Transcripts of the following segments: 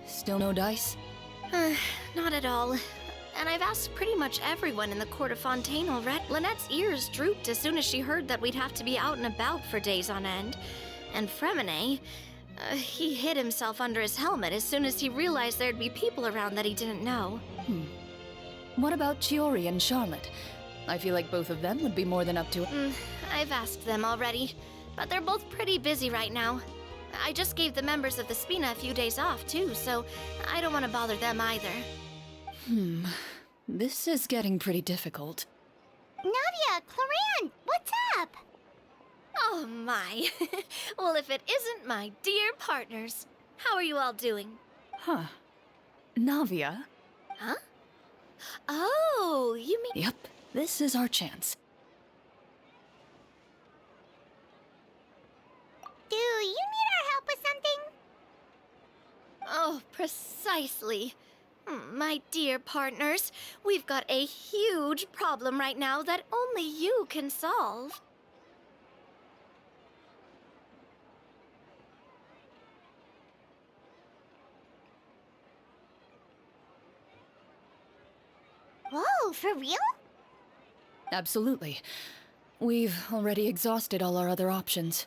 Still no dice? Not at all. And I've asked pretty much everyone in the court of Fontaine already. Lynette's ears drooped as soon as she heard that we'd have to be out and about for days on end. And Fremine, he hid himself under his helmet as soon as he realized there'd be people around that he didn't know. What about Chiori and Charlotte? I feel like both of them would be more than up to it. I've asked them already, but they're both pretty busy right now. I just gave the members of the Spina a few days off, too, so I don't want to bother them either. This is getting pretty difficult. Navia, Clorinde, what's up? Oh my. Well, if it isn't my dear partners. How are you all doing? Huh. Navia? Huh? Oh, you mean... Yep, this is our chance. Do you need our help with something? Oh, precisely. My dear partners, we've got a huge problem right now that only you can solve. Whoa, for real? Absolutely. We've already exhausted all our other options.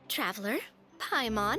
Traveler, Paimon.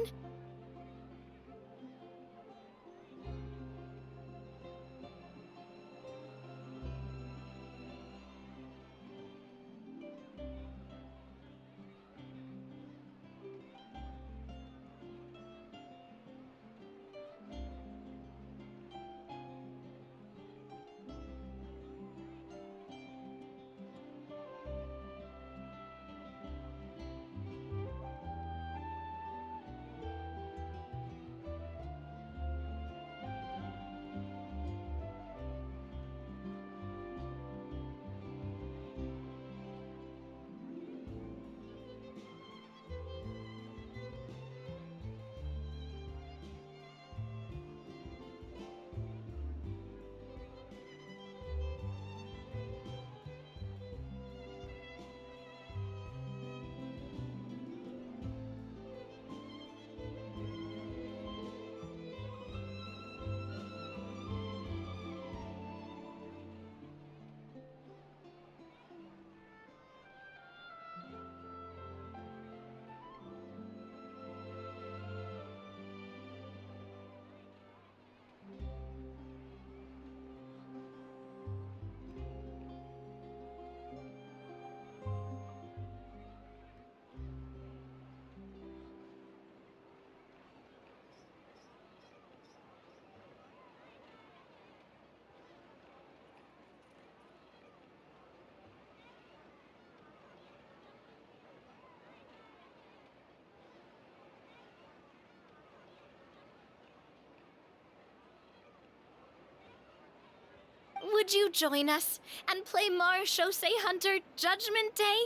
Would you join us and play Marechaussee Hunter Judgment Day?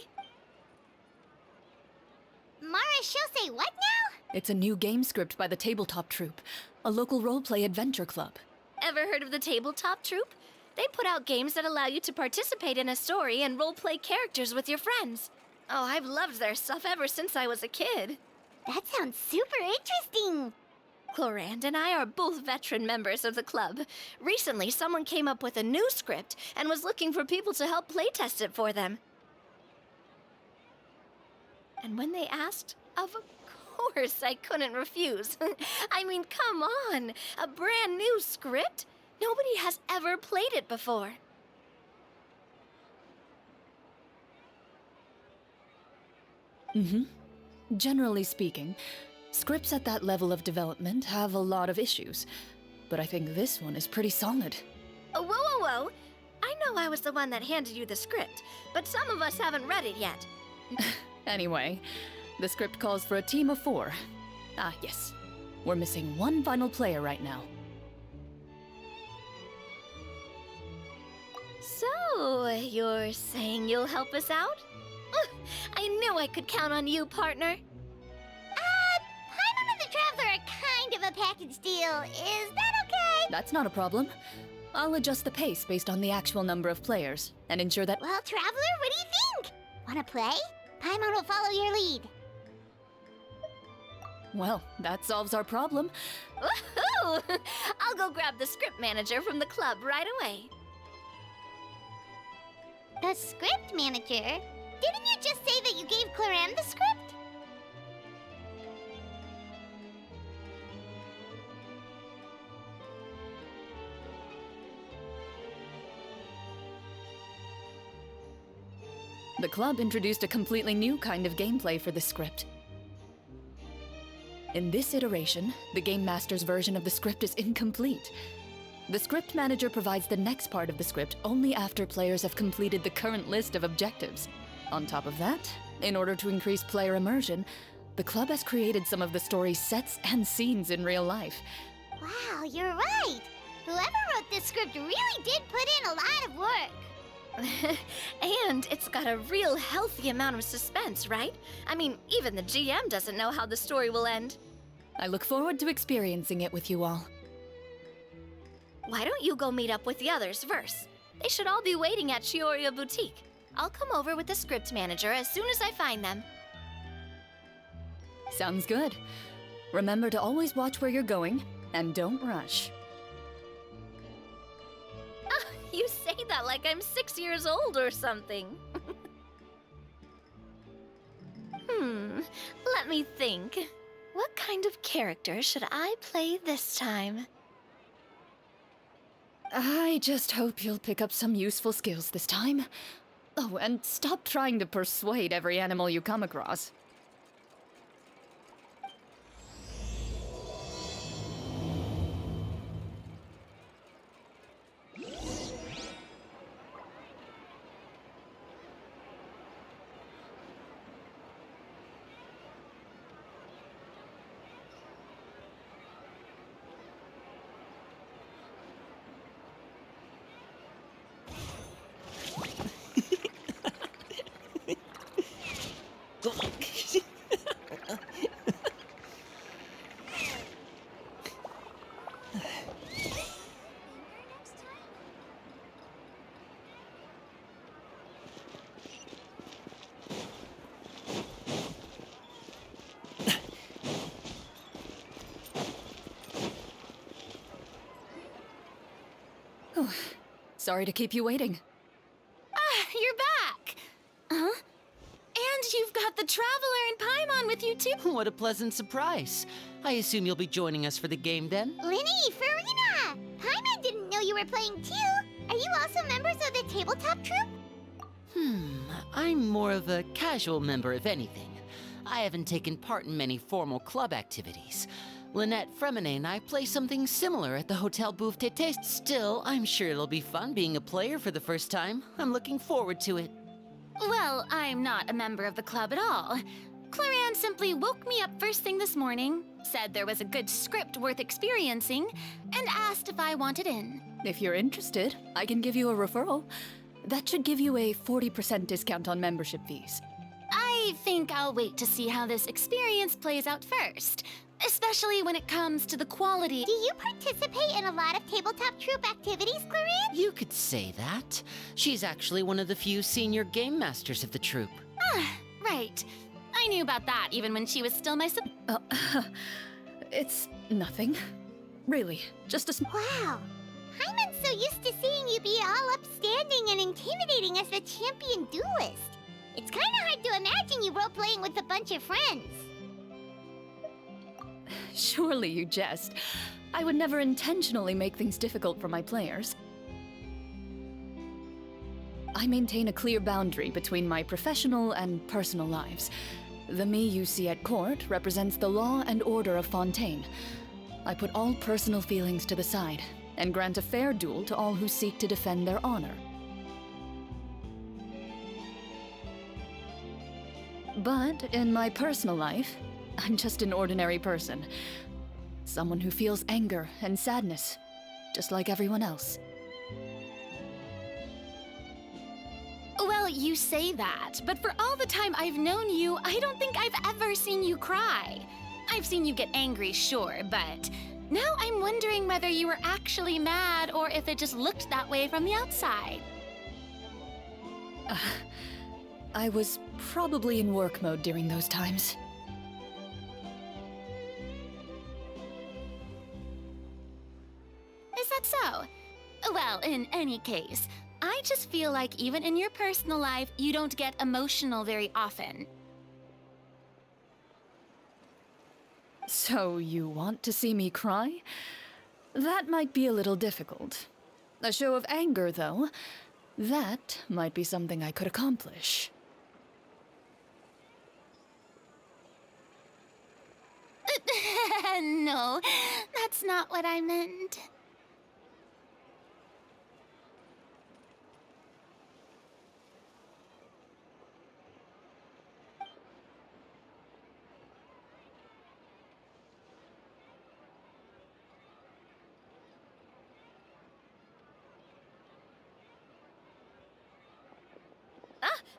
Marechaussee what now? It's a new game script by the Tabletop Troupe, a local roleplay adventure club. Ever heard of the Tabletop Troupe? They put out games that allow you to participate in a story and roleplay characters with your friends. Oh, I've loved their stuff ever since I was a kid. That sounds super interesting. Clorinde and I are both veteran members of the club. Recently, someone came up with a new script and was looking for people to help playtest it for them. And when they asked, of course I couldn't refuse. I mean, come on, a brand new script? Nobody has ever played it before. Generally speaking, scripts at that level of development have a lot of issues, but I think this one is pretty solid. Whoa, whoa, whoa! I know I was the one that handed you the script, but some of us haven't read it yet. Anyway, the script calls for a team of 4. Ah, yes. We're missing one final player right now. So, you're saying you'll help us out? I knew I could count on you, partner. Paimon and the Traveler are kind of a package deal. Is that okay? That's not a problem. I'll adjust the pace based on the actual number of players and ensure that— Well, Traveler, what do you think? Wanna play? Paimon will follow your lead. Well, that solves our problem. Woohoo! I'll go grab the script manager from the club right away. The script manager? Didn't you just say that you gave Clorinde the script? The club introduced a completely new kind of gameplay for the script. In this iteration, the Game Master's version of the script is incomplete. The script manager provides the next part of the script only after players have completed the current list of objectives. On top of that, in order to increase player immersion, the club has created some of the story's sets and scenes in real life. Wow, you're right! Whoever wrote this script really did put in a lot of work. And it's got a real healthy amount of suspense, right? I mean, even the GM doesn't know how the story will end. I look forward to experiencing it with you all. Why don't you go meet up with the others first? They should all be waiting at Chioria Boutique. I'll come over with the script manager as soon as I find them. Sounds good. Remember to always watch where you're going, and don't rush. You say that like I'm 6 years old or something. Let me think. What kind of character should I play this time? I just hope you'll pick up some useful skills this time. Oh, and stop trying to persuade every animal you come across. Sorry to keep you waiting. You're back! Huh? And you've got the Traveler and Paimon with you too! What a pleasant surprise. I assume you'll be joining us for the game then? Linny, Farina! Paimon didn't know you were playing too! Are you also members of the tabletop troupe? I'm more of a casual member if anything. I haven't taken part in many formal club activities. Lynette, Fremine, and I play something similar at the Hotel Bouffe Tété. Still, I'm sure it'll be fun being a player for the first time. I'm looking forward to it. Well, I'm not a member of the club at all. Clorinde simply woke me up first thing this morning, said there was a good script worth experiencing, and asked if I wanted in. If you're interested, I can give you a referral. That should give you a 40% discount on membership fees. I think I'll wait to see how this experience plays out first, especially when it comes to the quality. Do you participate in a lot of tabletop troupe activities, Clorinde? You could say that. She's actually one of the few senior game masters of the troupe. Right. I knew about that even when she was still my It's nothing. Really, just a Wow. Paimon's so used to seeing you be all upstanding and intimidating as the champion duelist. It's kind of hard to imagine you role-playing with a bunch of friends. Surely you jest. I would never intentionally make things difficult for my players. I maintain a clear boundary between my professional and personal lives. The me you see at court represents the law and order of Fontaine. I put all personal feelings to the side and grant a fair duel to all who seek to defend their honor. But in my personal life, I'm just an ordinary person. Someone who feels anger and sadness, just like everyone else. Well, you say that, but for all the time I've known you, I don't think I've ever seen you cry. I've seen you get angry, sure, but now I'm wondering whether you were actually mad or if it just looked that way from the outside. I was probably in work mode during those times. Is that so? Well, in any case, I just feel like even in your personal life, you don't get emotional very often. So you want to see me cry? That might be a little difficult. A show of anger, though, that might be something I could accomplish. No, that's not what I meant.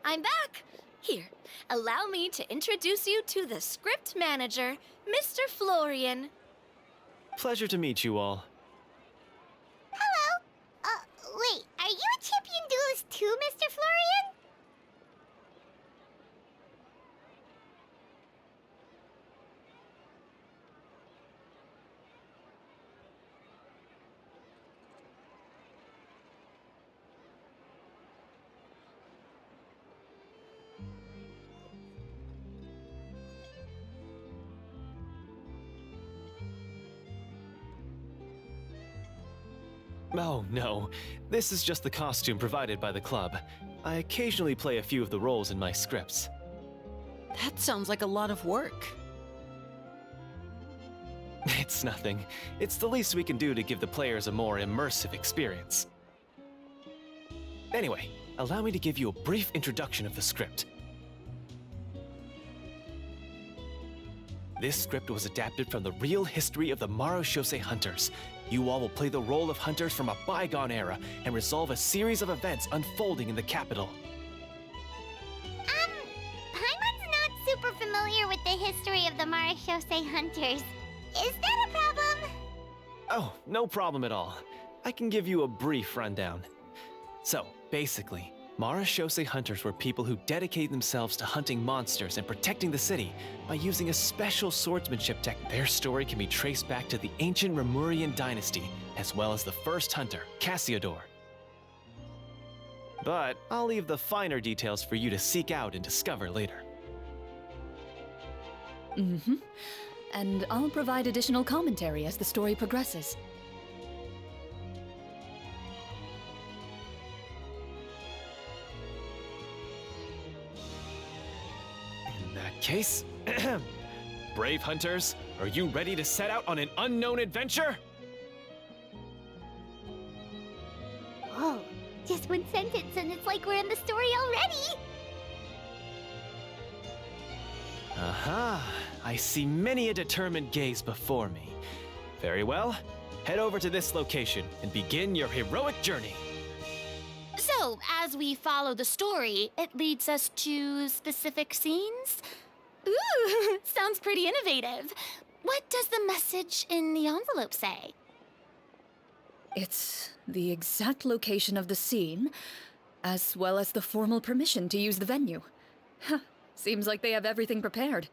I'm back! Here, allow me to introduce you to the script manager, Mr. Florian. Pleasure to meet you all. Hello. Wait, are you a champion duelist too, Mr. Florian? Oh, no. This is just the costume provided by the club. I occasionally play a few of the roles in my scripts. That sounds like a lot of work. It's nothing. It's the least we can do to give the players a more immersive experience. Anyway, allow me to give you a brief introduction of the script. This script was adapted from the real history of the Marushose hunters. You all will play the role of hunters from a bygone era and resolve a series of events unfolding in the capital. Paimon's not super familiar with the history of the Marushose hunters. Is that a problem? Oh, no problem at all. I can give you a brief rundown. So, basically, Marushose hunters were people who dedicated themselves to hunting monsters and protecting the city by using a special swordsmanship technique. Their story can be traced back to the ancient Remurian dynasty, as well as the first hunter, Cassiodor. But I'll leave the finer details for you to seek out and discover later. Mm-hmm. And I'll provide additional commentary as the story progresses. In that case, brave hunters, are you ready to set out on an unknown adventure? Whoa, just one sentence and it's like we're in the story already! Aha, I see many a determined gaze before me. Very well, head over to this location and begin your heroic journey. So, as we follow the story, it leads us to specific scenes? Ooh, sounds pretty innovative. What does the message in the envelope say? It's the exact location of the scene, as well as the formal permission to use the venue. Huh, seems like they have everything prepared.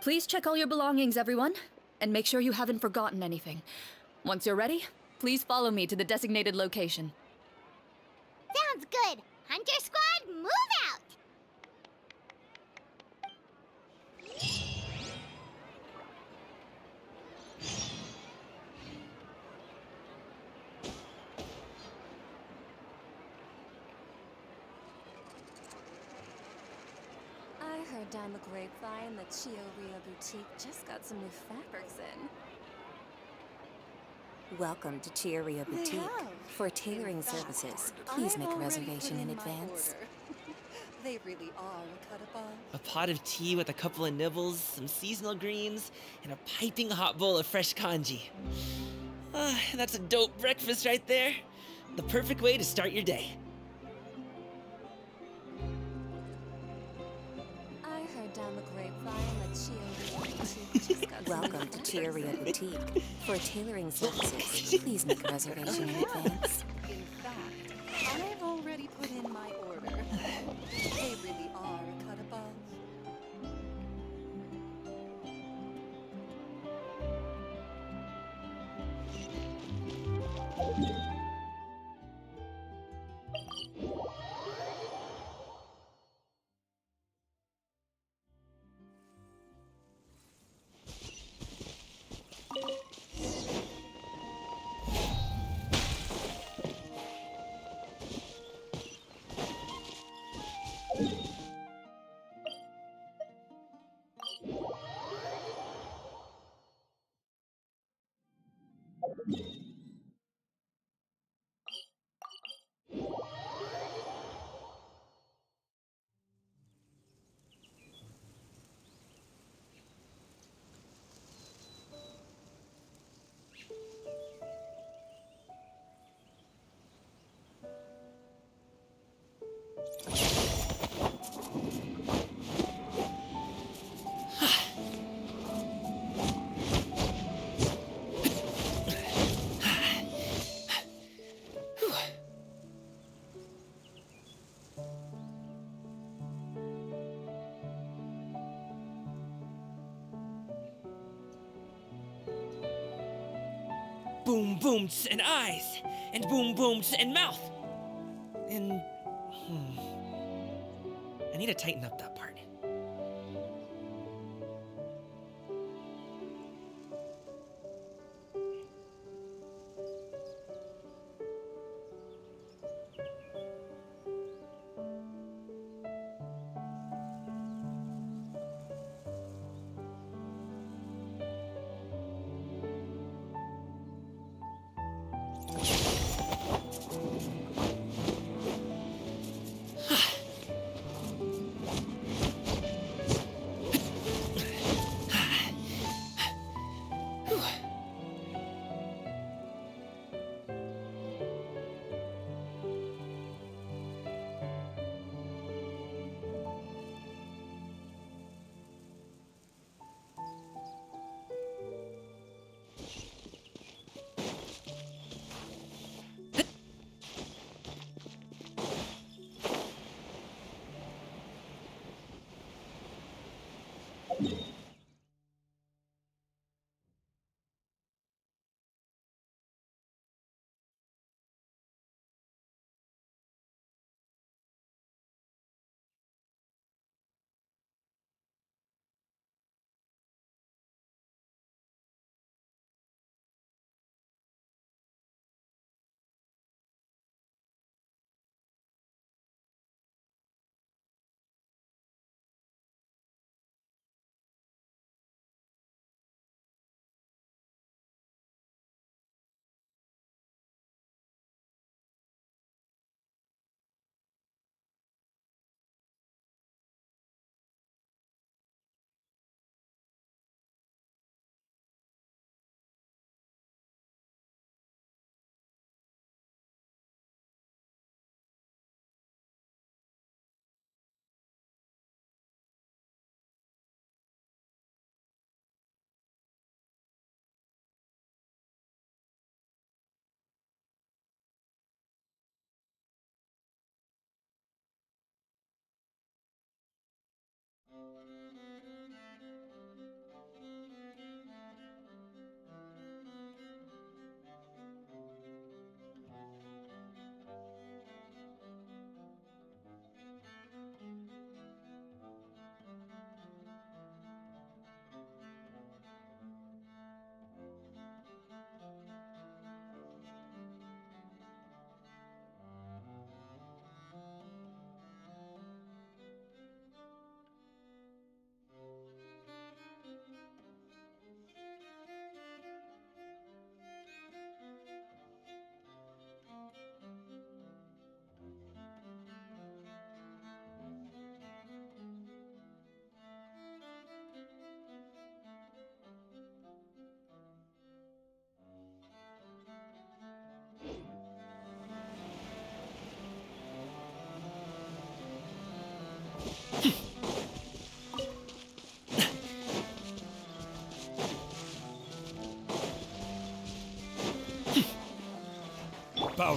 Please check all your belongings, everyone, and make sure you haven't forgotten anything. Once you're ready, please follow me to the designated location. Sounds good! Hunter Squad, move out! I heard down the grapevine that Chioria Boutique just got some new fabrics in. Welcome to Chioria Boutique. For tailoring services, please make a reservation in advance. They really are a cut above. A pot of tea with a couple of nibbles, some seasonal greens, and a piping hot bowl of fresh congee. That's a dope breakfast right there. The perfect way to start your day. Heard down the grapevine that Chioria Boutique just got some Welcome to Chioria Boutique. For tailoring services, please make a reservation in advance. In fact, I've already put in my order. They really are a cut above. Boom booms and eyes, and boom booms and mouth. And I need to tighten up that part.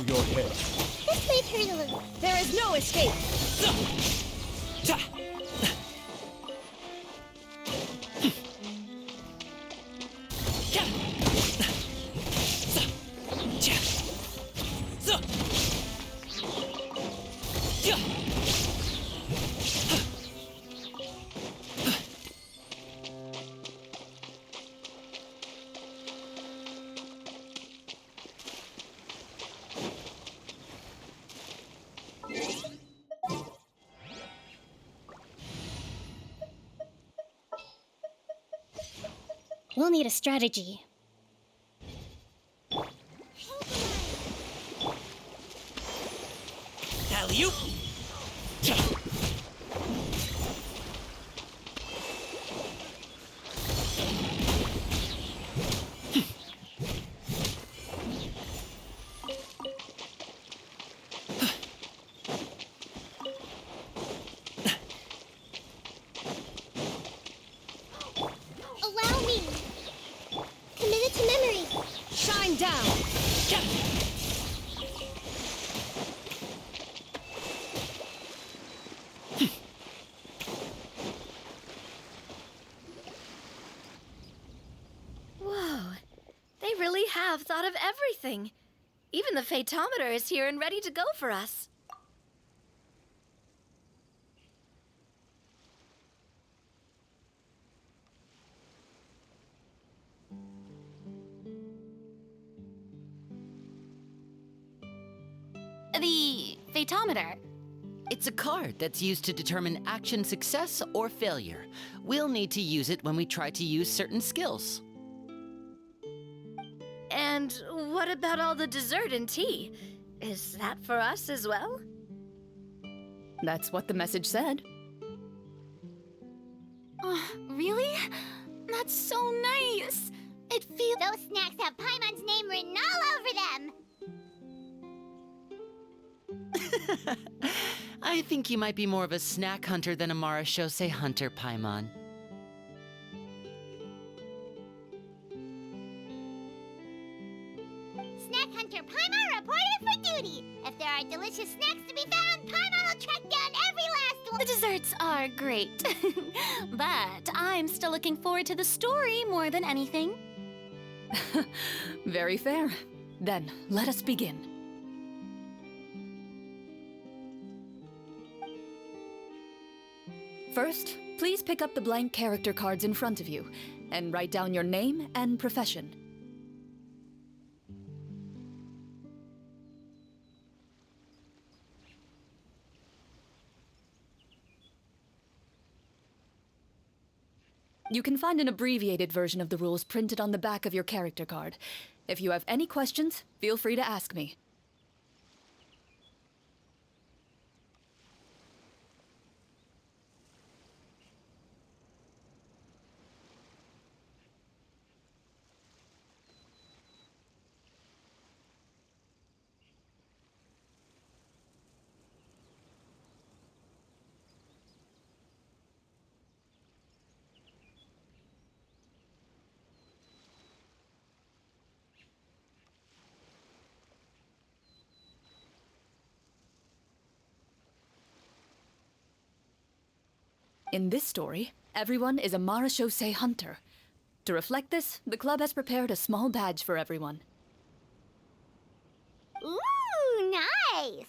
your head. This might hurt a little. There is no escape! We'll need a strategy. Alley-oop! Allow me. Commit it to memory. Shine down! Whoa, they really have thought of everything. Even the Fatometer is here and ready to go for us. The Fatometer. It's a card that's used to determine action success or failure. We'll need to use it when we try to use certain skills. And what about all the dessert and tea? Is that for us as well? That's what the message said. Really? That's so nice! It feels... Those snacks have Paimon's name written all over them. I think you might be more of a snack hunter than a marechaussee hunter, Paimon. Snack Hunter Paimon reported for duty. If there are delicious snacks to be found, Paimon will track down every last one. The desserts are great. But I'm still looking forward to the story more than anything. Very fair. Then, let us begin. First, please pick up the blank character cards in front of you and write down your name and profession. You can find an abbreviated version of the rules printed on the back of your character card. If you have any questions, feel free to ask me. In this story, everyone is a marechaussee hunter. To reflect this, the club has prepared a small badge for everyone. Ooh, nice!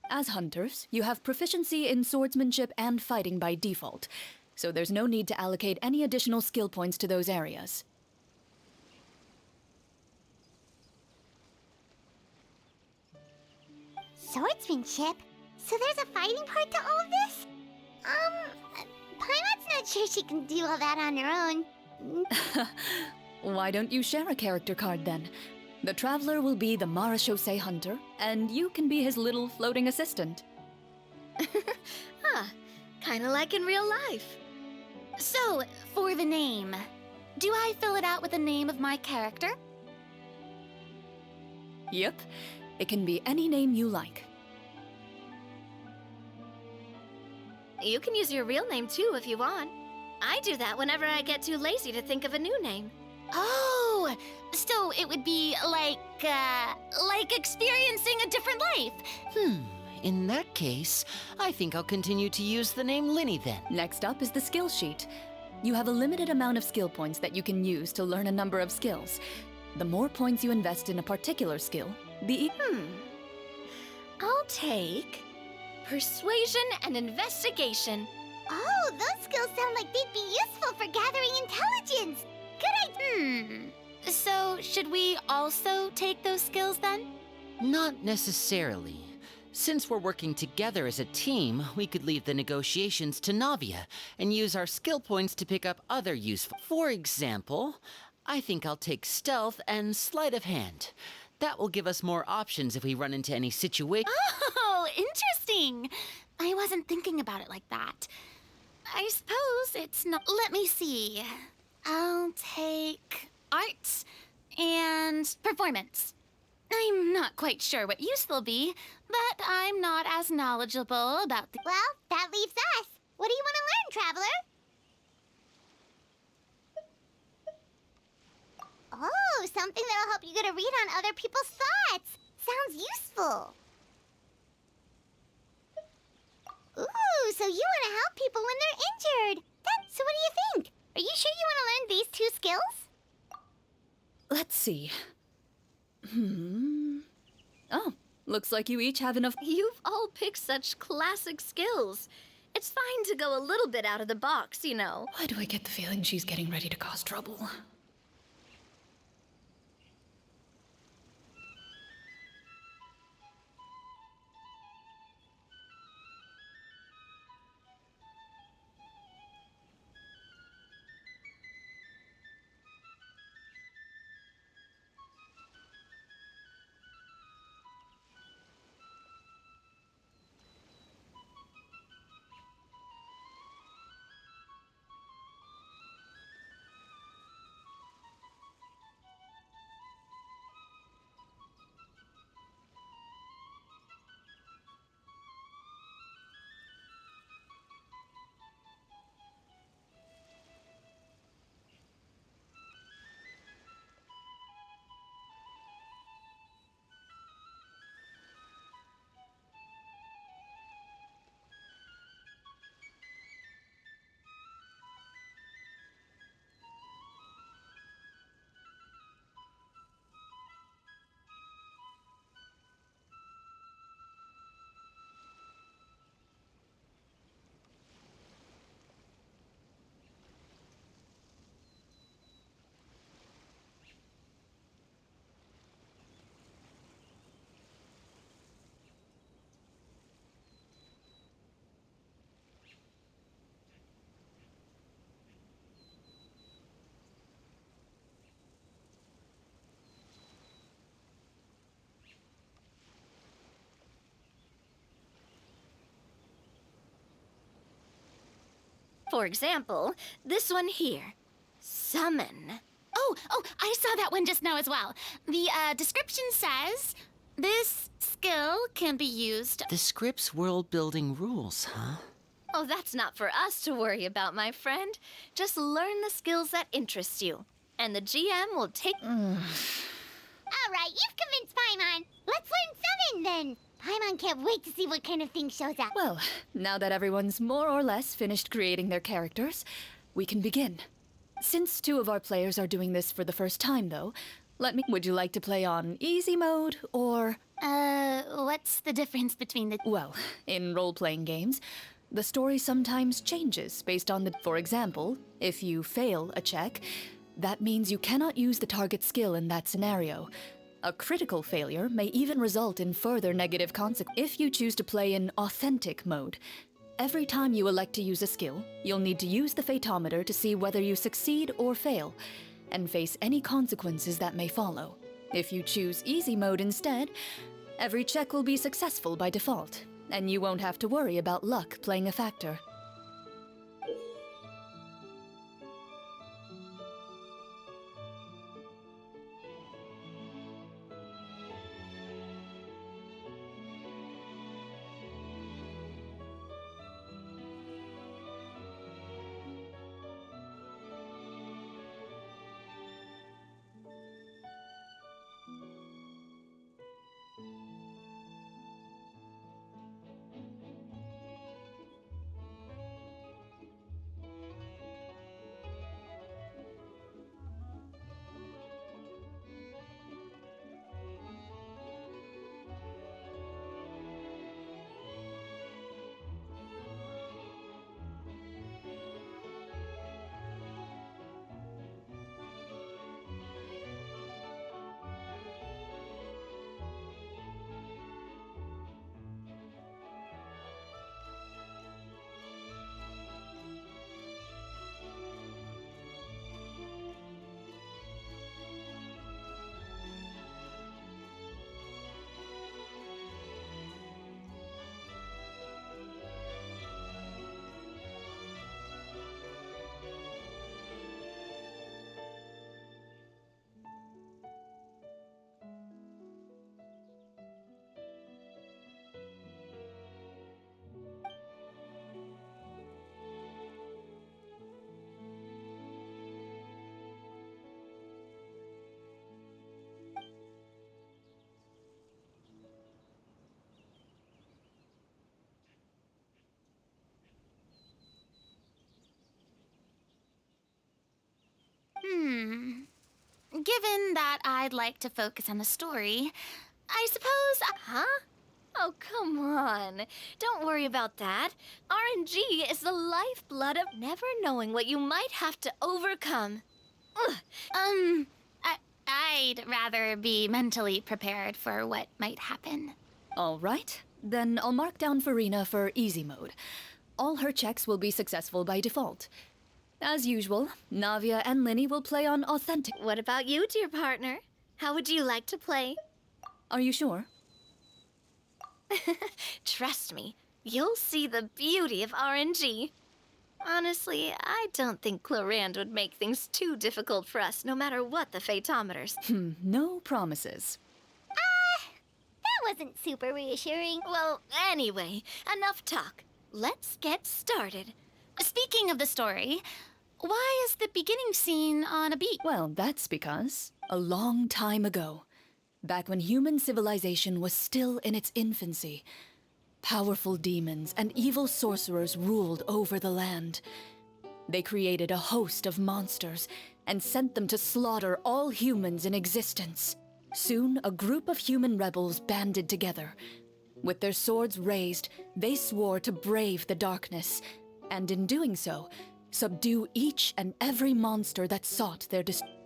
As hunters, you have proficiency in swordsmanship and fighting by default, so there's no need to allocate any additional skill points to those areas. Swordsmanship? So there's a fighting part to all of this? Paimon's not sure she can do all that on her own. Why don't you share a character card then? The Traveler will be the marechaussee hunter, and you can be his little floating assistant. Kinda like in real life. So, for the name, do I fill it out with the name of my character? Yep, it can be any name you like. You can use your real name too if you want. I do that whenever I get too lazy to think of a new name. Oh, Oh, so it would be like experiencing a different life. In that case, I think I'll continue to use the name Linny then. Next up is the skill sheet. You have a limited amount of skill points that you can use to learn a number of skills. The more points you invest in a particular skill, the I'll take persuasion and investigation. Oh, those skills sound like they'd be useful for gathering intelligence. Good idea. So should we also take those skills then? Not necessarily. Since we're working together as a team, we could leave the negotiations to Navia and use our skill points to pick up other useful. For example, I think I'll take stealth and sleight of hand. That will give us more options if we run into any situation. Oh, interesting. I wasn't thinking about it like that. I suppose it's not. Let me see. I'll take arts and performance. I'm not quite sure what use they'll be, but I'm not as knowledgeable about the. Well, that leaves us. What do you want to learn, Traveler? Oh, something that'll help you get a read on other people's thoughts. Sounds useful. Ooh, so you want to help people when they're injured. So what do you think? Are you sure you want to learn these 2 skills? Let's see. Oh, looks like you each have enough. You've all picked such classic skills. It's fine to go a little bit out of the box, you know. Why do I get the feeling she's getting ready to cause trouble? For example, this one here. Summon. Oh, I saw that one just now as well. The description says, this skill can be used. The script's world-building rules, huh? Oh, that's not for us to worry about, my friend. Just learn the skills that interest you. And the GM will take... All right, you've convinced Paimon. Let's learn Summon, then. Paimon can't wait to see what kind of thing shows up. Well, now that everyone's more or less finished creating their characters, we can begin. Since 2 of our players are doing this for the first time, though, would you like to play on easy mode, or... What's the difference between the... Well, in role-playing games, the story sometimes changes based on the... For example, if you fail a check, that means you cannot use the target skill in that scenario. A critical failure may even result in further negative consequences. If you choose to play in authentic mode, every time you elect to use a skill, you'll need to use the Fatometer to see whether you succeed or fail, and face any consequences that may follow. If you choose easy mode instead, every check will be successful by default, and you won't have to worry about luck playing a factor. Given that I'd like to focus on the story, I suppose... Huh? Oh, come on. Don't worry about that. RNG is the lifeblood of never knowing what you might have to overcome. Ugh. I'd rather be mentally prepared for what might happen. All right, then I'll mark down Farina for easy mode. All her checks will be successful by default. As usual, Navia and Linny will play on authentic. What about you, dear partner? How would you like to play? Are you sure? Trust me, you'll see the beauty of RNG. Honestly, I don't think Clorinde would make things too difficult for us, no matter what the fatometers. No promises. That wasn't super reassuring. Well, anyway, enough talk. Let's get started. Speaking of the story, why is the beginning scene on a beach? Well, that's because a long time ago, back when human civilization was still in its infancy, powerful demons and evil sorcerers ruled over the land. They created a host of monsters and sent them to slaughter all humans in existence. Soon, a group of human rebels banded together. With their swords raised, they swore to brave the darkness, and in doing so, subdue each and every monster that sought their destruction.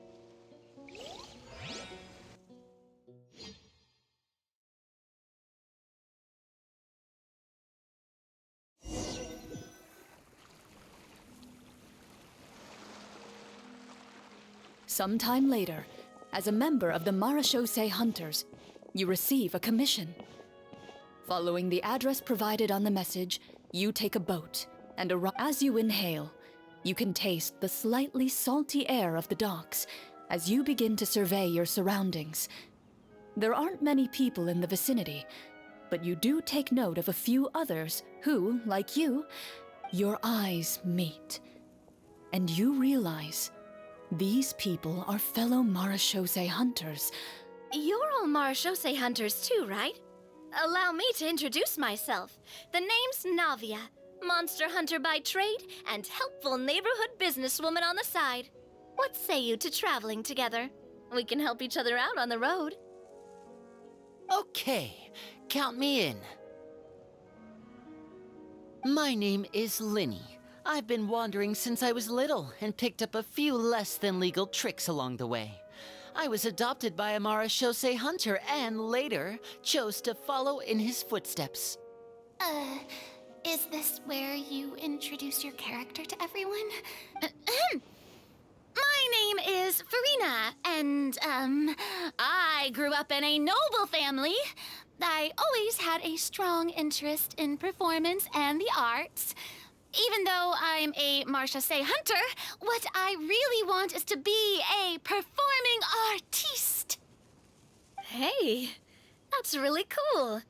Sometime later, as a member of the Marechaussee Hunters, you receive a commission. Following the address provided on the message, you take a boat, and as you inhale, you can taste the slightly salty air of the docks as you begin to survey your surroundings. There aren't many people in the vicinity, but you do take note of a few others who, like you, your eyes meet. And you realize these people are fellow Marechaussee Hunters. You're all Marechaussee Hunters too, right? Allow me to introduce myself. The name's Navia, monster hunter by trade and helpful neighborhood businesswoman on the side. What say you to traveling together? We can help each other out on the road. Okay, count me in. My name is Linny. I've been wandering since I was little and picked up a few less than legal tricks along the way. I was adopted by a Marechaussee hunter and later chose to follow in his footsteps. Is this where you introduce your character to everyone? My name is Farina, and, I grew up in a noble family. I always had a strong interest in performance and the arts. Even though I'm a Marechaussee hunter, what I really want is to be a performing artiste. Hey, that's really cool.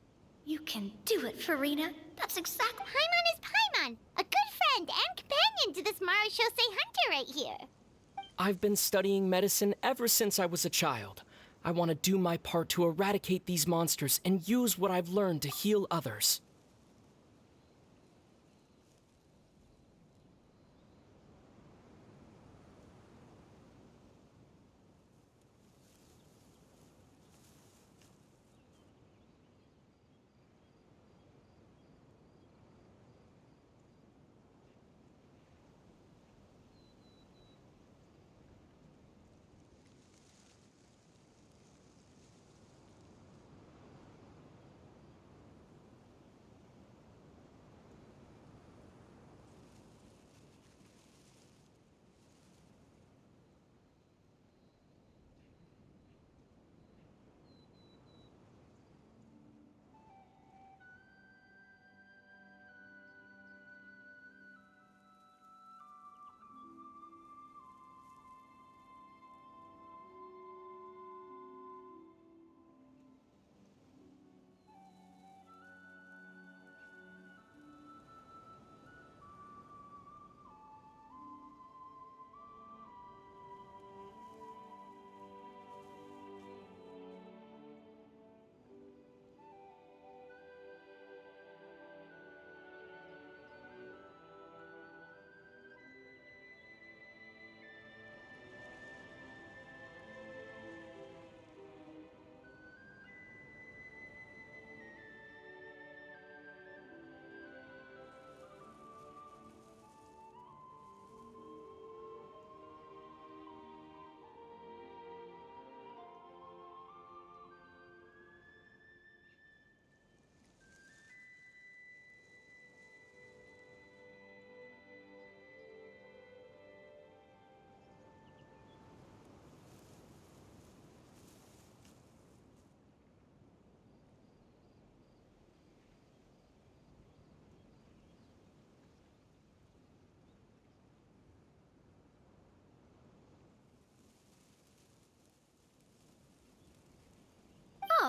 You can do it, Farina. That's exactly... Paimon is Paimon, a good friend and companion to this Marechaussee Hunter right here. I've been studying medicine ever since I was a child. I want to do my part to eradicate these monsters and use what I've learned to heal others.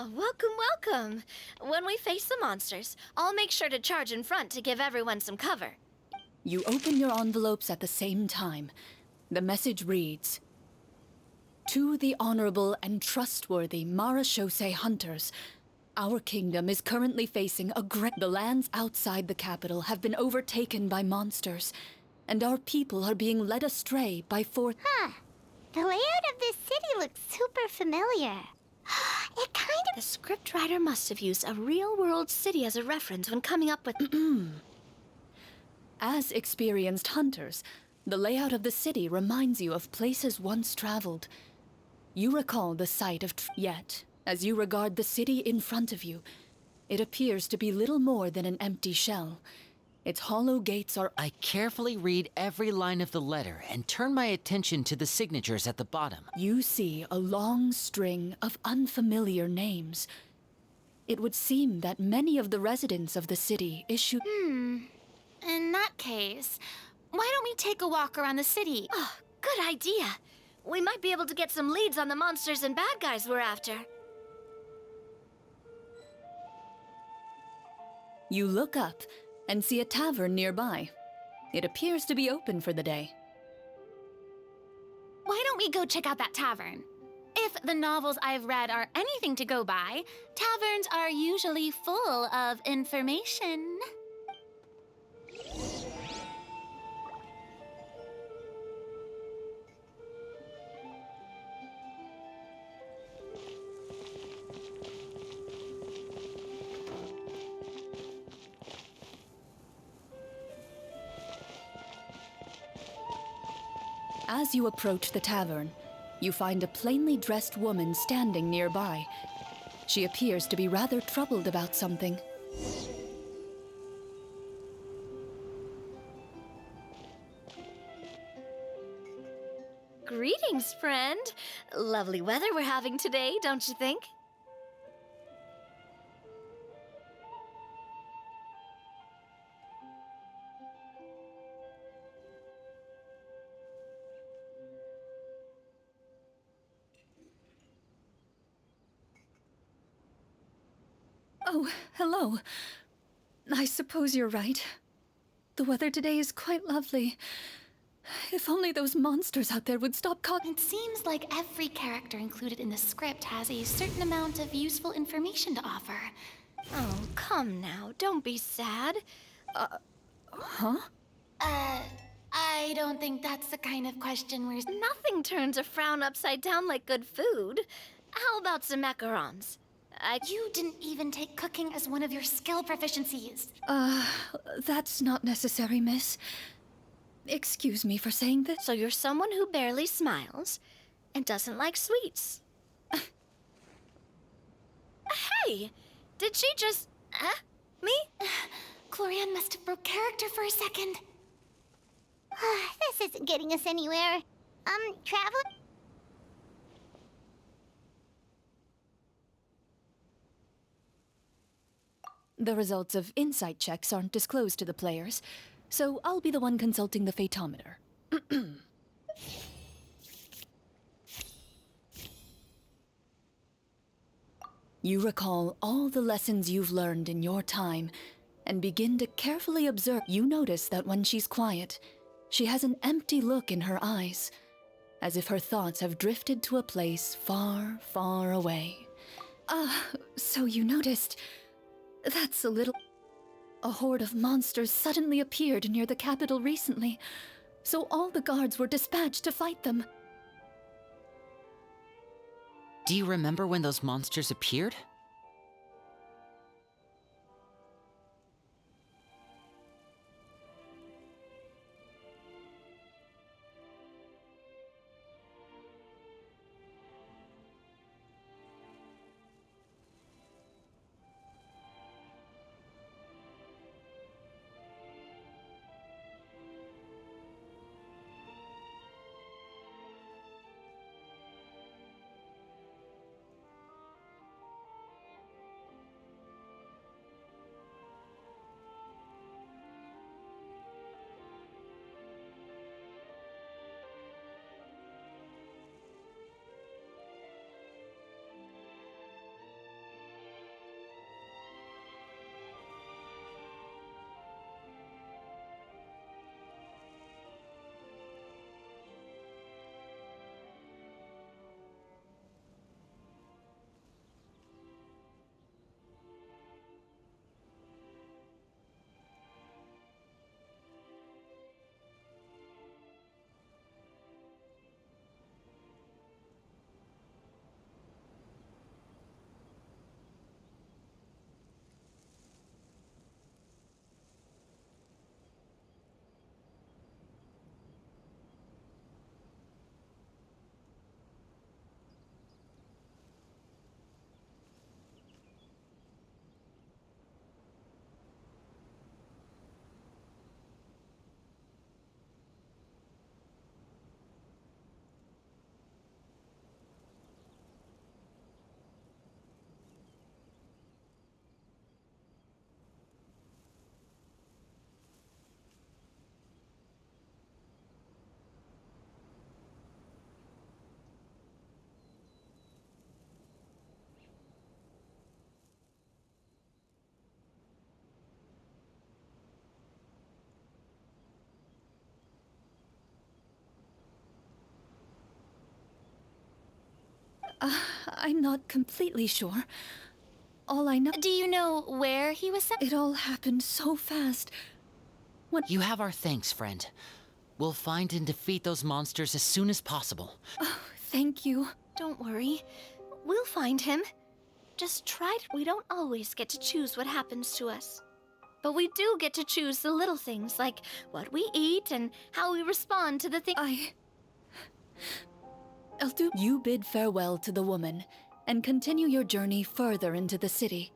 Oh, welcome. When we face the monsters, I'll make sure to charge in front to give everyone some cover. You open your envelopes at the same time. The message reads, "To the honorable and trustworthy Marachose hunters, our kingdom is currently facing a great... The lands outside the capital have been overtaken by monsters, and our people are being led astray by Huh. The layout of this city looks super familiar. It kind of... The scriptwriter must have used a real-world city as a reference when coming up with... As experienced hunters, the layout of the city reminds you of places once traveled. You recall the sight of... Yet, as you regard the city in front of you, it appears to be little more than an empty shell. Its hollow gates are... I carefully read every line of the letter and turn my attention to the signatures at the bottom. You see a long string of unfamiliar names. It would seem that many of the residents of the city issue... In that case, why don't we take a walk around the city? Oh, good idea. We might be able to get some leads on the monsters and bad guys we're after. You look up and see a tavern nearby. It appears to be open for the day. Why don't we go check out that tavern? If the novels I've read are anything to go by, taverns are usually full of information. As you approach the tavern, you find a plainly dressed woman standing nearby. She appears to be rather troubled about something. Greetings, friend. Lovely weather we're having today, don't you think? Oh, hello. I suppose you're right. The weather today is quite lovely. If only those monsters out there would stop It seems like every character included in the script has a certain amount of useful information to offer. Oh, come now. Don't be sad. I don't think that's the kind of question we're... Nothing turns a frown upside down like good food. How about some macarons? You didn't even take cooking as one of your skill proficiencies. That's not necessary, miss. Excuse me for saying this. So you're someone who barely smiles and doesn't like sweets. Hey! Did she just... me? Clorinde must have broke character for a second. This isn't getting us anywhere. Traveler? The results of insight checks aren't disclosed to the players, so I'll be the one consulting the fatometer. You recall all the lessons you've learned in your time and begin to carefully observe. You notice that when she's quiet, she has an empty look in her eyes, as if her thoughts have drifted to a place far, far away. So you noticed... That's a little... A horde of monsters suddenly appeared near the capital recently, so all the guards were dispatched to fight them. Do you remember when those monsters appeared? I'm not completely sure. All I know... Do you know where he was sent? It all happened so fast. You have our thanks, friend. We'll find and defeat those monsters as soon as possible. Oh, thank you. Don't worry. We'll find him. Just try to... We don't always get to choose what happens to us. But we do get to choose the little things, like what we eat and how we respond to the things... I'll do... You bid farewell to the woman, and continue your journey further into the city.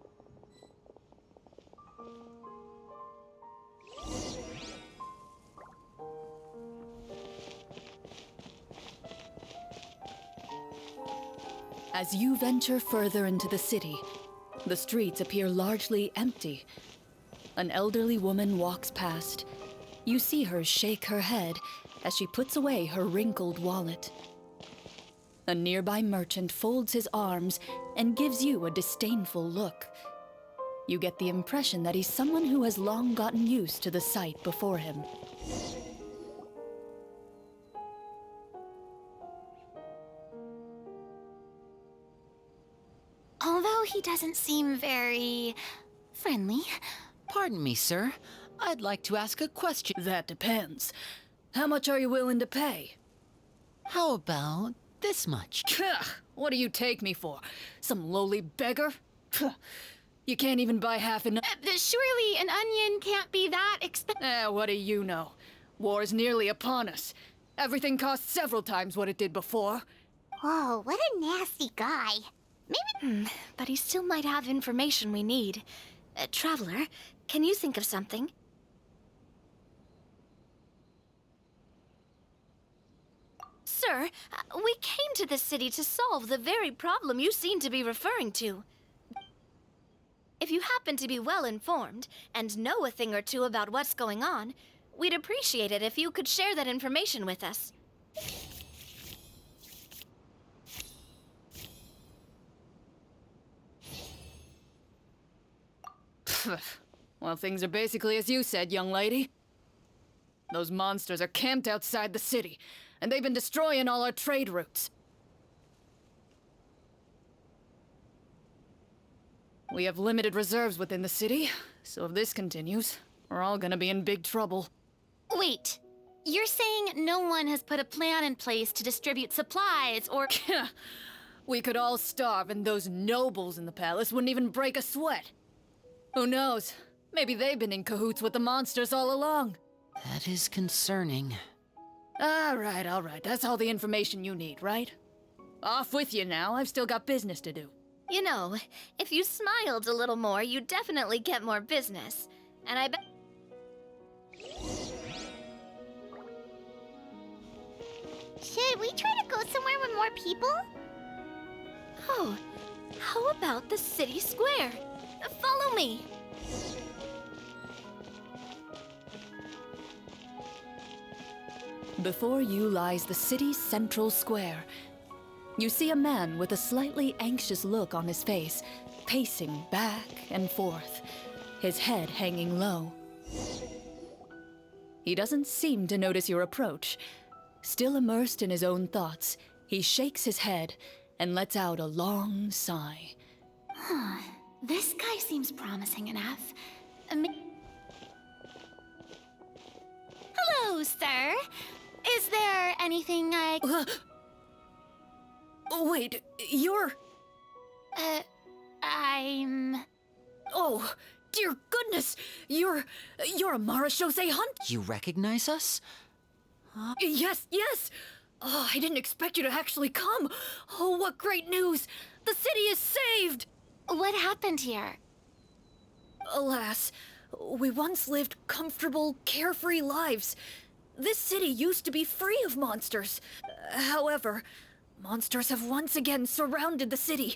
As you venture further into the city, the streets appear largely empty. An elderly woman walks past. You see her shake her head as she puts away her wrinkled wallet. A nearby merchant folds his arms and gives you a disdainful look. You get the impression that he's someone who has long gotten used to the sight before him. Although he doesn't seem very... friendly. Pardon me, sir. I'd like to ask a question. That depends. How much are you willing to pay? How about this much? What do you take me for? Some lowly beggar? You can't even buy half an... Surely an onion can't be that expensive. What do you know? War's nearly upon us. Everything costs several times what it did before. Whoa, what a nasty guy. Maybe... but he still might have information we need. Traveler, can you think of something? Sir, we came to this city to solve the very problem you seem to be referring to. If you happen to be well informed and know a thing or two about what's going on, we'd appreciate it if you could share that information with us. Well, things are basically as you said, young lady. Those monsters are camped outside the city, and they've been destroying all our trade routes. We have limited reserves within the city, so if this continues, we're all gonna be in big trouble. Wait, you're saying no one has put a plan in place to distribute supplies or... We could all starve, and those nobles in the palace wouldn't even break a sweat. Who knows? Maybe they've been in cahoots with the monsters all along. That is concerning. All right. That's all the information you need, right? Off with you now. I've still got business to do. You know, if you smiled a little more, you'd definitely get more business. And I bet... Should we try to go somewhere with more people? Oh, how about the city square? Follow me. Before you lies the city's central square. You see a man with a slightly anxious look on his face, pacing back and forth, his head hanging low. He doesn't seem to notice your approach. Still immersed in his own thoughts, he shakes his head and lets out a long sigh. This guy seems promising enough. Hello, sir. Is there anything I... Wait, you're... I'm... Oh, dear goodness! You're a Marashose Hunt? You recognize us? Yes! Oh, I didn't expect you to actually come! Oh, what great news! The city is saved! What happened here? Alas, we once lived comfortable, carefree lives. This city used to be free of monsters. However, monsters have once again surrounded the city.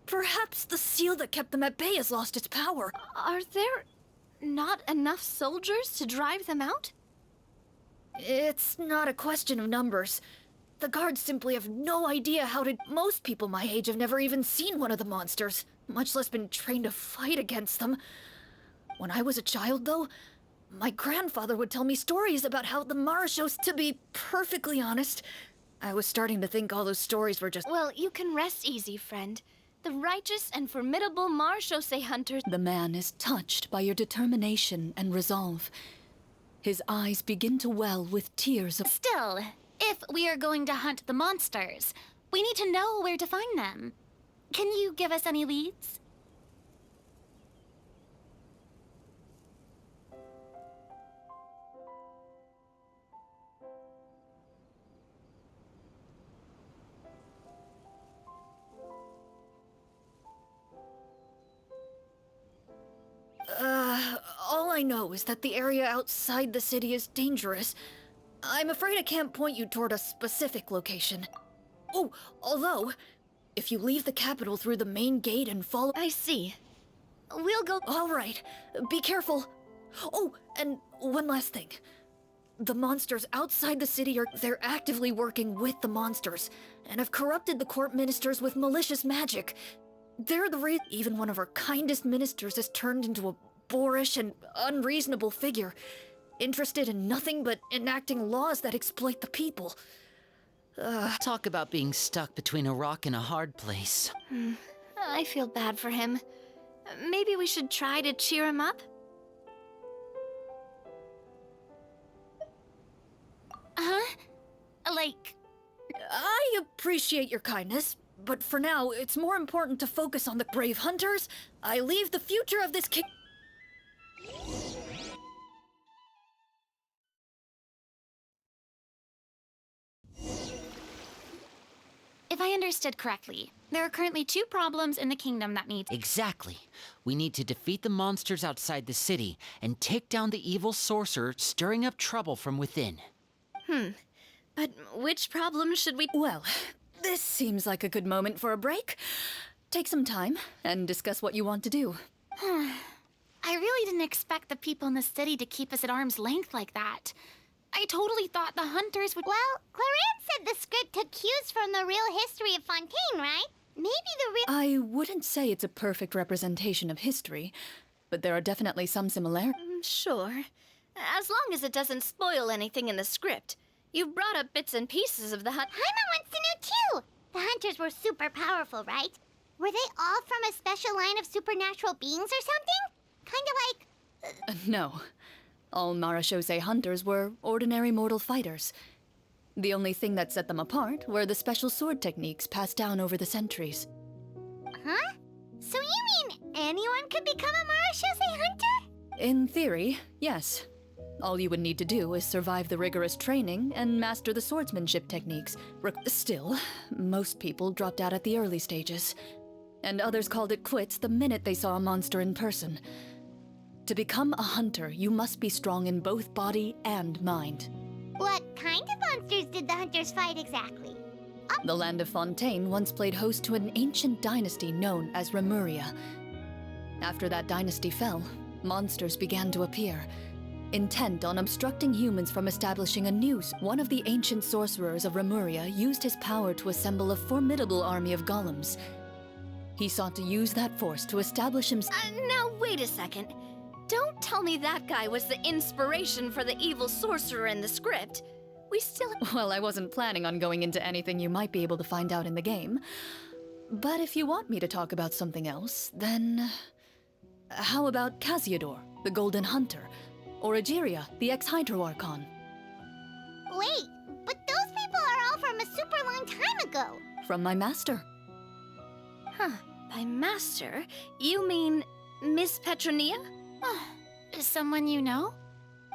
Perhaps the seal that kept them at bay has lost its power. Are there not enough soldiers to drive them out? It's not a question of numbers. The guards simply have no idea how to... Most people my age have never even seen one of the monsters, much less been trained to fight against them. When I was a child, though, my grandfather would tell me stories about how the Marashos... To be perfectly honest, I was starting to think all those stories were just... Well, you can rest easy, friend. The righteous and formidable Marechaussee Hunter... The man is touched by your determination and resolve. His eyes begin to well with tears of... Still, if we are going to hunt the monsters, we need to know where to find them. Can you give us any leads? All I know is that the area outside the city is dangerous. I'm afraid I can't point you toward a specific location. Oh, although, if you leave the capital through the main gate and follow... I see. We'll go... All right, be careful. Oh, and one last thing. The monsters outside the city they're actively working with the monsters, and have corrupted the court ministers with malicious magic. They're the reason even one of our kindest ministers has turned into a boorish and unreasonable figure, interested in nothing but enacting laws that exploit the people. Talk about being stuck between a rock and a hard place. I feel bad for him. Maybe we should try to cheer him up? Huh? Like... I appreciate your kindness, but for now, it's more important to focus on the brave hunters. I leave the future of this If I understood correctly, there are currently 2 problems in the kingdom that need... Exactly. We need to defeat the monsters outside the city and take down the evil sorcerer stirring up trouble from within. But which problem should we... Well, this seems like a good moment for a break. Take some time and discuss what you want to do. I really didn't expect the people in the city to keep us at arm's length like that. I totally thought the hunters would... Well, Clorinde said the script took cues from the real history of Fontaine, right? Maybe the real... I wouldn't say it's a perfect representation of history, but there are definitely some similarities. Sure. As long as it doesn't spoil anything in the script. You brought up bits and pieces of the hunt... Paimon wants to know too! The hunters were super powerful, right? Were they all from a special line of supernatural beings or something? Kind of like... No. All Marechaussee hunters were ordinary mortal fighters. The only thing that set them apart were the special sword techniques passed down over the centuries. Huh? So you mean anyone could become a Marechaussee hunter? In theory, yes. All you would need to do is survive the rigorous training and master the swordsmanship techniques. Still, most people dropped out at the early stages, and others called it quits the minute they saw a monster in person. To become a hunter, you must be strong in both body and mind. What kind of monsters did the hunters fight exactly? The land of Fontaine once played host to an ancient dynasty known as Remuria. After that dynasty fell, monsters began to appear, intent on obstructing humans from establishing a new... One of the ancient sorcerers of Remuria used his power to assemble a formidable army of golems. He sought to use that force to establish himself... Now wait a second. Don't tell me that guy was the inspiration for the evil sorcerer in the script. We still... Well, I wasn't planning on going into anything you might be able to find out in the game. But if you want me to talk about something else, then... How about Casiodor, the Golden Hunter? Or Egeria, the ex-Hydro Archon? Wait, but those people are all from a super long time ago. From my master. Huh. By master, you mean Miss Petronia? Someone you know?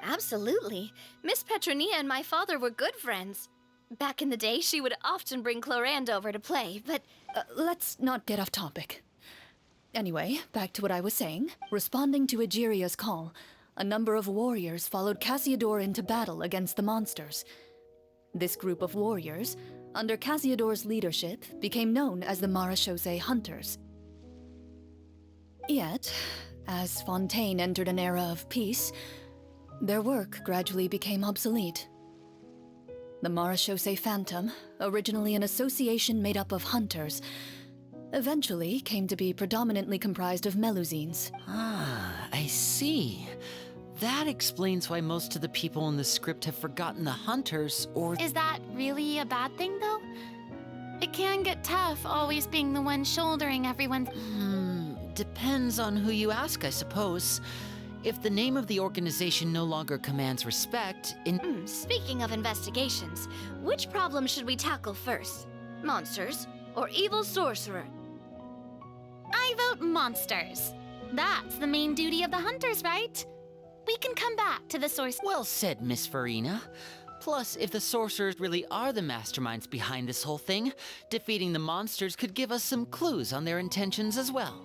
Absolutely. Miss Petronia and my father were good friends. Back in the day, she would often bring Clorinde over to play, but... Let's not get off topic. Anyway, back to what I was saying. Responding to Egeria's call, a number of warriors followed Casiodor into battle against the monsters. This group of warriors, under Casiodor's leadership, became known as the Marechaussee Hunters. Yet, as Fontaine entered an era of peace, their work gradually became obsolete. The Marechaussee Phantom, originally an association made up of hunters, eventually came to be predominantly comprised of Melusines. Ah, I see. That explains why most of the people in the script have forgotten the hunters, or... Is that really a bad thing, though? It can get tough always being the one shouldering everyone's... Depends on who you ask, I suppose. If the name of the organization no longer commands respect, Speaking of investigations, which problem should we tackle first? Monsters or evil sorcerer? I vote monsters. That's the main duty of the hunters, right? We can come back to the source. Well said, Miss Farina. Plus, if the sorcerers really are the masterminds behind this whole thing, defeating the monsters could give us some clues on their intentions as well.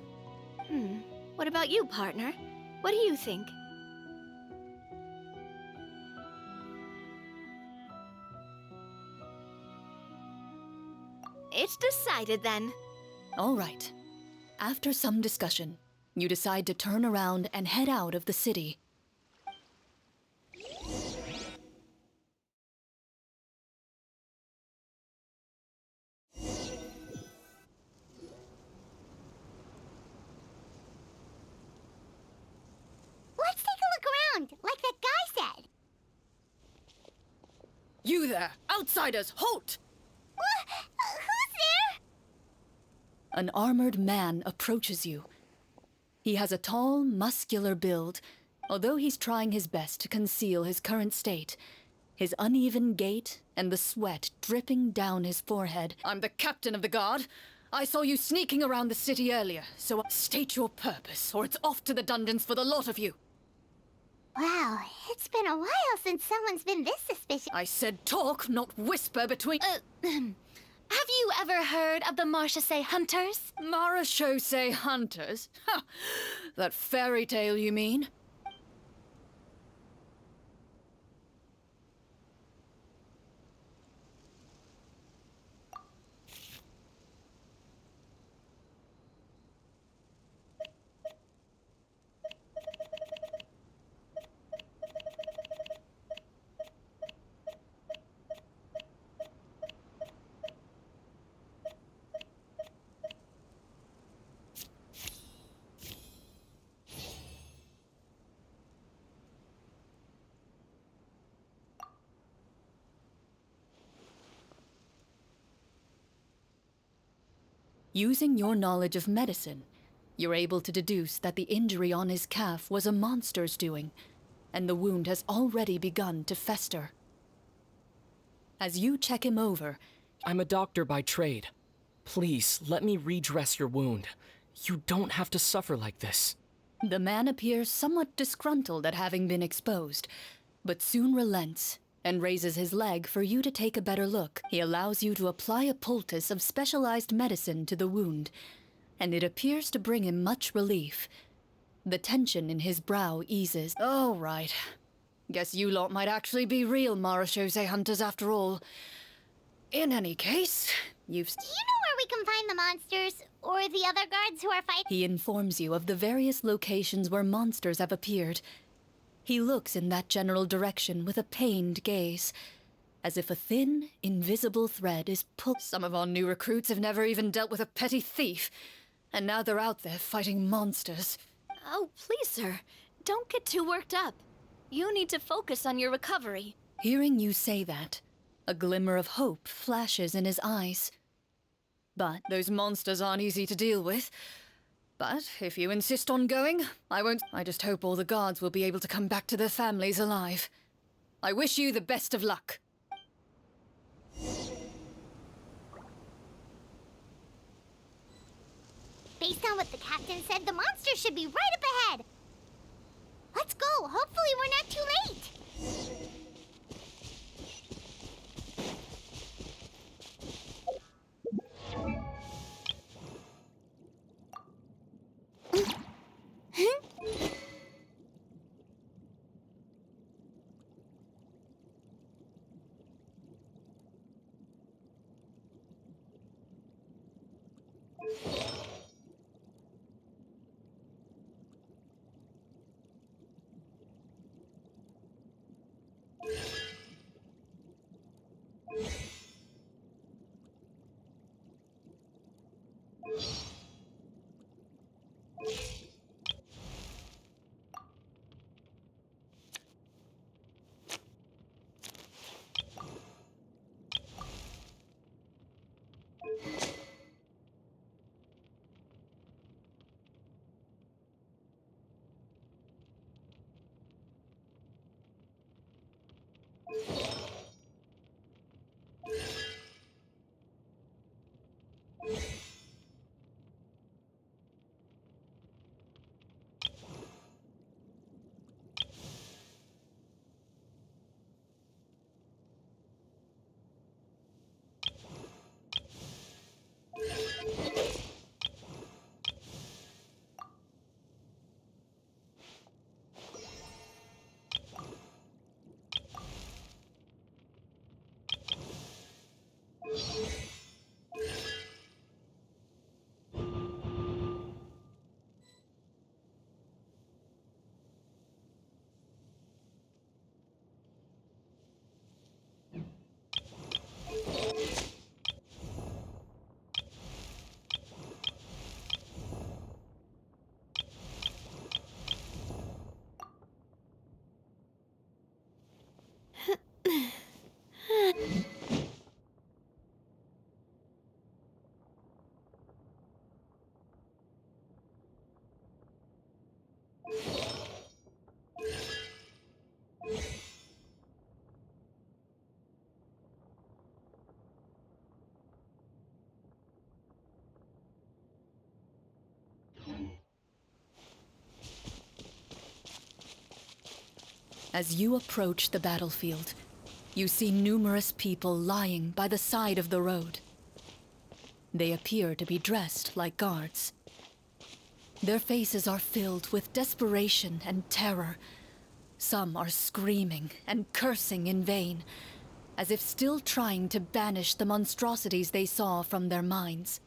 What about you, partner? What do you think? It's decided then. All right. After some discussion, you decide to turn around and head out of the city. Let's take a look around, like that guy said. You there! Outsiders, halt! Who's there? An armored man approaches you. He has a tall, muscular build, although he's trying his best to conceal his current state. His uneven gait and the sweat dripping down his forehead. I'm the captain of the guard. I saw you sneaking around the city earlier, so state your purpose, or it's off to the dungeons for the lot of you. Wow, it's been a while since someone's been this suspicious. I said talk, not whisper between... Have you ever heard of the Marchese Hunters? Marachose hunters? Ha! That fairy tale, you mean? Using your knowledge of medicine, you're able to deduce that the injury on his calf was a monster's doing, and the wound has already begun to fester. As you check him over... I'm a doctor by trade. Please, let me redress your wound. You don't have to suffer like this. The man appears somewhat disgruntled at having been exposed, but soon relents and raises his leg for you to take a better look. He allows you to apply a poultice of specialized medicine to the wound, and it appears to bring him much relief. The tension in his brow eases. All right. Guess you lot might actually be real Marachose hunters after all. In any case, you've... Do you know where we can find the monsters, or the other guards who are fighting? He informs you of the various locations where monsters have appeared. He looks in that general direction with a pained gaze, as if a thin, invisible thread is pulled. Some of our new recruits have never even dealt with a petty thief, and now they're out there fighting monsters. Oh, please, sir. Don't get too worked up. You need to focus on your recovery. Hearing you say that, a glimmer of hope flashes in his eyes. But those monsters aren't easy to deal with. But if you insist on going, I won't. I just hope all the guards will be able to come back to their families alive. I wish you the best of luck. Based on what the captain said, the monster should be right up ahead. Let's go. Hopefully we're not too late. As you approach the battlefield, you see numerous people lying by the side of the road. They appear to be dressed like guards. Their faces are filled with desperation and terror. Some are screaming and cursing in vain, as if still trying to banish the monstrosities they saw from their minds.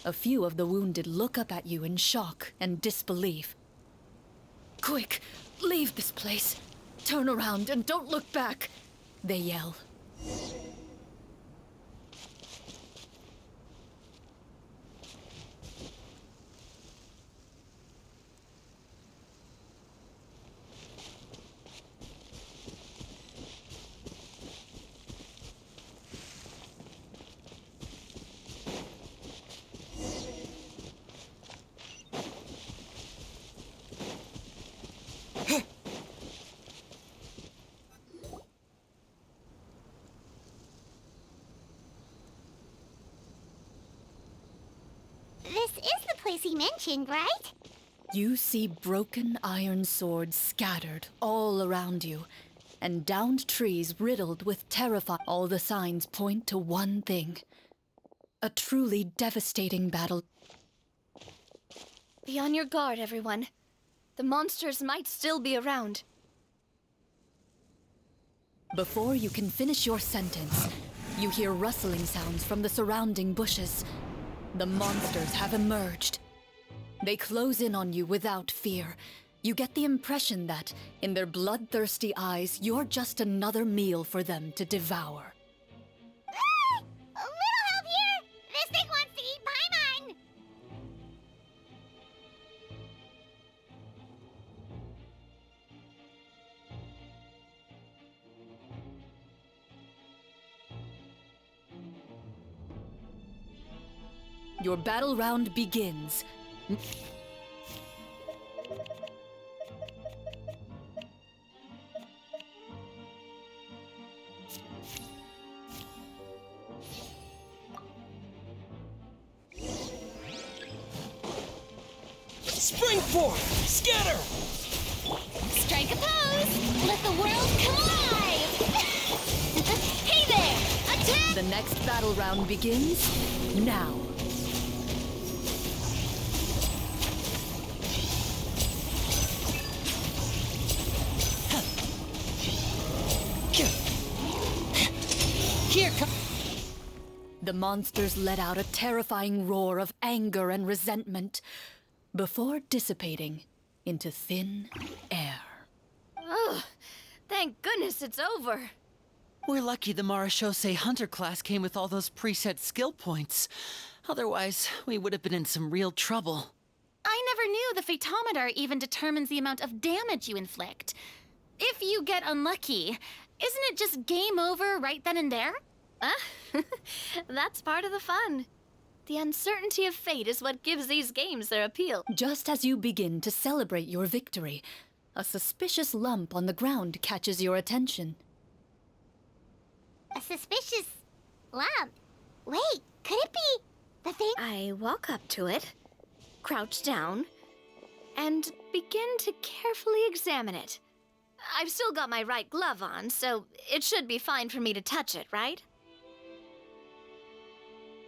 A few of the wounded look up at you in shock and disbelief. "Quick, leave this place. Turn around and don't look back," they yell. This is the place he mentioned, right? You see broken iron swords scattered all around you, and downed trees riddled with terrifying. All the signs point to one thing: a truly devastating battle. Be on your guard, everyone. The monsters might still be around. Before you can finish your sentence, you hear rustling sounds from the surrounding bushes. The monsters have emerged. They close in on you without fear. You get the impression that, in their bloodthirsty eyes, you're just another meal for them to devour. Ah! A little help here! This thing wants to eat Paimon! Your battle round begins. Spring forth! Scatter! Strike a pose! Let the world come alive! Hey there! Attack! The next battle round begins now. Here, come. The monsters let out a terrifying roar of anger and resentment before dissipating into thin air. Ugh, thank goodness it's over. We're lucky the Marashose Hunter class came with all those preset skill points. Otherwise, we would have been in some real trouble. I never knew the Fatometer even determines the amount of damage you inflict. If you get unlucky, isn't it just game over right then and there? That's part of the fun. The uncertainty of fate is what gives these games their appeal. Just as you begin to celebrate your victory, a suspicious lump on the ground catches your attention. A suspicious lump. Wait, could it be the thing? I walk up to it, crouch down, and begin to carefully examine it. I've still got my right glove on, so it should be fine for me to touch it, right?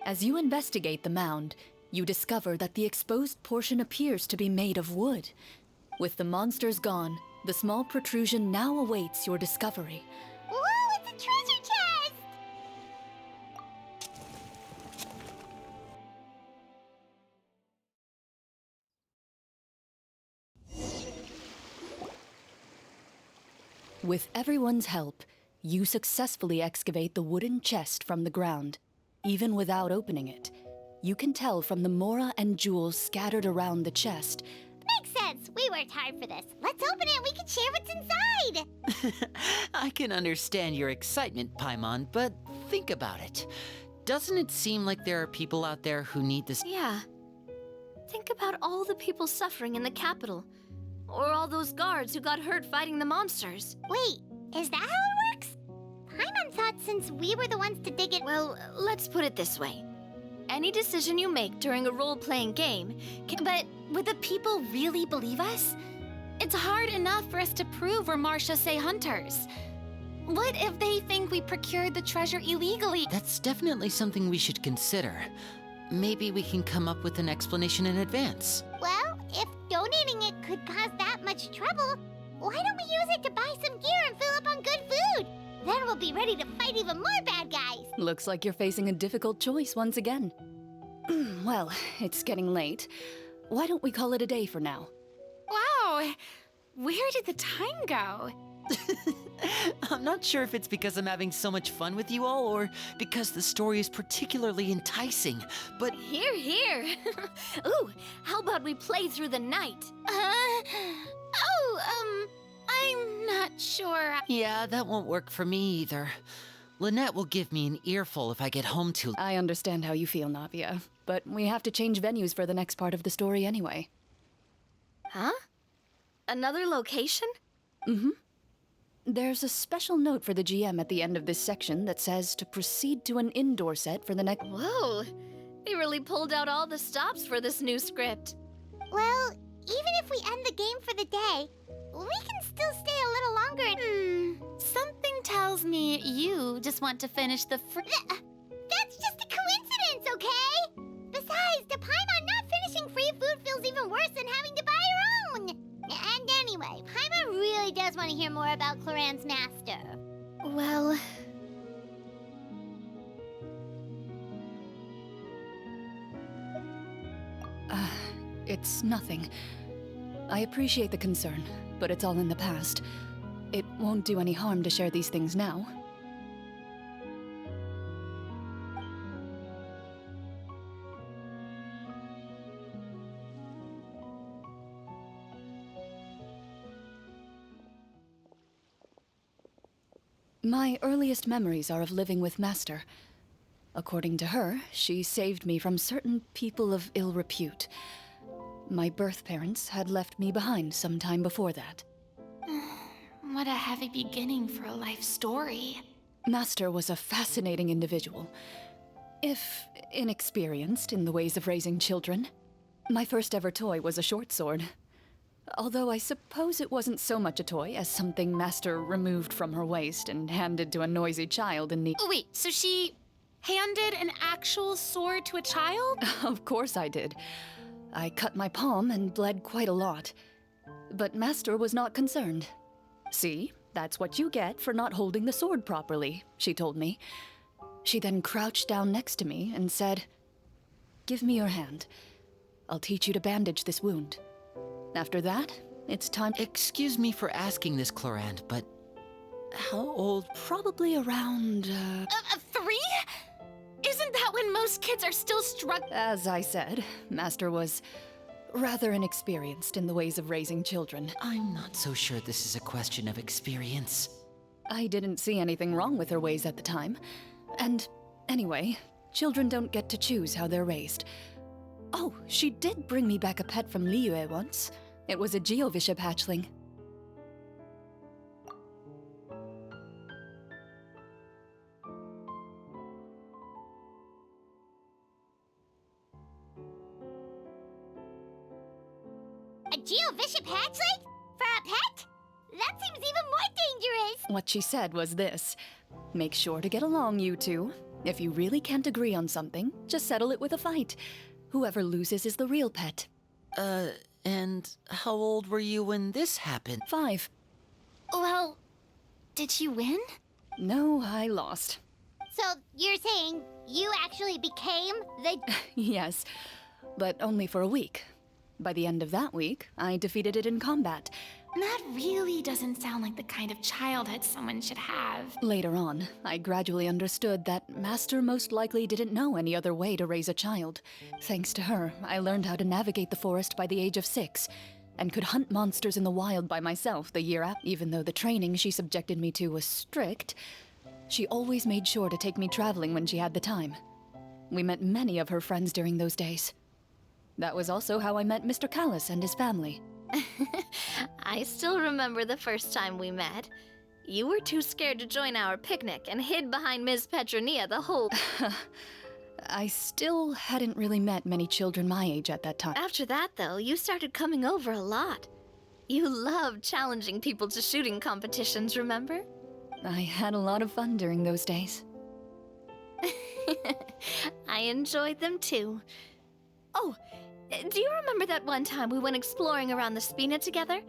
As you investigate the mound, you discover that the exposed portion appears to be made of wood. With the monsters gone, the small protrusion now awaits your discovery. Whoa, it's a treasure chest! With everyone's help, you successfully excavate the wooden chest from the ground. Even without opening it, you can tell from the mora and jewels scattered around the chest. Makes sense. We worked hard for this. Let's open it and we can share what's inside. I can understand your excitement, Paimon, but think about it. Doesn't it seem like there are people out there who need this? Yeah. Think about all the people suffering in the capital. Or all those guards who got hurt fighting the monsters. Wait, is that how it works? Paimon thought since we were the ones to dig it... Well, let's put it this way. Any decision you make during a role-playing game can... But would the people really believe us? It's hard enough for us to prove we're Marchese hunters. What if they think we procured the treasure illegally? That's definitely something we should consider. Maybe we can come up with an explanation in advance. Well, if donating it could cause that much trouble, why don't we use it to buy some gear and fill up on good food? Then we'll be ready to fight even more bad guys. Looks like you're facing a difficult choice once again. Well, it's getting late. Why don't we call it a day for now? Wow! Where did the time go? I'm not sure if it's because I'm having so much fun with you all, or because the story is particularly enticing, but... Here. Ooh, how about we play through the night? I'm not sure. Yeah, that won't work for me either. Lynette will give me an earful if I get home too... I understand how you feel, Navia, but we have to change venues for the next part of the story anyway. Huh? Another location? Mm-hmm. There's a special note for the GM at the end of this section that says to proceed to an indoor set for the next... Whoa! They really pulled out all the stops for this new script. Well, even if we end the game for the day, we can still stay a little longer and... Something tells me you just want to finish the That's just a coincidence, okay? Besides, to Paimon, not finishing free food feels even worse than having to buy your own. And anyway, Paimon really does want to hear more about Clorinde's master. Well... It's nothing. I appreciate the concern, but it's all in the past. It won't do any harm to share these things now. My earliest memories are of living with Master. According to her, she saved me from certain people of ill repute. My birth parents had left me behind some time before that. What a heavy beginning for a life story. Master was a fascinating individual, if inexperienced in the ways of raising children. My first ever toy was a short sword. Although I suppose it wasn't so much a toy as something Master removed from her waist and handed to a noisy child in need. Oh, wait, so she handed an actual sword to a child? Of course I did. I cut my palm and bled quite a lot. But Master was not concerned. See, that's what you get for not holding the sword properly, she told me. She then crouched down next to me and said, "Give me your hand. I'll teach you to bandage this wound. After that, it's time..." Excuse me for asking this, Clorinde, but how old? Probably around, 3? Isn't that when most kids are still struggling? As I said, Master was rather inexperienced in the ways of raising children. I'm not so sure this is a question of experience. I didn't see anything wrong with her ways at the time. And anyway, children don't get to choose how they're raised. Oh, she did bring me back a pet from Liyue once. It was a Geovishap hatchling. A Geovishap hatchling? For a pet? That seems even more dangerous! What she said was this: make sure to get along, you two. If you really can't agree on something, just settle it with a fight. Whoever loses is the real pet. And how old were you when this happened? 5. Well, did you win? No, I lost. So, you're saying you actually became the... Yes, but only for a week. By the end of that week, I defeated it in combat. That really doesn't sound like the kind of childhood someone should have. Later on, I gradually understood that Master most likely didn't know any other way to raise a child. Thanks to her, I learned how to navigate the forest by the age of 6. She taught me and could hunt monsters in the wild by myself the year after. Even though the training she subjected me to was strict, she always made sure to take me traveling when she had the time. We met many of her friends during those days. That was also how I met Mr. Callis and his family. I still remember the first time we met. You were too scared to join our picnic and hid behind Ms. Petronia the whole... I still hadn't really met many children my age at that time. After that, though, you started coming over a lot. You loved challenging people to shooting competitions, remember? I had a lot of fun during those days. I enjoyed them too. Oh, do you remember that one time we went exploring around the Spina together?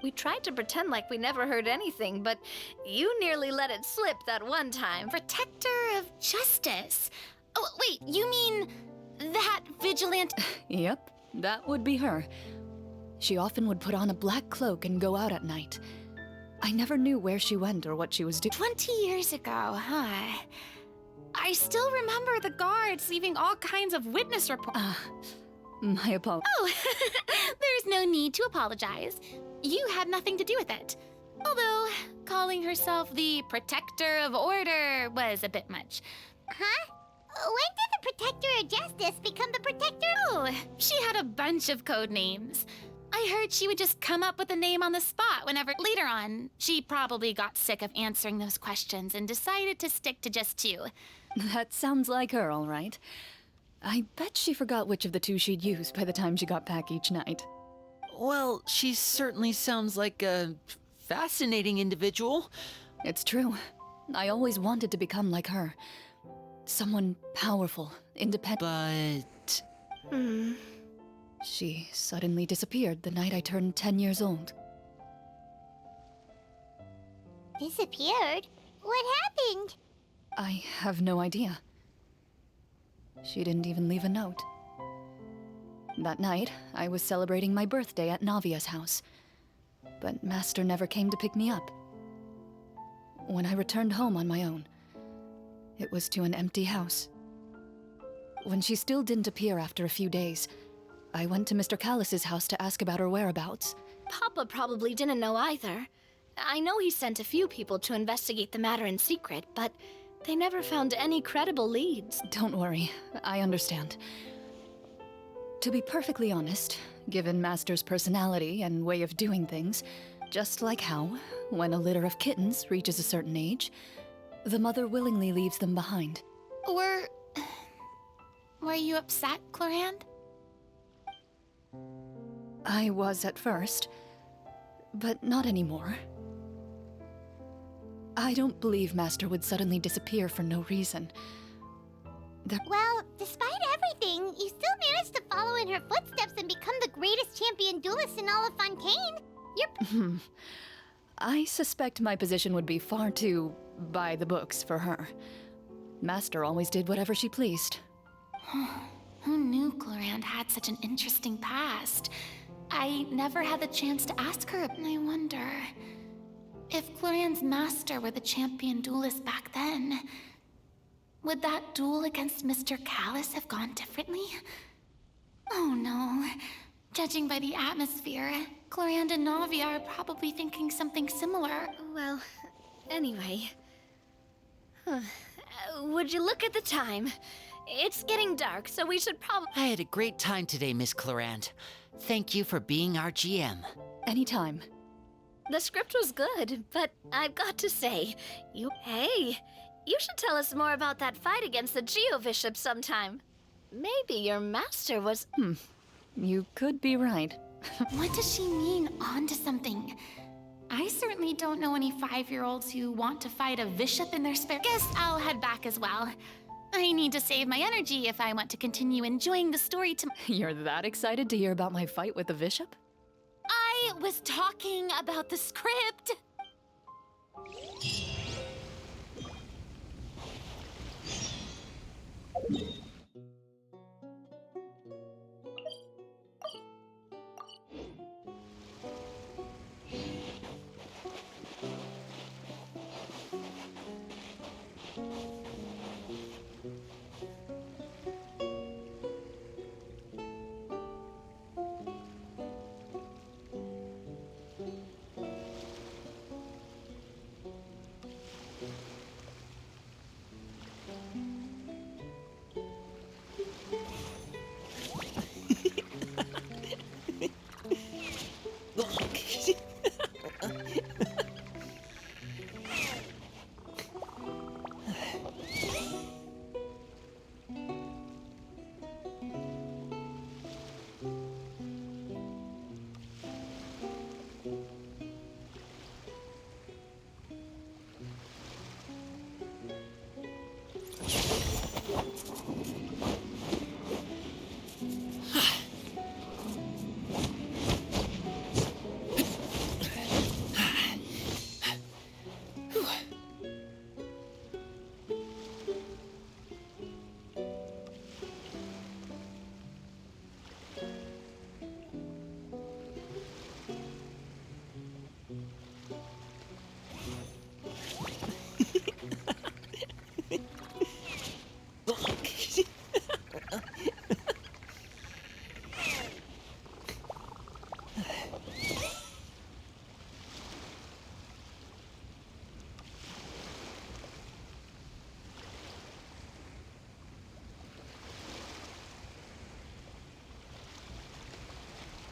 We tried to pretend like we never heard anything, but you nearly let it slip that one time. Protector of Justice. Oh, wait, you mean that vigilante? Yep, that would be her. She often would put on a black cloak and go out at night. I never knew where she went or what she was doing. 20 years ago, huh? I still remember the guards leaving all kinds of witness reports. My apologies. Oh, there's no need to apologize. You had nothing to do with it. Although, calling herself the Protector of Order was a bit much. Huh? When did the Protector of Justice become the Protector? Oh, she had a bunch of code names. I heard she would just come up with a name on the spot whenever. Later on, she probably got sick of answering those questions and decided to stick to just two. That sounds like her, all right. I bet she forgot which of the two she'd use by the time she got back each night. Well, she certainly sounds like a fascinating individual. It's true. I always wanted to become like her. Someone powerful, independent. But... She suddenly disappeared the night I turned 10 years old. Disappeared? What happened? I have no idea. She didn't even leave a note. That night, I was celebrating my birthday at Navia's house, but Master never came to pick me up. When I returned home on my own, it was to an empty house. When she still didn't appear after a few days, I went to Mr. Callis's house to ask about her whereabouts. Papa probably didn't know either. I know he sent a few people to investigate the matter in secret, but they never found any credible leads. Don't worry, I understand. To be perfectly honest, given Master's personality and way of doing things, just like how, when a litter of kittens reaches a certain age, the mother willingly leaves them behind. Were you upset, Clorinde? I was at first, but not anymore. I don't believe Master would suddenly disappear for no reason. Well, despite everything, you still managed to follow in her footsteps and become the greatest champion duelist in all of Fontaine. You're... I suspect my position would be far too by the books for her. Master always did whatever she pleased. Who knew Clorinde had such an interesting past? I never had the chance to ask her. I wonder... if Clorinde's master were the champion duelist back then, would that duel against Mr. Callis have gone differently? Oh no. Judging by the atmosphere, Clorinde and Navia are probably thinking something similar. Well, anyway... would you look at the time? It's getting dark, so we should probably... I had a great time today, Miss Clorinde. Thank you for being our GM. Anytime. The script was good, but I've got to say, Hey, you should tell us more about that fight against the Geo-Bishop sometime. Maybe your master was... You could be right. What does she mean, onto something? I certainly don't know any 5-year-olds who want to fight a bishop in their spare... Guess I'll head back as well. I need to save my energy if I want to continue enjoying the story to... You're that excited to hear about my fight with the bishop? I was talking about the script!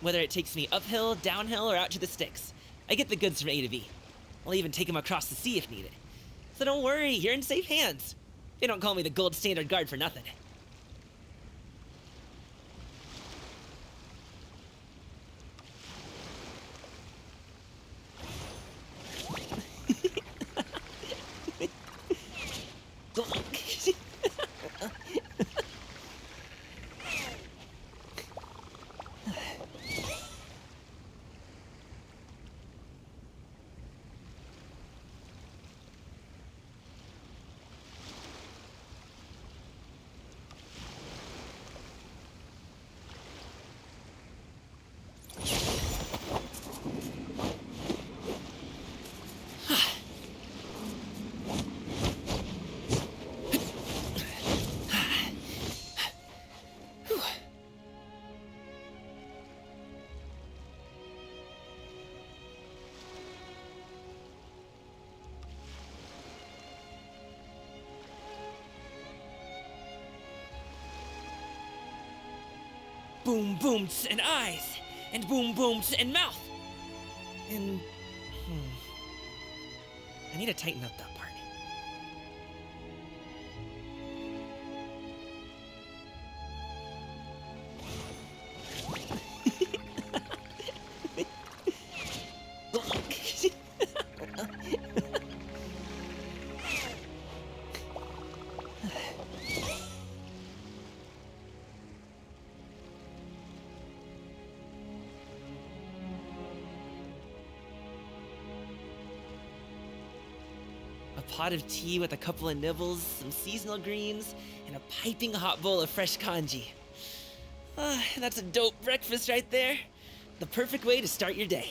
Whether it takes me uphill, downhill, or out to the sticks, I get the goods from A to B. I'll even take them across the sea if needed. So don't worry, you're in safe hands. They don't call me the gold standard guard for nothing. Boom booms and eyes, and boom booms and mouth. And I need to tighten up that part. A pot of tea with a couple of nibbles, some seasonal greens, and a piping hot bowl of fresh kanji. That's a dope breakfast right there. The perfect way to start your day.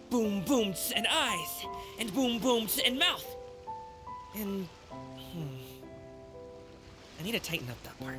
Boom booms and eyes, and boom booms and mouth. And I need to tighten up that part.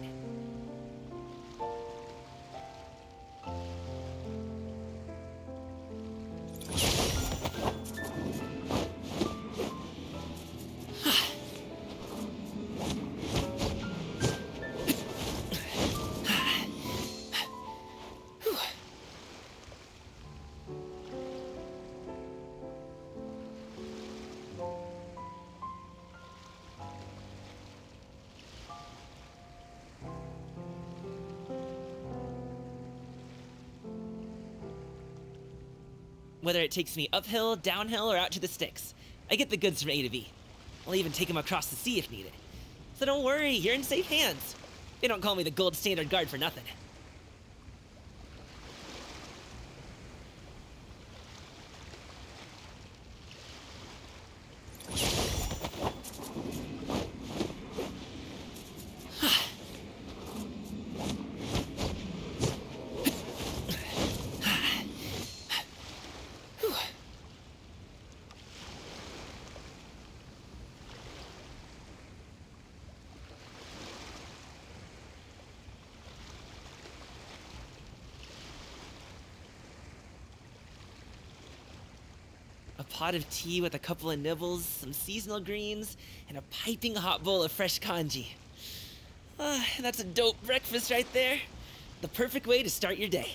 whether it takes me uphill, downhill, or out to the sticks. I get the goods from A to B. I'll even take them across the sea if needed. So don't worry, you're in safe hands. They don't call me the gold standard guard for nothing. A pot of tea with a couple of nibbles, some seasonal greens, and a piping hot bowl of fresh kanji. That's a dope breakfast right there. The perfect way to start your day.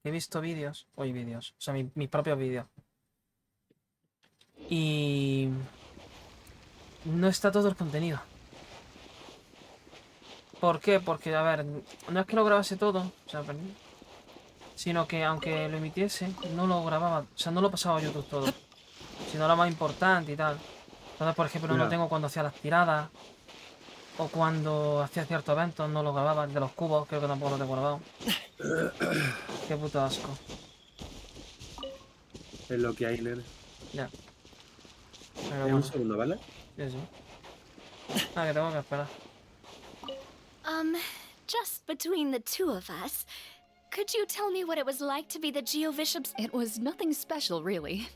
He visto vídeos, o sea, mis propios vídeos. Y no está todo el contenido. ¿Por qué? Porque, a ver, no es que lo grabase todo, o sea, sino que aunque lo emitiese, no lo grababa, o sea, no lo pasaba a YouTube todo, sino lo más importante y tal. Entonces, por ejemplo, no lo tengo cuando hacía las tiradas, o cuando hacía ciertos eventos, no lo grababa. El de los cubos, creo que tampoco lo tengo grabado. Qué puto asco. Es lo que hay, nene. Ya. Pero Un bueno. segundo, ¿vale? Sí, sí. Ah, que tengo que esperar. Just between the two of us, could you tell me what it was like to be the Geobishop's? It was nothing special, really.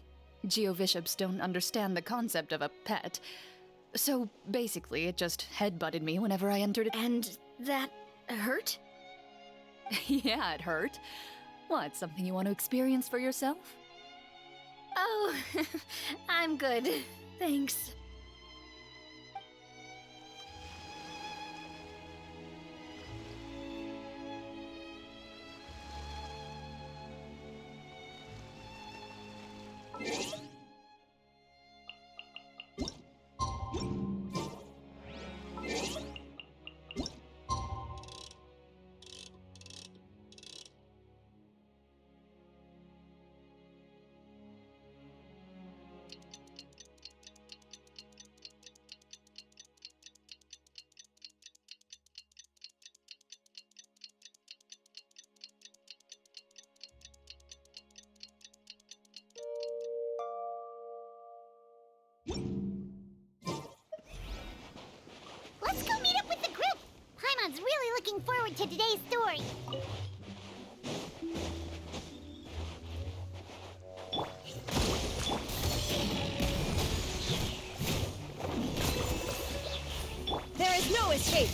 Geobishops don't understand the concept of a pet. So basically, it just headbutted me whenever I entered it. And that hurt? Yeah, it hurt. What, something you want to experience for yourself? Oh, I'm good. Thanks. Let's go meet up with the group! Paimon's really looking forward to today's story. There is no escape!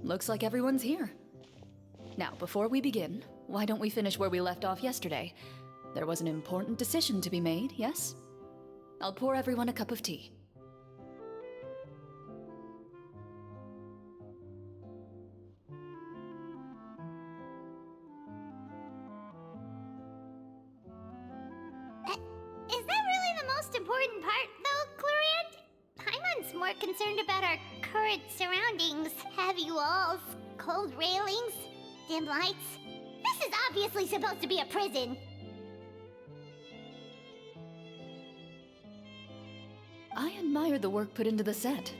Looks like everyone's here. Now, before we begin, why don't we finish where we left off yesterday? There was an important decision to be made, yes? I'll pour everyone a cup of tea. Is that really the most important part, though, Clorinde? Paimon's more concerned about our current surroundings. Heavy walls, cold railings, dim lights. This is obviously supposed to be a prison. I admire the work put into the set.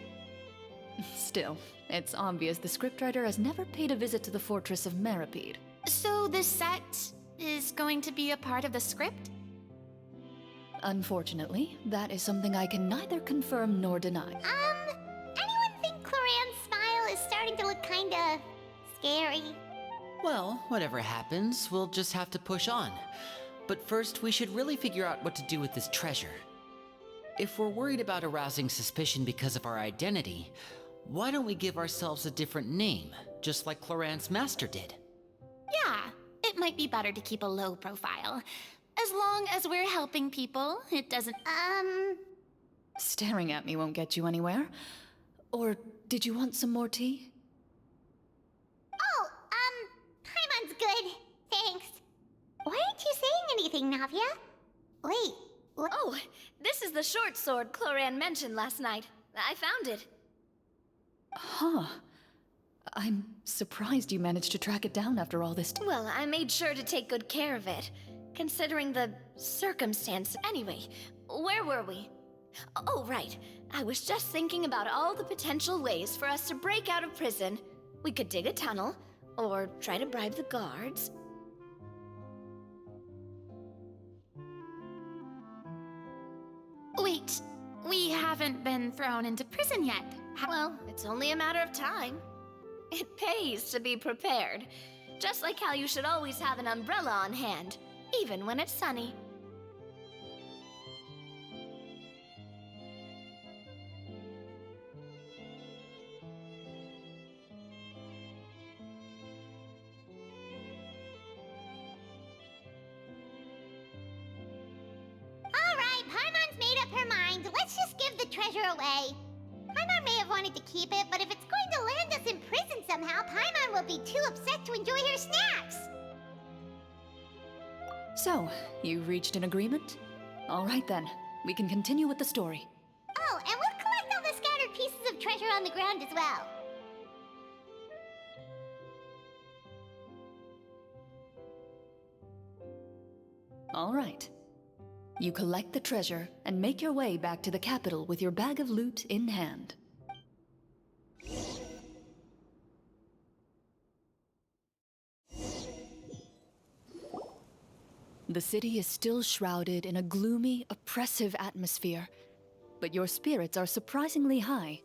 Still, it's obvious the scriptwriter has never paid a visit to the fortress of Meripede. So the set is going to be a part of the script? Unfortunately, that is something I can neither confirm nor deny. Anyone think Clorinde's smile is starting to look kinda scary? Well, whatever happens, we'll just have to push on. But first, we should really figure out what to do with this treasure. If we're worried about arousing suspicion because of our identity, why don't we give ourselves a different name, just like Clorinde's master did? Yeah, it might be better to keep a low profile. As long as we're helping people, it doesn't... Staring at me won't get you anywhere. Or did you want some more tea? Oh, Paimon's good. Thanks. Why aren't you saying anything, Navia? Wait, what? Oh, this is the short sword Clorinde mentioned last night. I found it. Huh. I'm surprised you managed to track it down after all this time. Well, I made sure to take good care of it, considering the circumstance. Anyway, where were we? Oh, right. I was just thinking about all the potential ways for us to break out of prison. We could dig a tunnel, Or try to bribe the guards. Wait, we haven't been thrown into prison yet. Well, it's only a matter of time. It pays to be prepared. Just like how you should always have an umbrella on hand, even when it's sunny. Alright, Paimon's made up her mind. Let's just give the treasure away. Paimon may have wanted to keep it, but if it's going to land us in prison somehow, Paimon will be too upset to enjoy her snacks. So, you've reached an agreement? All right then, we can continue with the story. Oh, and we'll collect all the scattered pieces of treasure on the ground as well. All right. You collect the treasure and make your way back to the capital with your bag of loot in hand. The city is still shrouded in a gloomy, oppressive atmosphere, but your spirits are surprisingly high.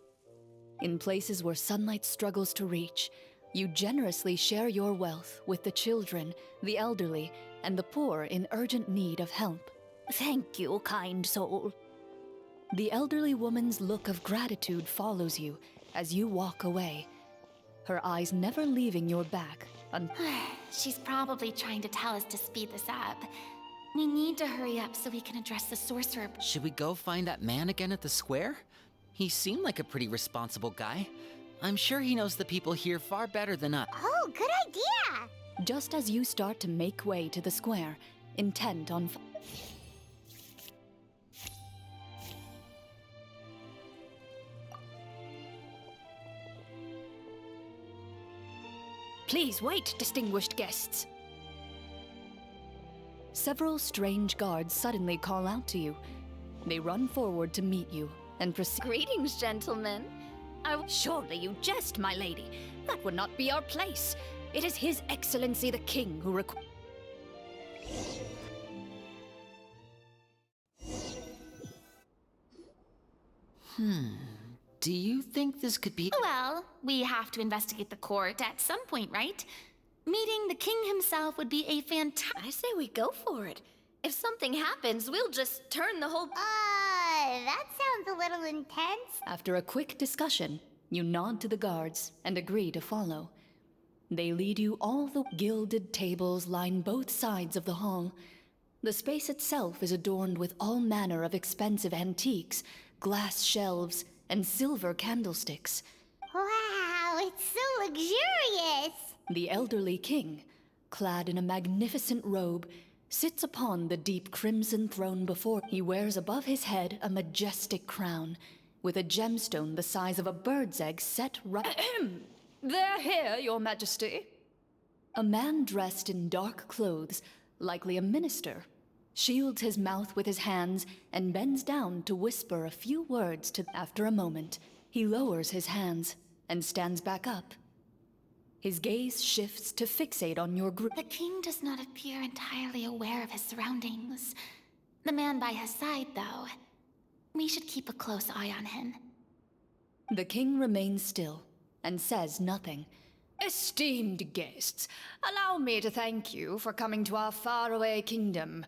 In places where sunlight struggles to reach, you generously share your wealth with the children, the elderly, and the poor in urgent need of help. Thank you, kind soul. The elderly woman's look of gratitude follows you as you walk away, her eyes never leaving your back. She's probably trying to tell us to speed this up. We need to hurry up so we can address the sorcerer. Should we go find that man again at the square? He seemed like a pretty responsible guy. I'm sure he knows the people here far better than us. Oh, good idea! Just as you start to make way to the square, intent on... Please wait, distinguished guests. Several strange guards suddenly call out to you. They run forward to meet you and proceed. Greetings, gentlemen. Surely you jest, my lady. That would not be our place. It is His Excellency the King who requires. Do you think this could be... Well, we have to investigate the court at some point, right? Meeting the king himself would be a fantastic... I say we go for it. If something happens, we'll just turn the whole... That sounds a little intense. After a quick discussion, you nod to the guards and agree to follow. They lead you all the gilded tables line both sides of the hall. The space itself is adorned with all manner of expensive antiques, glass shelves, and silver candlesticks. Wow, it's so luxurious! The elderly king, clad in a magnificent robe, sits upon the deep crimson throne before. He wears above his head a majestic crown, with a gemstone the size of a bird's egg set right... They're here, Your Majesty. A man dressed in dark clothes, likely a minister, shields his mouth with his hands and bends down to whisper a few words to... After a moment, he lowers his hands and stands back up. His gaze shifts to fixate on your group. The king does not appear entirely aware of his surroundings. The man by his side, though. We should keep a close eye on him. The king remains still and says nothing. Esteemed guests, allow me to thank you for coming to our faraway kingdom.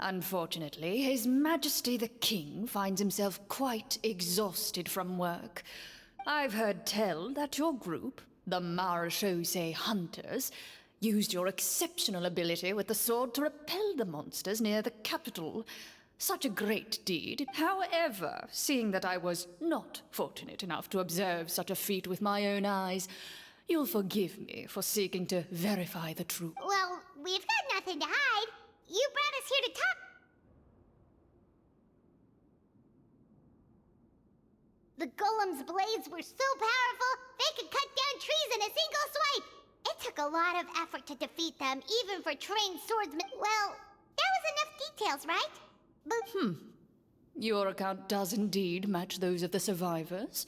Unfortunately, His Majesty the King finds himself quite exhausted from work. I've heard tell that your group, the Marechaussee Hunters, used your exceptional ability with the sword to repel the monsters near the capital. Such a great deed. However, seeing that I was not fortunate enough to observe such a feat with my own eyes, you'll forgive me for seeking to verify the truth. Well, we've got nothing to hide. You brought us here to talk. The golem's blades were so powerful, they could cut down trees in a single swipe. It took a lot of effort to defeat them, even for trained swordsmen. Well, that was enough details, right? But Your account does indeed match those of the survivors.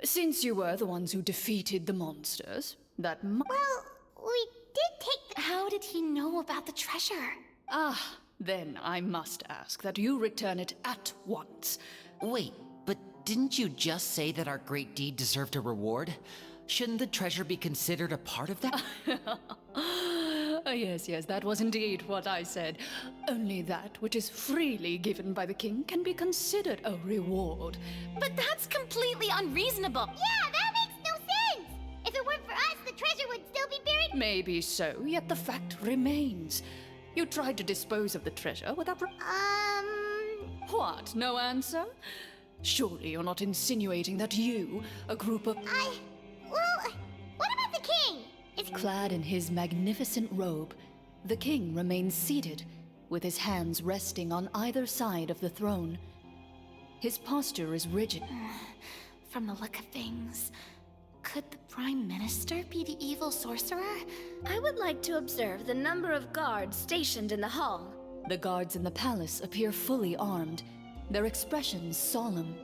Since you were the ones who defeated the monsters, Well, we did take the... How did he know about the treasure? Ah, then I must ask that you return it at once. Wait, but didn't you just say that our great deed deserved a reward? Shouldn't the treasure be considered a part of that? Yes, that was indeed what I said. Only that which is freely given by the king can be considered a reward. But that's completely unreasonable. Yeah, that makes no sense! If it weren't for us, the treasure would still be buried... Maybe so, yet the fact remains. You tried to dispose of the treasure without... What, no answer? Surely you're not insinuating that you, a group of... Well, what about the king? Clad in his magnificent robe, the king remains seated, with his hands resting on either side of the throne. His posture is rigid. From the look of things, could the Prime Minister be the evil sorcerer? I would like to observe the number of guards stationed in the hall. The guards in the palace appear fully armed, their expressions solemn.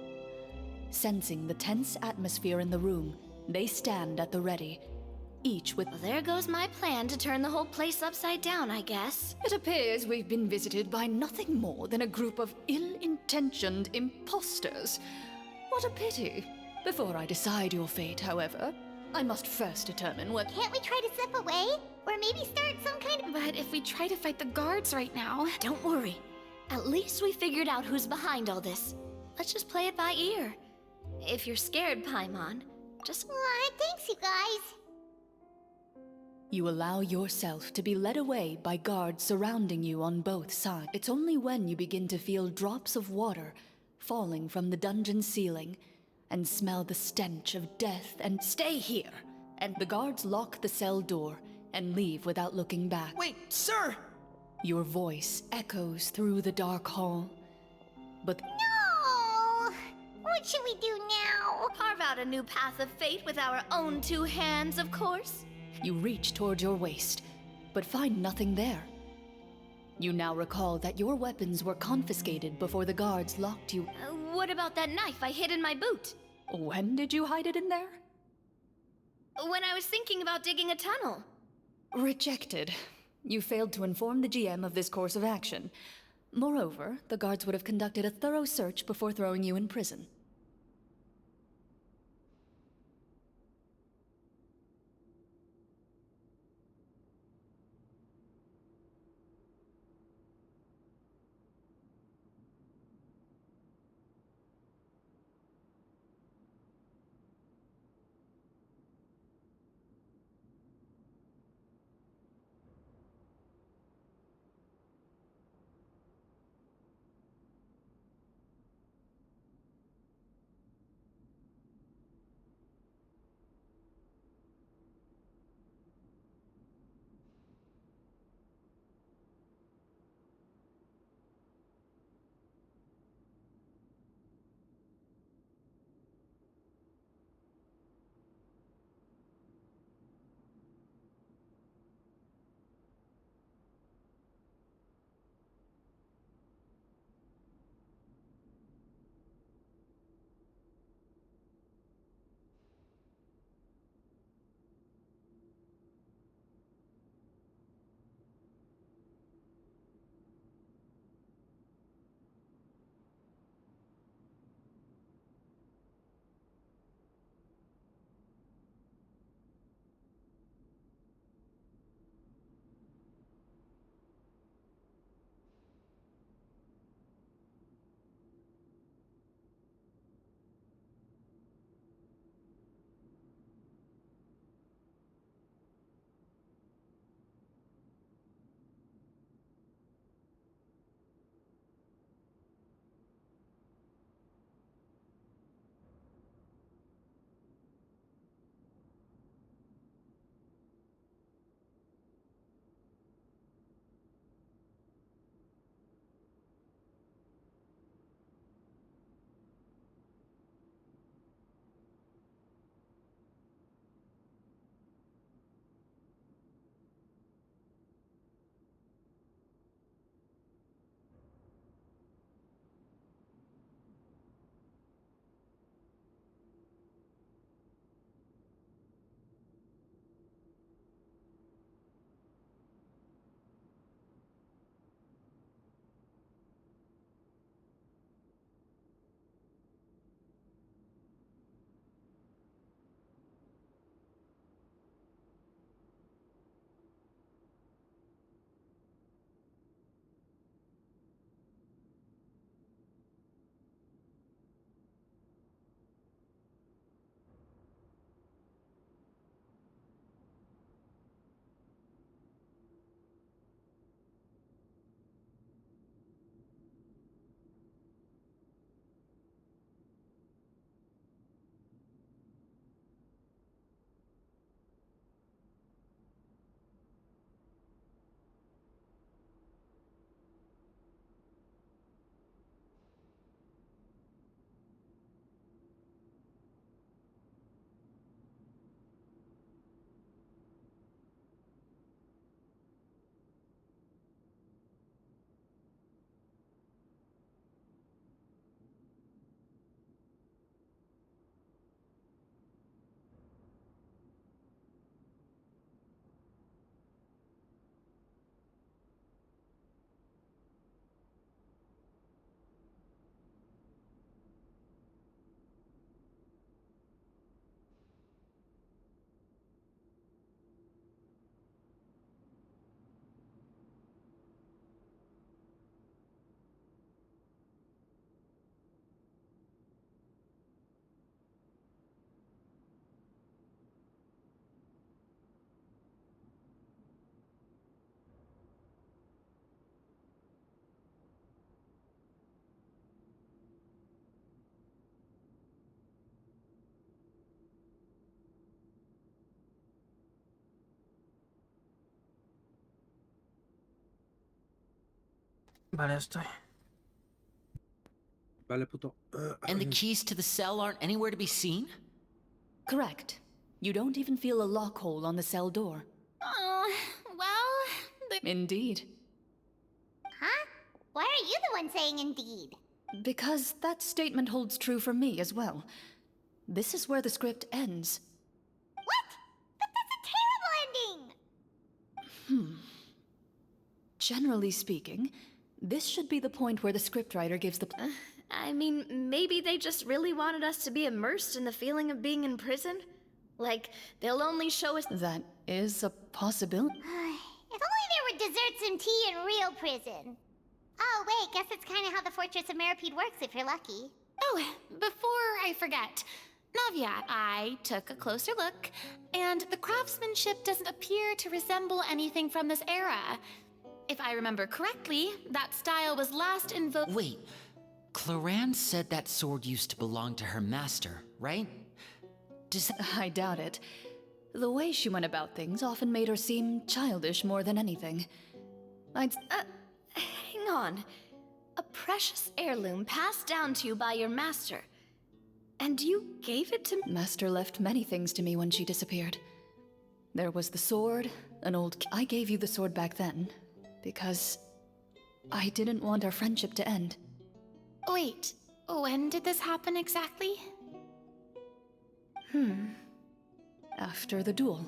Sensing the tense atmosphere in the room, they stand at the ready, each with... Well, there goes my plan to turn the whole place upside down, I guess. It appears we've been visited by nothing more than a group of ill-intentioned imposters. What a pity. Before I decide your fate, however, I must first determine what... Can't we try to slip away? Or maybe start some kind of... But if we try to fight the guards right now... Don't worry. At least we figured out who's behind all this. Let's just play it by ear. If you're scared, Paimon, just... thanks, you guys. You allow yourself to be led away by guards surrounding you on both sides. It's only when you begin to feel drops of water falling from the dungeon ceiling and smell the stench of death and stay here. And the guards lock the cell door and leave without looking back. Wait, sir! Your voice echoes through the dark hall. But No! What should we do now? Carve out a new path of fate with our own two hands, of course. you reach toward your waist, but find nothing there. You now recall that your weapons were confiscated before the guards locked you. What about that knife I hid in my boot? When did you hide it in there? When I was thinking about digging a tunnel. Rejected. You failed to inform the GM of this course of action. Moreover, the guards would have conducted a thorough search before throwing you in prison. Vale, estoy. Vale, puto. And the keys to the cell aren't anywhere to be seen? Correct. You don't even feel a lock hole on the cell door. Oh, well, Indeed. Huh? Why are you the one saying indeed? Because that statement holds true for me as well. This is where the script ends. What? But that's a terrible ending! Generally speaking, this should be the point where the scriptwriter gives the... I mean, maybe they just really wanted us to be immersed in the feeling of being in prison? Like, they'll only show us... That is a possibility. If only there were desserts and tea in real prison. Oh, wait, guess it's kind of how the Fortress of Meripede works if you're lucky. Oh, before I forget, Navia, I took a closer look, and the craftsmanship doesn't appear to resemble anything from this era. If I remember correctly, that style was last invoked... Wait, Clorinde said that sword used to belong to her master, right? I doubt it. The way she went about things often made her seem childish more than anything. Hang on. A precious heirloom passed down to you by your master. And you gave it to me? Master left many things to me when she disappeared. There was the sword, an old... I gave you the sword back then, because I didn't want our friendship to end. Wait, when did this happen exactly? After the duel.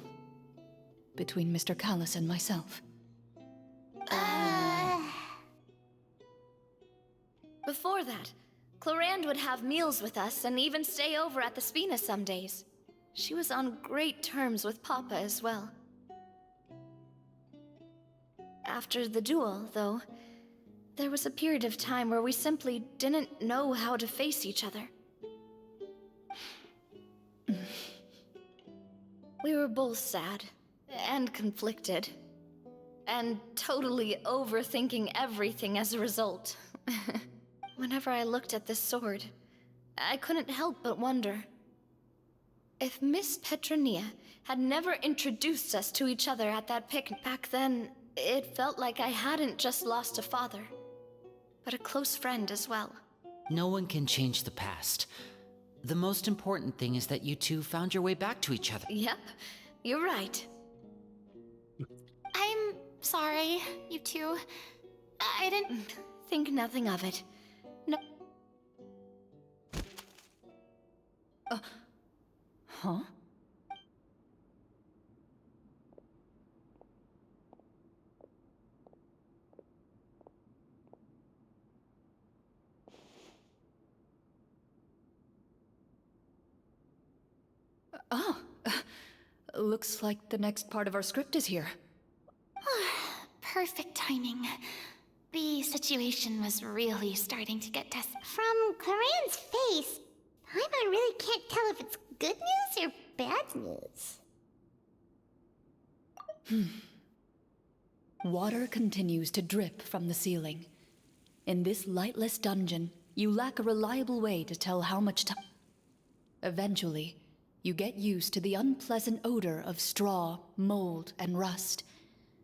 Between Mr. Callis and myself. Before that, Clorinde would have meals with us and even stay over at the Spina some days. She was on great terms with Papa as well. After the duel, though, there was a period of time where we simply didn't know how to face each other. We were both sad and conflicted, and totally overthinking everything as a result. Whenever I looked at this sword, I couldn't help but wonder. If Miss Petronia had never introduced us to each other at that picnic back then, it felt like I hadn't just lost a father, but a close friend as well. No one can change the past. The most important thing is that you two found your way back to each other. Yep, you're right. I'm sorry, you two. I didn't... Think nothing of it. No. Huh? Oh, looks like the next part of our script is here. Perfect timing. The situation was really starting to get desperate. From Corinne's face, Paimon really can't tell if it's good news or bad news. Water continues to drip from the ceiling. In this lightless dungeon, you lack a reliable way to tell how much time... Eventually, you get used to the unpleasant odor of straw, mold, and rust.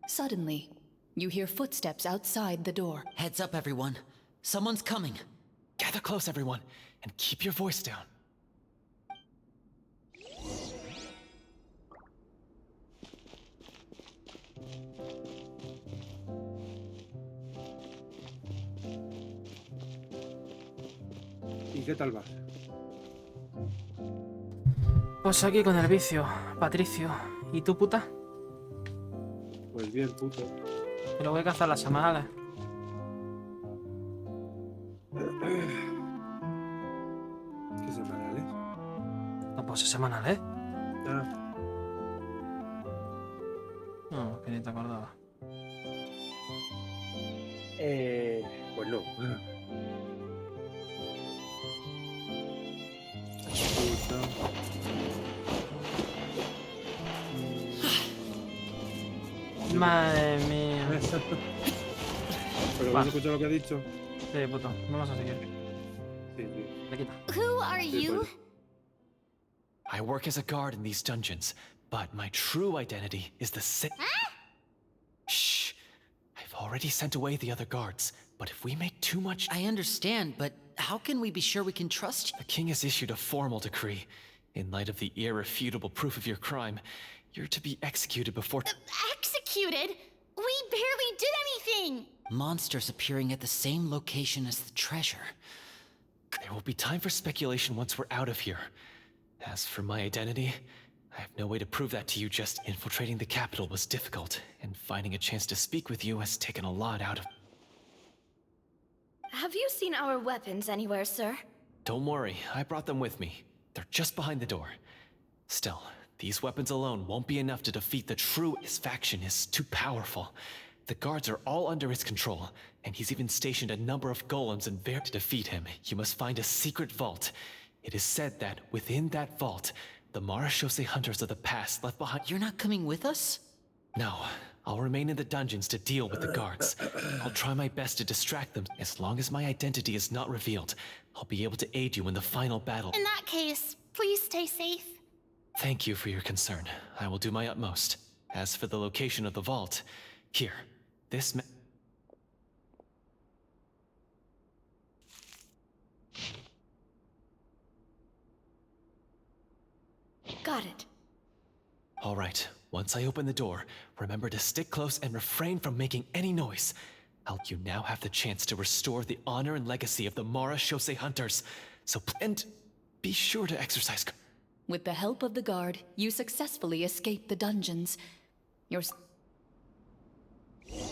Suddenly, you hear footsteps outside the door. Heads up, everyone. Someone's coming. Gather close, everyone, and keep your voice down. ¿Y qué tal vas? Pues aquí con el vicio, Patricio. ¿Y tú, puta? Pues bien, puto. Pero voy a cazar las semanales. ¿Qué semanales? No puedo ser semanales. Ah, No, que ni te acordaba. pues no. Madre mía. ¿Pero vas a escuchar lo que ha dicho? Sí, puto. Vamos a seguir. Sí, sí. Le quita. Who are you? I work as a guard in these dungeons, but my true identity is the Shh! I've already sent away the other guards. But if we make too much... I understand, but how can we be sure we can trust you? The king has issued a formal decree. In light of the irrefutable proof of your crime, you're to be executed before... Executed? We barely did anything! Monsters appearing at the same location as the treasure. There will be time for speculation once we're out of here. As for my identity, I have no way to prove that to you. Just infiltrating the capital was difficult, and finding a chance to speak with you has taken a lot out of... Have you seen our weapons anywhere, sir? Don't worry, I brought them with me. They're just behind the door. Still, these weapons alone won't be enough to defeat the true... His faction is too powerful. The guards are all under his control, and he's even stationed a number of golems and bear to defeat him. You must find a secret vault. It is said that within that vault, the Marechaussee hunters of the past left behind... You're not coming with us? No, I'll remain in the dungeons to deal with the guards. I'll try my best to distract them. As long as my identity is not revealed, I'll be able to aid you in the final battle. In that case, please stay safe. Thank you for your concern. I will do my utmost. As for the location of the vault, here, this Got it. All right, once I open the door, remember to stick close and refrain from making any noise. You now have the chance to restore the honor and legacy of the Marechaussee hunters. And be sure to exercise... With the help of the guard, you successfully escape the dungeons. Your... Wait,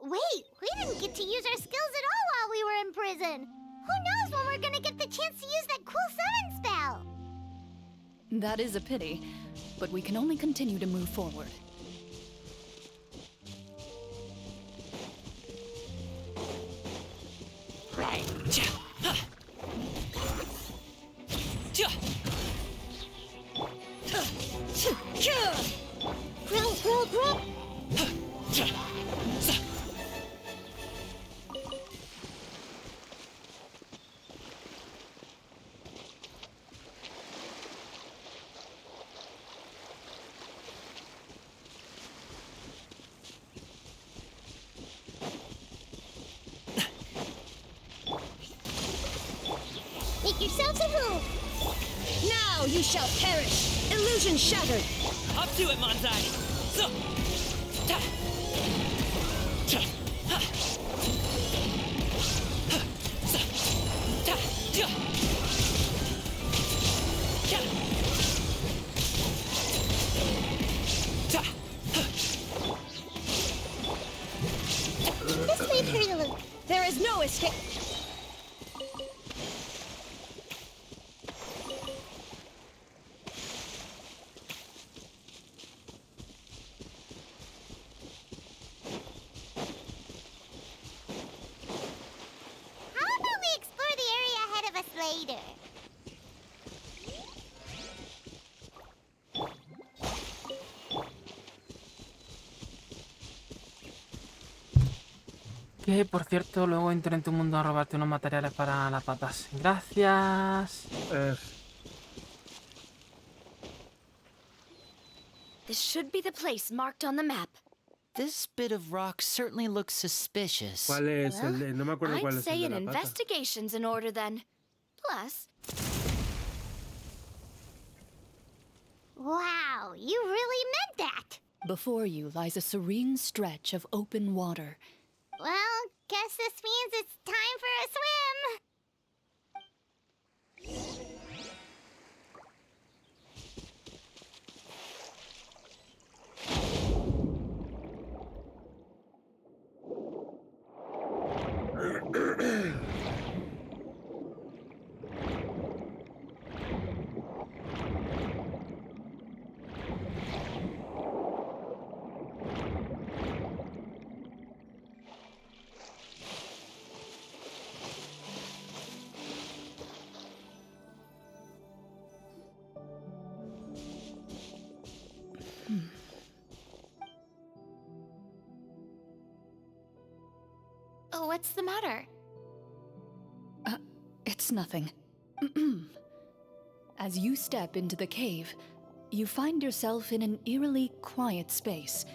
we didn't get to use our skills at all while we were in prison. Who knows when we're gonna get the chance to use that cool summon spell? That is a pity, but we can only continue to move forward. Make yourselves at home. Now you shall perish. Illusion shattered. Up to it, Manzai! So. Ta. Ta. Ha. Ha. Sa. Ta. Ja. Ja. Ta. This may hurt a little. There is no escape. Que, por cierto, luego entré en tu mundo a robarte unos materiales para las patas. Gracias. This should be the place marked on the map. This bit of rock certainly looks suspicious. ¿Cuál es el de? No me acuerdo cuál I'd es say el an de la pata. investigation's in order then. Plus... Wow, you really meant that. Before you lies a serene stretch of open water. Well, guess this means it's time for a swim. Oh, what's the matter? It's nothing. As you step into the cave, you find yourself in an eerily quiet space.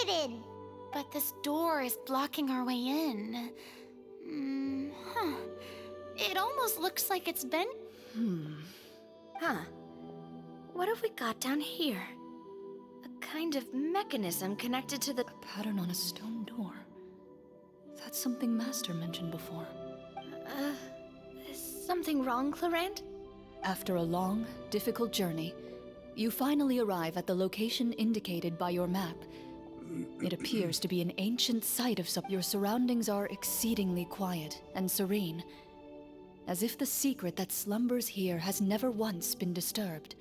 hidden. But this door is blocking our way in. Huh. It almost looks like it's been... Huh. What have we got down here? A kind of mechanism connected to the... A pattern on a stone door. That's something Master mentioned before. Is something wrong, Clorinde? After a long, difficult journey, you finally arrive at the location indicated by your map. It appears to be an ancient site of some... Your surroundings are exceedingly quiet and serene, as if the secret that slumbers here has never once been disturbed.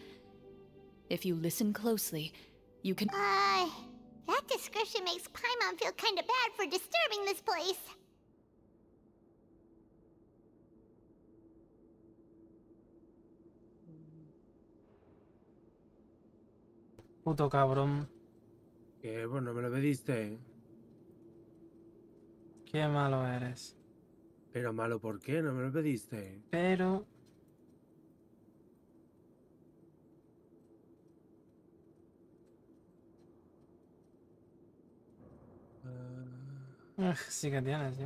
If you listen closely, you can... That description makes Paimon feel kinda bad for disturbing this place. Puto cabrón. Que bueno, me lo pediste. Qué malo eres. Pero malo, ¿por qué? No me lo pediste. Pero... sí que tienes, ¿sí?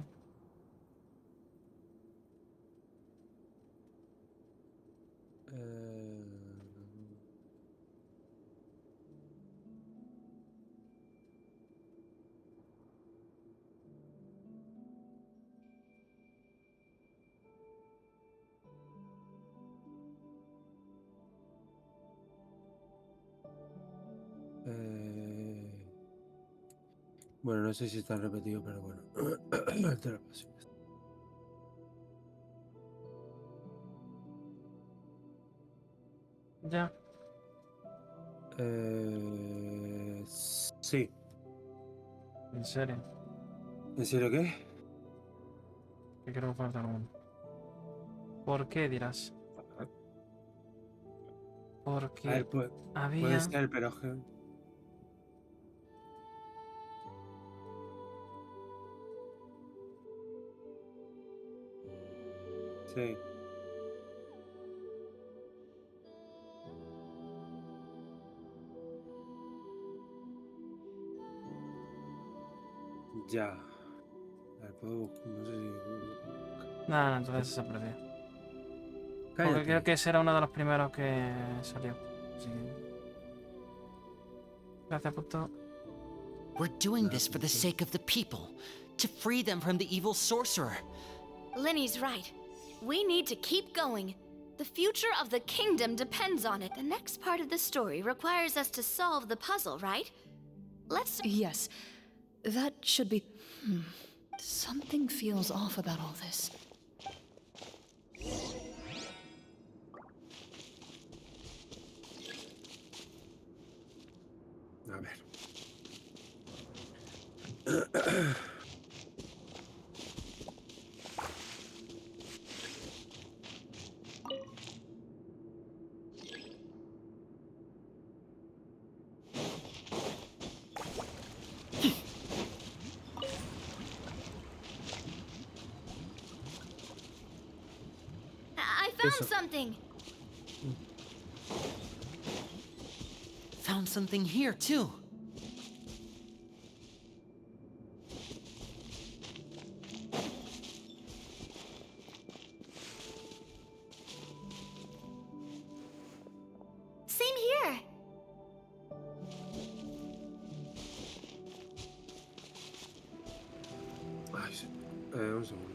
Bueno, no sé si está repetido, pero bueno. Te lo paso. Ya. Sí. ¿En serio? ¿En serio qué? Que creo que falta alguno. ¿Por qué dirás? Porque A ver, había... puede ser, pero... Sí. Ya. A ver, puedo... No sé si... No, entonces se perdió. Porque Cállate. creo que ese era uno de los primeros que salió. Así que... Gracias, puto. We're doing this for the sake of the people, to free them from the evil sorcerer. Linny's right. We need to keep going. The future of the kingdom depends on it. The next part of the story requires us to solve the puzzle, right? Let's... Yes. That should be... Something feels off about all this. A ver. I found something! Found something here, too. Same here! Ay, sí. Un segundo.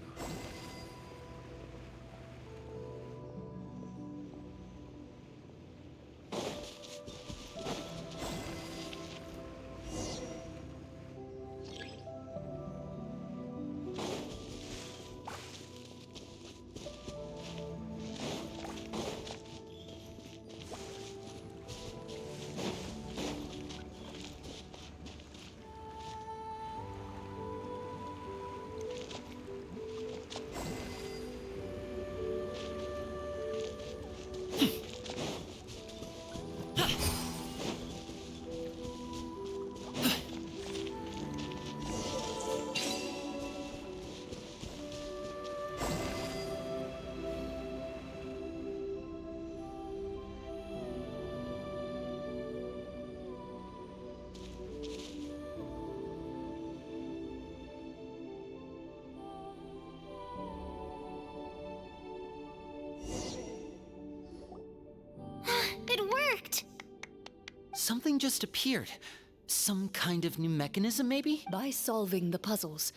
something just appeared. Some kind of new mechanism, maybe? By solving the puzzles,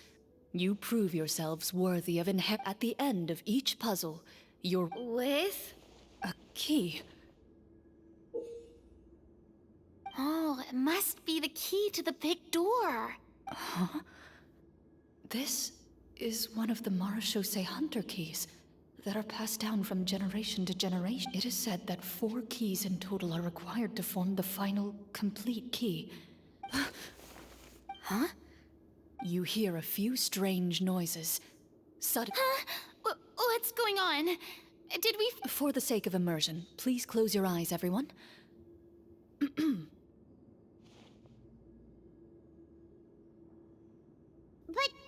you prove yourselves worthy of at the end of each puzzle, you're with a key. Oh, it must be the key to the big door. Huh? This is one of the Marechaussee Hunter keys that are passed down from generation to generation. It is said that 4 keys in total are required to form the final, complete key. Huh? You hear a few strange noises. Sudden. Huh? What's going on? Did we... For the sake of immersion, please close your eyes, everyone. But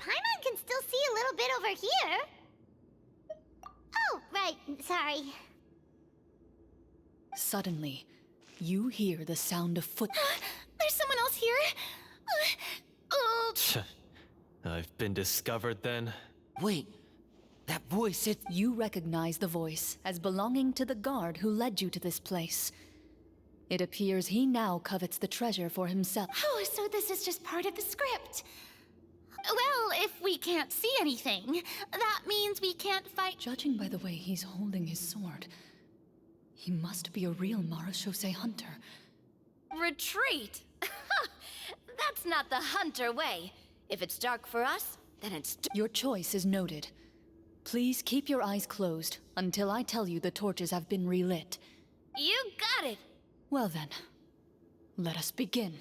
Paimon can still see a little bit over here. Oh, right. Sorry. Suddenly, you hear the sound of foot... There's someone else here? I've been discovered then. Wait, that voice, it... You recognize the voice as belonging to the guard who led you to this place. It appears he now covets the treasure for himself. Oh, so this is just part of the script. Well, if we can't see anything, that means we can't fight. Judging by the way he's holding his sword, he must be a real Marechaussee Hunter. Retreat? That's not the Hunter way. If it's dark for us, then it's... Your choice is noted. Please keep your eyes closed until I tell you the torches have been relit. You got it! Well then, let us begin.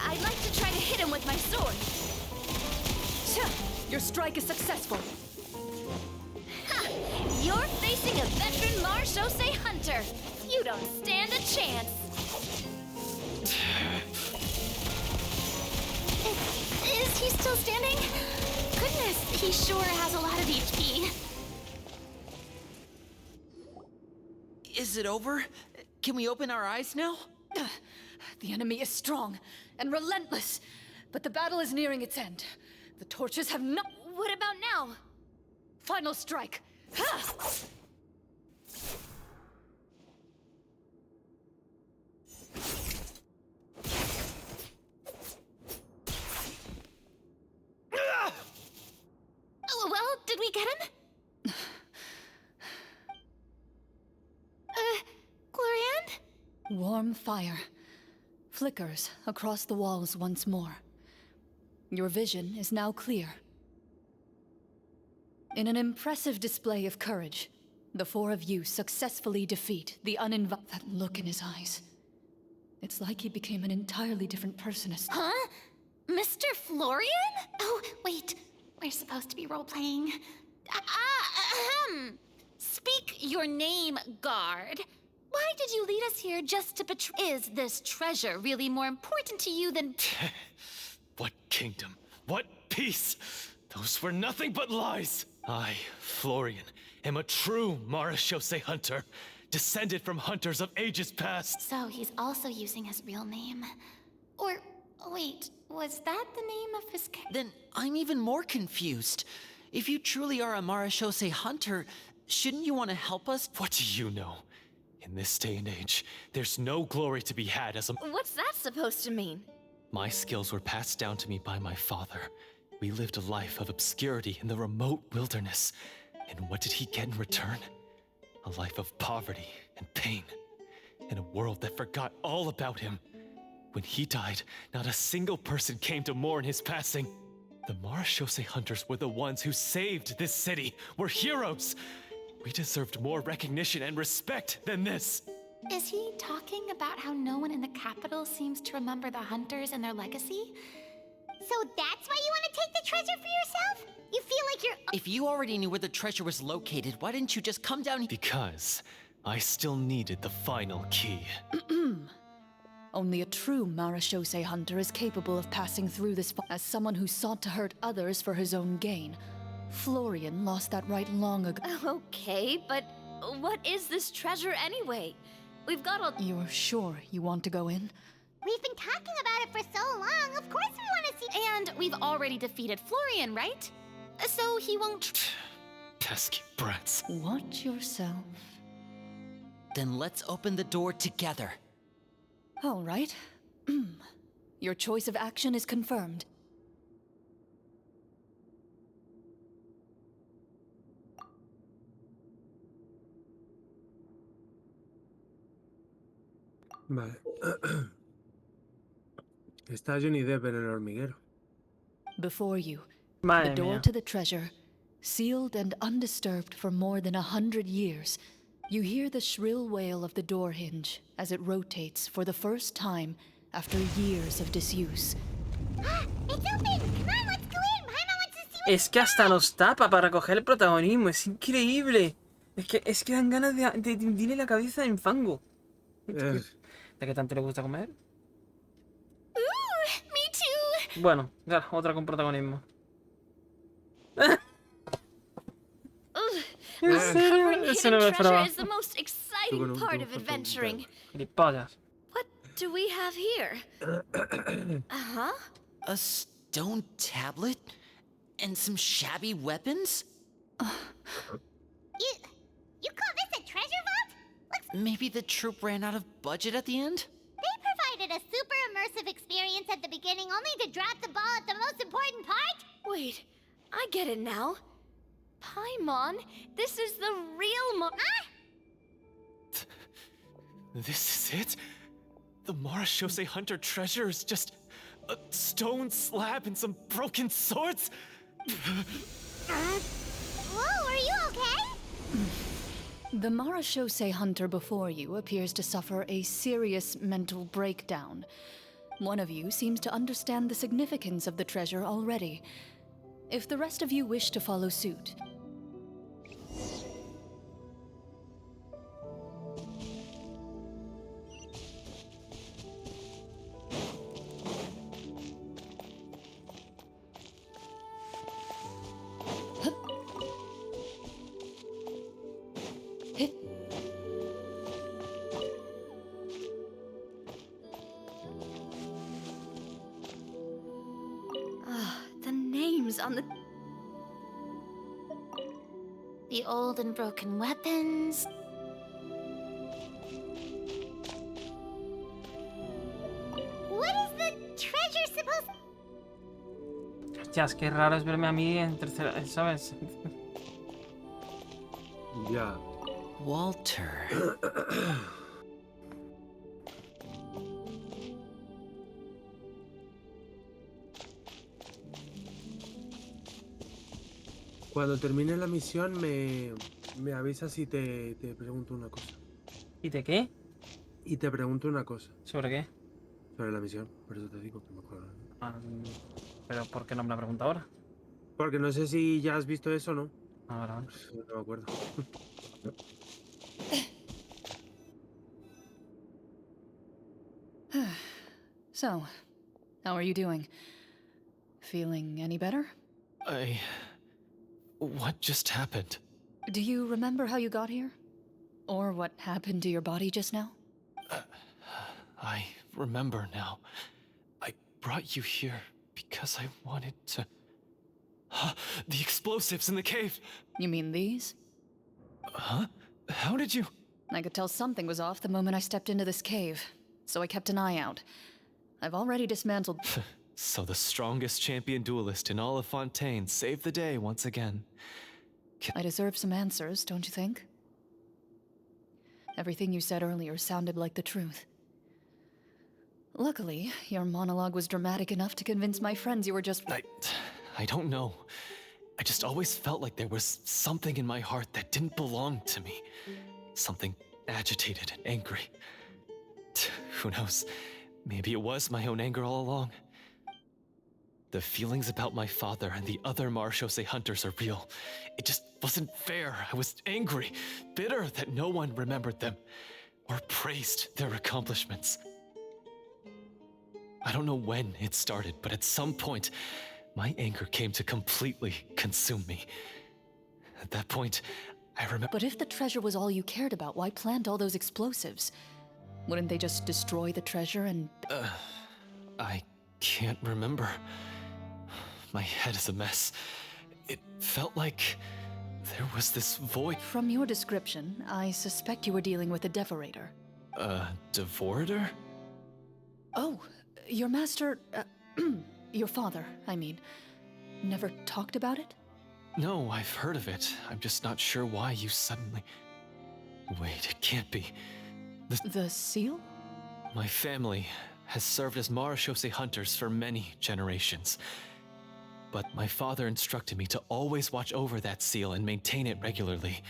I'd like to try to hit him with my sword. Your strike is successful. Ha! You're facing a veteran Marechaussee Hunter. You don't stand a chance. Is he still standing? Goodness, he sure has a lot of HP. Is it over? Can we open our eyes now? The enemy is strong and relentless, but the battle is nearing its end. The torches have not... What about now? Final strike. Ha! Well, did we get him? Clorinde? Warm fire flickers across the walls once more. Your vision is now clear. In an impressive display of courage, the 4 of you successfully defeat the uninvited. That look in his eyes. It's like he became an entirely different person as... Huh? Mr. Florian? Oh, wait. We're supposed to be role-playing. Speak your name, guard. Why did you lead us here just to betray? Is this treasure really more important to you than... What kingdom? What peace? Those were nothing but lies! I, Florian, am a true Marechaussee Hunter, descended from hunters of ages past. So he's also using his real name. Or, wait, was that the name of his... Then I'm even more confused. If you truly are a Marechaussee Hunter, shouldn't you want to help us? What do you know? In this day and age, there's no glory to be had as a... What's that supposed to mean? My skills were passed down to me by my father. We lived a life of obscurity in the remote wilderness. And what did he get in return? A life of poverty and pain, in a world that forgot all about him. When he died, not a single person came to mourn his passing. The Marashose hunters were the ones who saved this city. We're heroes! We deserved more recognition and respect than this! Is he talking about how no one in the capital seems to remember the hunters and their legacy? So that's why you want to take the treasure for yourself? You feel like you're... If you already knew where the treasure was located, why didn't you just come down here? Because I still needed the final key. Only a true Marashose hunter is capable of passing through this as someone who sought to hurt others for his own gain. Florian lost that right long ago. Okay, but what is this treasure anyway? We've got all... You're sure you want to go in? We've been talking about it for so long. Of course we want to see... And we've already defeated Florian, right? So he won't... Pesky brats. Watch yourself. Then let's open the door together. All right. Your choice of action is confirmed. Vale. Está Johnny Depp en el hormiguero. Before you, Madre the door mía. to the treasure, sealed and undisturbed for more than 100 years. You hear the shrill wail of the door hinge as it rotates for the first time after years of disuse. It's open! Come on, let's go in! Paimon wants to see what... Es que hasta nos tapa para coger el protagonismo. Es increíble. Es que dan ganas de hundirle la cabeza en fango. ¿De qué tanto le gusta comer? Me too. Bueno, claro, otra con protagonismo. ¿En serio? Uncovering Eso no hidden me treasure esperaba. is the most exciting part of adventuring. Gilipollas. What do we have here? Uh-huh. A stone tablet? And some shabby weapons? You call this a treasure vault? Looks... Maybe the troop ran out of budget at the end? They provided a super immersive experience at the beginning only to drop the ball at the most important part? Wait, I get it now. Paimon, this is the real This is it? The Marashose hunter treasure is just a stone slab and some broken swords? Whoa, are you okay? The Marashose hunter before you appears to suffer a serious mental breakdown. One of you seems to understand the significance of the treasure already. If the rest of you wish to follow suit... The names on the... The old and broken weapons. What is the treasure supposed... Hostias, qué raro es verme a mí en tercera, ¿sabes? Ya. Walter. Cuando termine la misión me avisas y te pregunto una cosa. ¿Y de qué? Y te pregunto una cosa. ¿Sobre qué? Sobre la misión, por eso te digo que me acuerdo. Pero ¿por qué no me la pregunta ahora? Porque no sé si ya has visto eso o no. Ahora. No me acuerdo. So, how are you doing? Feeling any better? What just happened? Do you remember how you got here? Or what happened to your body just now? I remember now. I brought you here because I wanted to... The explosives in the cave! You mean these? Huh? How did you... I could tell something was off the moment I stepped into this cave, so I kept an eye out. I've already dismantled... So the strongest champion duelist in all of Fontaine saved the day once again. I deserve some answers, don't you think? Everything you said earlier sounded like the truth. Luckily, your monologue was dramatic enough to convince my friends you were just... I don't know. I just always felt like there was something in my heart that didn't belong to me. Something agitated and angry. Who knows? Maybe it was my own anger all along. The feelings about my father and the other Marechaussee hunters are real. It just wasn't fair. I was angry, bitter that no one remembered them or praised their accomplishments. I don't know when it started, but at some point, my anger came to completely consume me. At that point, I remember... But if the treasure was all you cared about, why plant all those explosives? Wouldn't they just destroy the treasure and... I can't remember. My head is a mess. It felt like there was this void. From your description, I suspect you were dealing with a devorator. Devorator? Oh, your master... your father, I mean. Never talked about it? No, I've heard of it. I'm just not sure why you suddenly... Wait, it can't be. The seal? My family has served as Marechaussee hunters for many generations. But my father instructed me to always watch over that seal and maintain it regularly.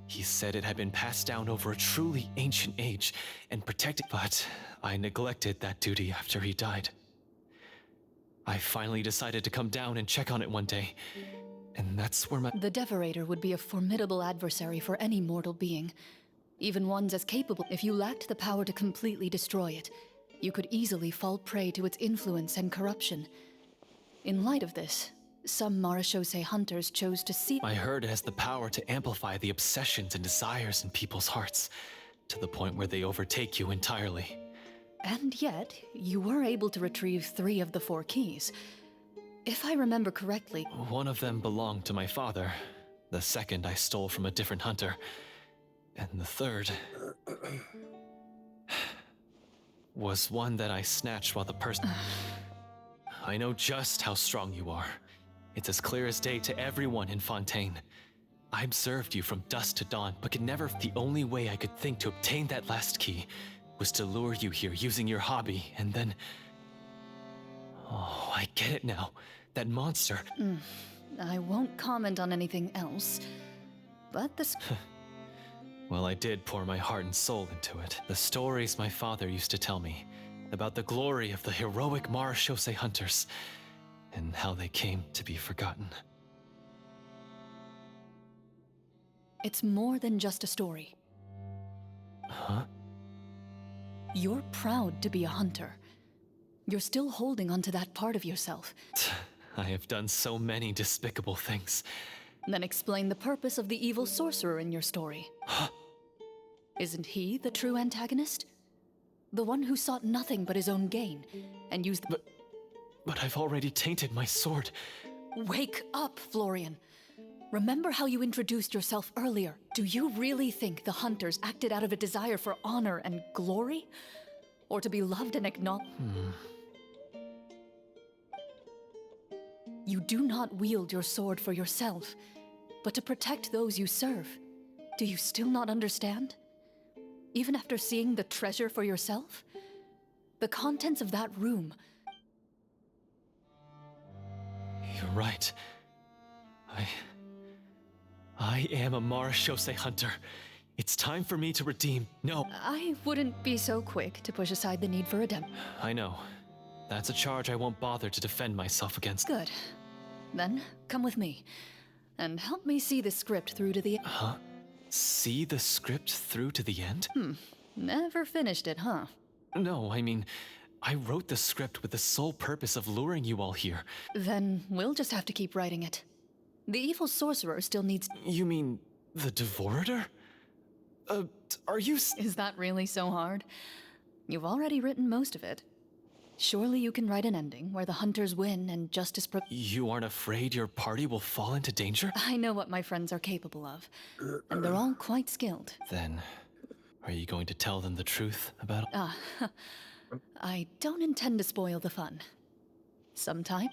He said it had been passed down over a truly ancient age and protected, but I neglected that duty after he died. I finally decided to come down and check on it one day, and that's where The devorator would be a formidable adversary for any mortal being, even ones as capable. If you lacked the power to completely destroy it, you could easily fall prey to its influence and corruption. In light of this, some Marechaussee hunters chose to see... I heard it has the power to amplify the obsessions and desires in people's hearts, to the point where they overtake you entirely. And yet, you were able to retrieve 3 of the 4 keys. If I remember correctly... One of them belonged to my father. The second I stole from a different hunter. And the third... was one that I snatched while the person... I know just how strong you are. It's as clear as day to everyone in Fontaine. I observed you from dusk to dawn, but could never... The only way I could think to obtain that last key was to lure you here using your hobby, and then... Oh, I get it now. That monster... I won't comment on anything else, but this... Well, I did pour my heart and soul into it. The stories my father used to tell me about the glory of the heroic Marechaussee hunters and how they came to be forgotten. It's more than just a story. Huh? You're proud to be a hunter. You're still holding onto that part of yourself. I have done so many despicable things. Then explain the purpose of the evil sorcerer in your story. Isn't he the true antagonist? The one who sought nothing but his own gain, and used the... But I've already tainted my sword. Wake up, Florian. Remember how you introduced yourself earlier. Do you really think the hunters acted out of a desire for honor and glory? Or to be loved and acknowledged? You do not wield your sword for yourself, but to protect those you serve. Do you still not understand? Even after seeing the treasure for yourself? The contents of that room. You're right. I am a Marechaussee hunter. It's time for me to redeem. No. I wouldn't be so quick to push aside the need for redemption. I know. That's a charge I won't bother to defend myself against. Good. Then, come with me. And help me see the script through to the... Huh? See the script through to the end? Never finished it, huh? No, I mean, I wrote the script with the sole purpose of luring you all here. Then we'll just have to keep writing it. The evil sorcerer still needs... You mean the Devorator? Are you... Is that really so hard? You've already written most of it. Surely you can write an ending where the hunters win and justice... You aren't afraid your party will fall into danger? I know what my friends are capable of, and they're all quite skilled. Then, are you going to tell them the truth about... I don't intend to spoil the fun. Sometime?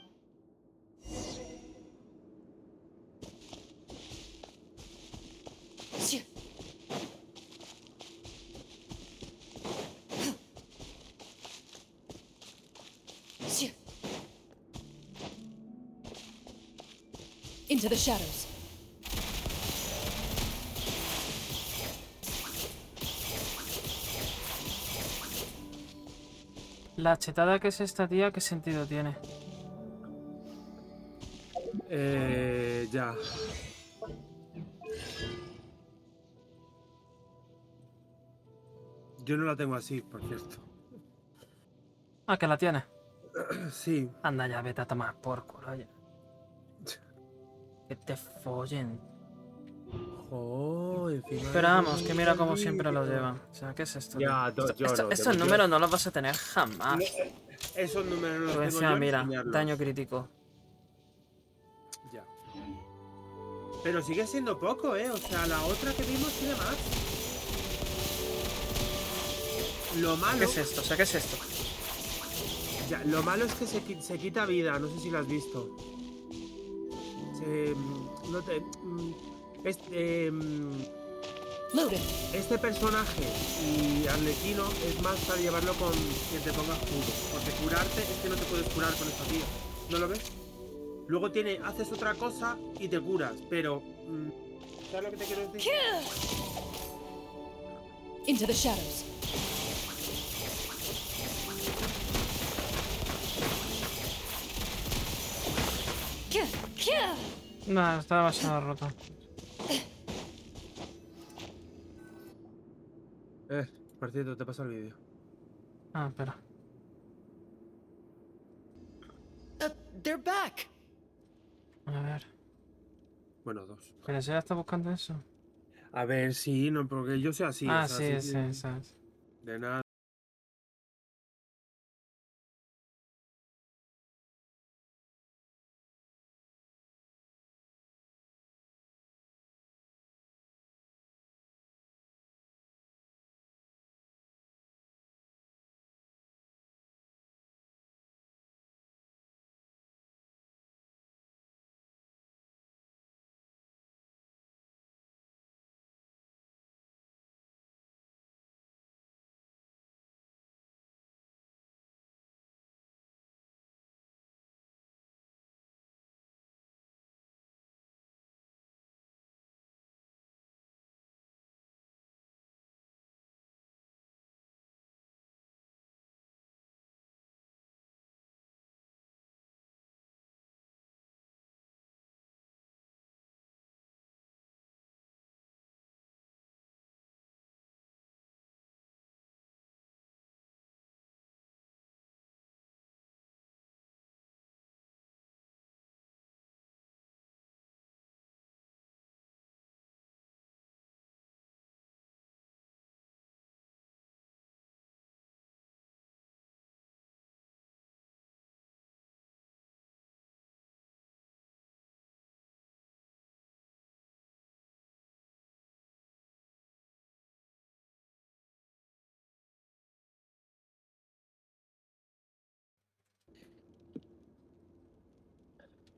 Into the shadows. La chetada que es esta tía, ¿qué sentido tiene? Ya. Yo no la tengo así, por cierto. Ah, que la tiene. Sí. Anda ya, vete a tomar por culo ya. Que te follen. Oh, encima Pero de vamos, todo que mira como el siempre lo vídeo. llevan. O sea, ¿qué es esto? Ya, Tío? yo no. Estos números no los vas a tener jamás. Esos números no los Porque tengo encima, yo ni mira, enseñarlos. daño crítico. Ya. Pero sigue siendo poco, ¿eh? O sea, la otra que vimos tiene más. Lo malo... ¿Qué es esto? O sea, ¿qué es esto? Ya, lo malo es que se quita vida, no sé si lo has visto. No te... Este personaje y Arlequino es más para llevarlo con quien te ponga escudo. Porque curarte es que no te puedes curar con esta tía. ¿No lo ves? Luego haces otra cosa y te curas, pero... ¿sabes lo que te quiero decir? Into the shadows. No, está demasiado roto. Por cierto, te paso el vídeo. Ah, espera. They're back. A ver. Bueno, 2. ¿Pero ya está buscando eso? A ver, sí, no, porque yo soy así. Ah, o sea, sí. De nada.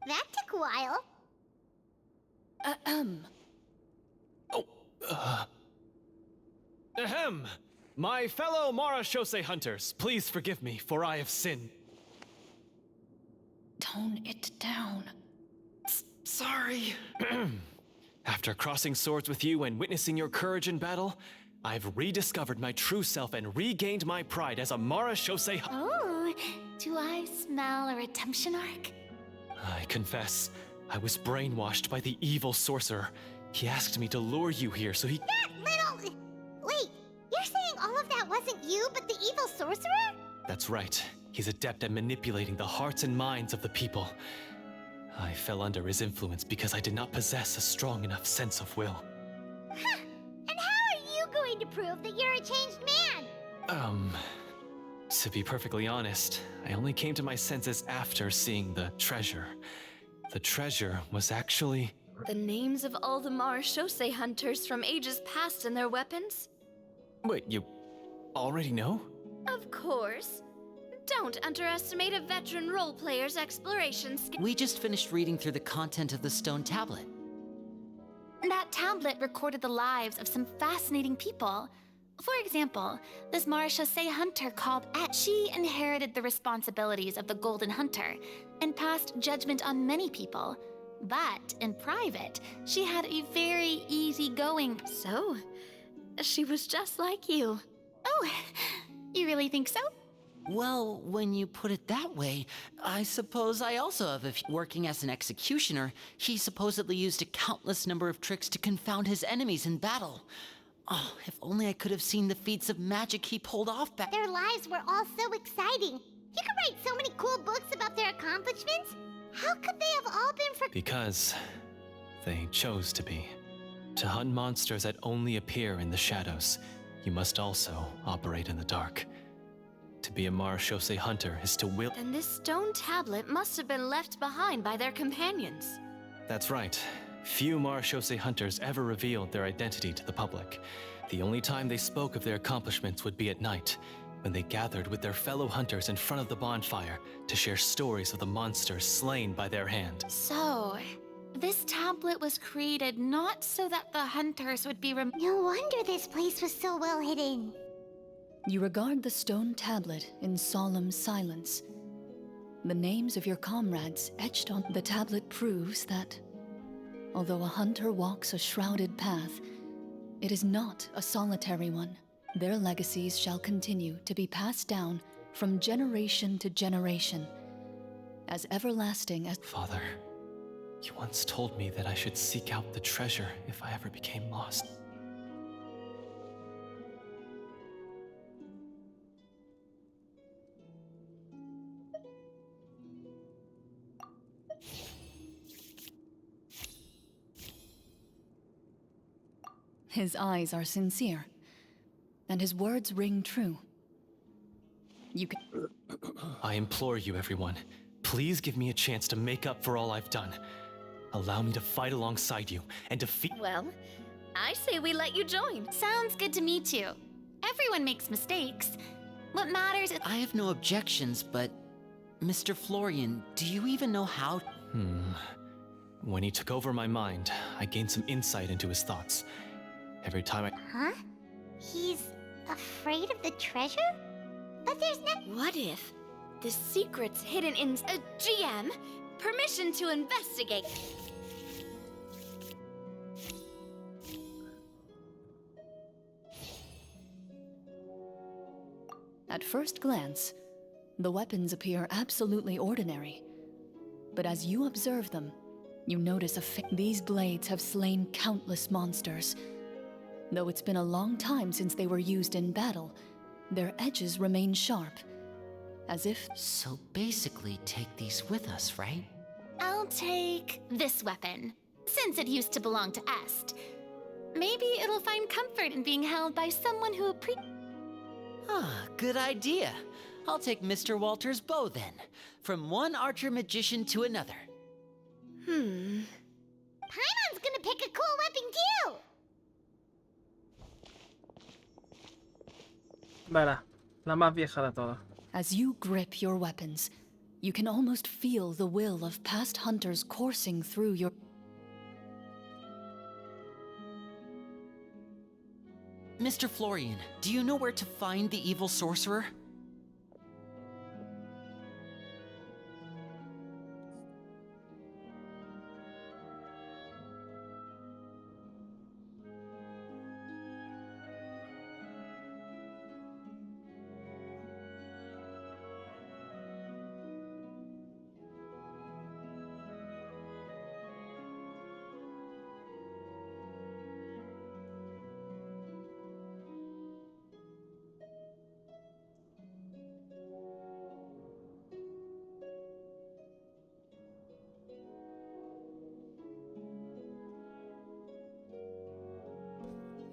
That took a while. Ahem! My fellow Marashose hunters, please forgive me, for I have sinned. Tone it down. Sorry. After crossing swords with you and witnessing your courage in battle, I've rediscovered my true self and regained my pride as a Marashose. Oh, do I smell a redemption arc? I confess, I was brainwashed by the evil sorcerer. He asked me to lure you here so he... That little... Wait, you're saying all of that wasn't you, but the evil sorcerer? That's right. He's adept at manipulating the hearts and minds of the people. I fell under his influence because I did not possess a strong enough sense of will. Huh. And how are you going to prove that you're a changed man? To be perfectly honest, I only came to my senses after seeing the treasure. The treasure was actually... The names of all the Marashose hunters from ages past and their weapons? Wait, you already know? Of course. Don't underestimate a veteran role player's exploration skills. We just finished reading through the content of the stone tablet. That tablet recorded the lives of some fascinating people. For example, this Marashose hunter called Et. She inherited the responsibilities of the Golden Hunter and passed judgment on many people. But in private, she had a very easygoing. So, she was just like you. Oh, you really think so? Well, when you put it that way, I suppose I also have a working as an executioner, he supposedly used a countless number of tricks to confound his enemies in battle. Oh, if only I could have seen the feats of magic he pulled off back. Their lives were all so exciting. You could write so many cool books about their accomplishments. How could they have all been for— Because they chose to be. To hunt monsters that only appear in the shadows, you must also operate in the dark. To be a Marechaussee hunter is to will— Then this stone tablet must have been left behind by their companions. That's right. Few Marechaussee hunters ever revealed their identity to the public. The only time they spoke of their accomplishments would be at night, when they gathered with their fellow hunters in front of the bonfire to share stories of the monsters slain by their hand. So, this tablet was created not so that the hunters would be No wonder this place was so well hidden. You regard the stone tablet in solemn silence. The names of your comrades etched on the tablet proves that, although a hunter walks a shrouded path, it is not a solitary one. Their legacies shall continue to be passed down from generation to generation, as everlasting as— Father, you once told me that I should seek out the treasure if I ever became lost. His eyes are sincere, and his words ring true. You can— I implore you, everyone, please give me a chance to make up for all I've done. Allow me to fight alongside you and defeat— Well, I say we let you join. Sounds good to me too. Everyone makes mistakes. What matters is— I have no objections, but Mr. Florian, do you even know how— When he took over my mind, I gained some insight into his thoughts. Every time I— Huh? He's afraid of the treasure? But there's no— What if the secret's hidden in a GM? Permission to investigate. At first glance, the weapons appear absolutely ordinary. But as you observe them, you notice these blades have slain countless monsters. Though it's been a long time since they were used in battle, their edges remain sharp, as if— So basically take these with us, right? I'll take this weapon, since it used to belong to Est. Maybe it'll find comfort in being held by someone who Good idea. I'll take Mr. Walter's bow then, from one archer magician to another. Paimon's gonna pick a cool weapon too! Verá, la más vieja de todas. As you grip your weapons, you can almost feel the will of past hunters coursing through your— Mr. Florian, do you know where to find the evil sorcerer?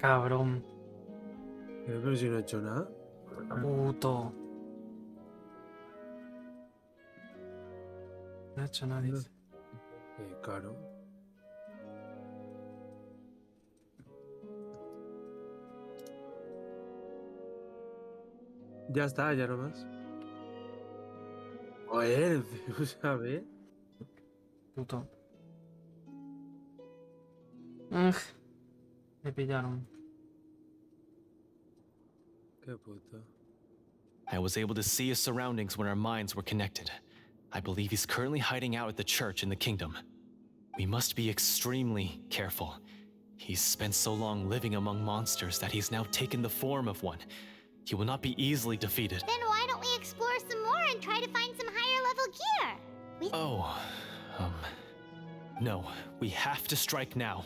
Cabrón. Pero si no he hecho nada. Puto. No ha hecho nada, dice. Claro. Ya está, ya no más. Joder, ¿sabes? Puto. Me pillaron. Qué puto. I was able to see his surroundings when our minds were connected. I believe he's currently hiding out at the church in the kingdom. We must be extremely careful. He's spent so long living among monsters that he's now taken the form of one. He will not be easily defeated. Then why don't we explore some more and try to find some higher level gear? No, we have to strike now.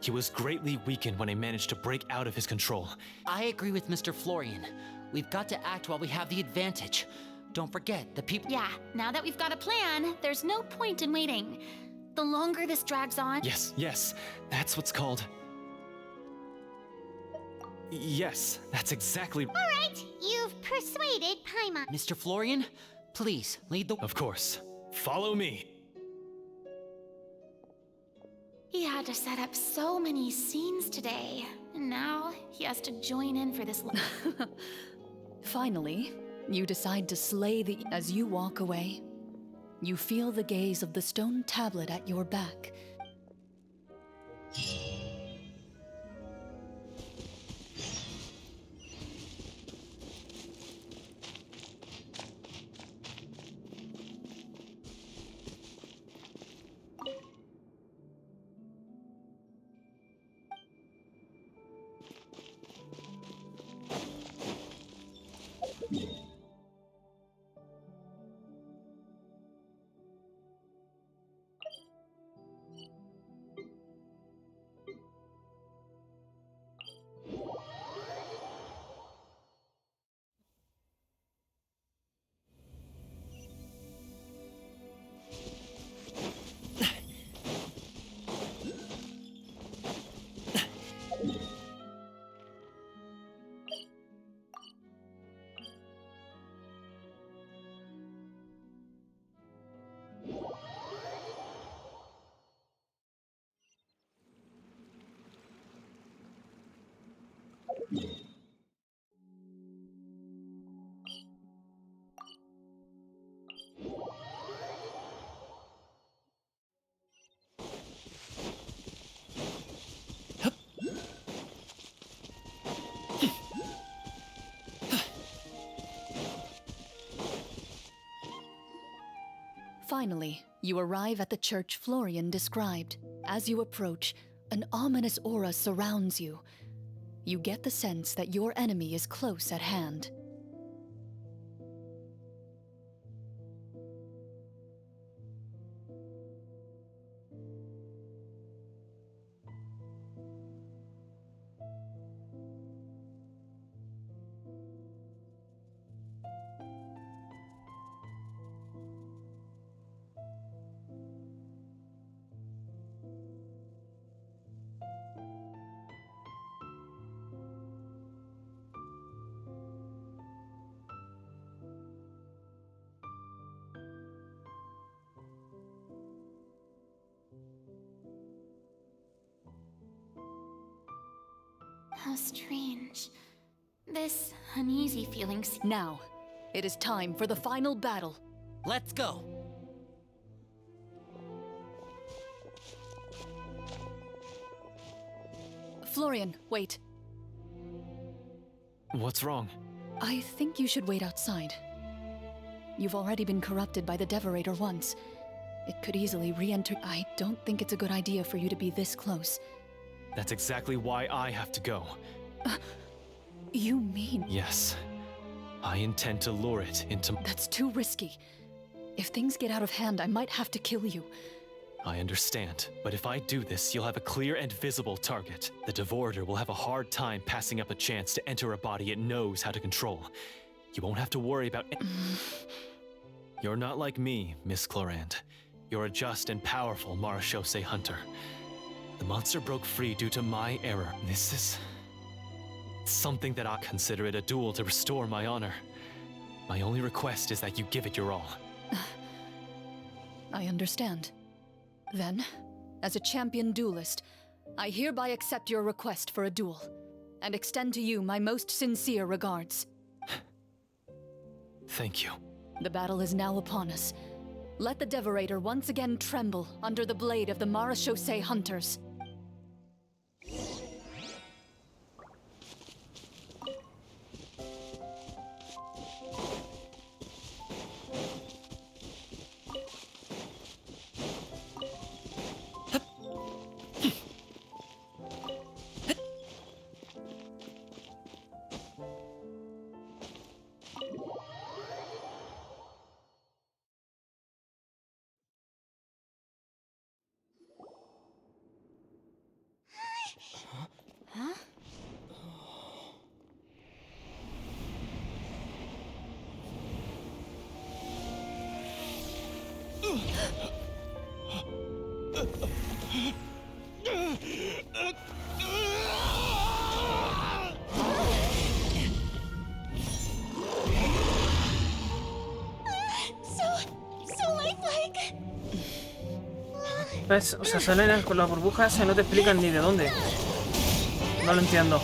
He was greatly weakened when I managed to break out of his control. I agree with Mr. Florian. We've got to act while we have the advantage. Don't forget, the people— Yeah, now that we've got a plan, there's no point in waiting. The longer this drags on— Yes, that's what's called— Yes, that's exactly— All right, you've persuaded Paimon. Mr. Florian, please, lead the— Of course. Follow me. He had to set up so many scenes today, and now he has to join in for this. Finally, you decide to slay the— As you walk away, you feel the gaze of the stone tablet at your back. Finally, you arrive at the church Florian described. As you approach, an ominous aura surrounds you. You get the sense that your enemy is close at hand. How strange. This uneasy feeling. Now, it is time for the final battle. Let's go! Florian, wait. What's wrong? I think you should wait outside. You've already been corrupted by the Devorator once. It could easily re-enter. I don't think it's a good idea for you to be this close. That's exactly why I have to go. You mean— Yes. I intend to lure it into— That's too risky. If things get out of hand, I might have to kill you. I understand, but if I do this, you'll have a clear and visible target. The Devorator will have a hard time passing up a chance to enter a body it knows how to control. You won't have to worry about— You're not like me, Miss Clorinde. You're a just and powerful Marechaussee hunter. The monster broke free due to my error. This is something that I consider it a duel to restore my honor. My only request is that you give it your all. I understand. Then, as a champion duelist, I hereby accept your request for a duel, and extend to you my most sincere regards. Thank you. The battle is now upon us. Let the Devorator once again tremble under the blade of the Marechaussee hunters. ¿Ves? O sea, salen con las burbujas y no te explican ni de dónde. No lo entiendo.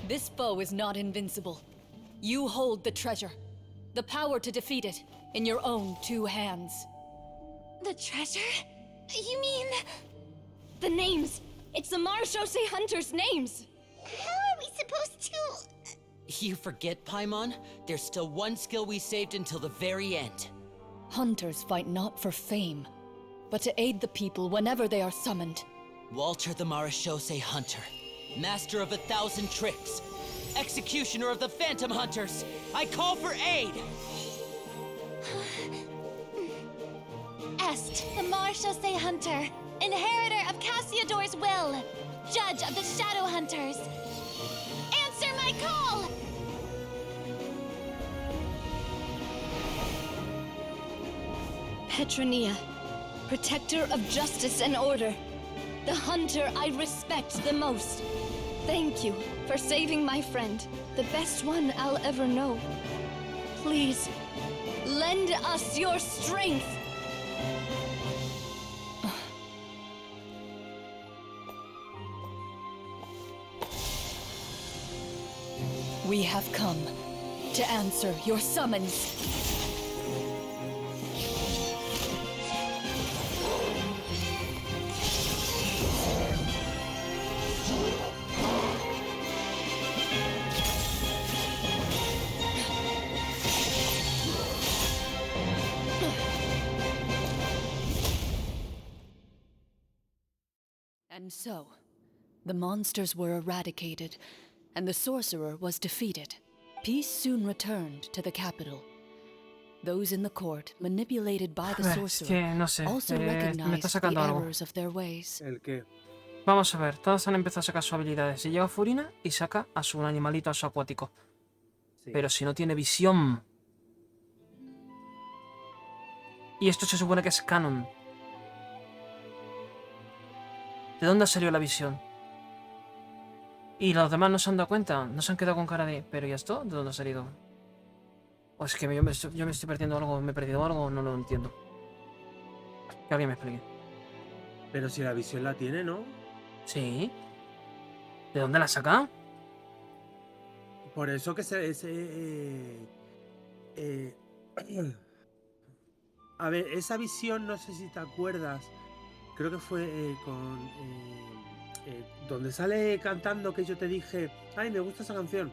This foe is not invincible. You hold the treasure. The power to defeat it in your own 2 hands. The treasure? You mean... The names! It's the Marechaussee Hunters' names! How are we supposed to... You forget, Paimon? There's still one skill we saved until the very end. Hunters fight not for fame, but to aid the people whenever they are summoned. Walter the Marechaussee Hunter, master of 1,000 tricks, executioner of the Phantom Hunters, I call for aid! Est, the Marechaussee Hunter, inheritor of Cassiodor's will, judge of the Shadow Hunters. Answer my call! Petronia, protector of justice and order. The hunter I respect the most. Thank you for saving my friend, the best one I'll ever know. Please, lend us your strength. We have come to answer your summons. And so, the monsters were eradicated, and the sorcerer was defeated. Peace soon returned to the capital. Those in the court, manipulated by the sorcerer, no sé, also recognized the algo. errors of their ways. ¿El qué? Vamos a ver, todos han empezado a sacar sus habilidades. Y llega Furina y saca a su animalito, a su acuático. Sí. Pero si no tiene visión. Y esto se supone que es canon. ¿De dónde ha salido la visión? Y los demás no se han dado cuenta, no se han quedado con cara de... ¿Pero y esto? ¿De dónde ha salido? O es que yo me estoy perdiendo algo, me he perdido algo, no lo entiendo. Que alguien me explique. Pero si la visión la tiene, ¿no? Sí. ¿De dónde la saca? Por eso que a ver, esa visión, no sé si te acuerdas, creo que fue donde sale cantando, que yo te dije, ay, me gusta esa canción,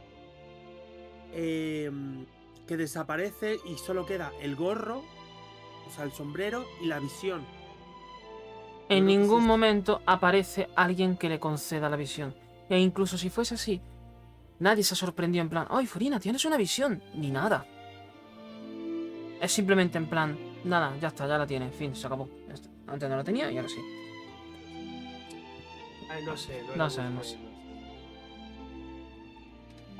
que desaparece y solo queda el gorro, o sea, el sombrero y la visión. En ningún momento aparece alguien que le conceda la visión. E incluso si fuese así, nadie se ha sorprendido en plan, ¡ay, Furina, tienes una visión! Ni nada. Es simplemente en plan, nada, ya está, ya la tiene, en fin, se acabó. Ya está. Antes no la tenía y ahora sí. Ay, no sé. No sabemos.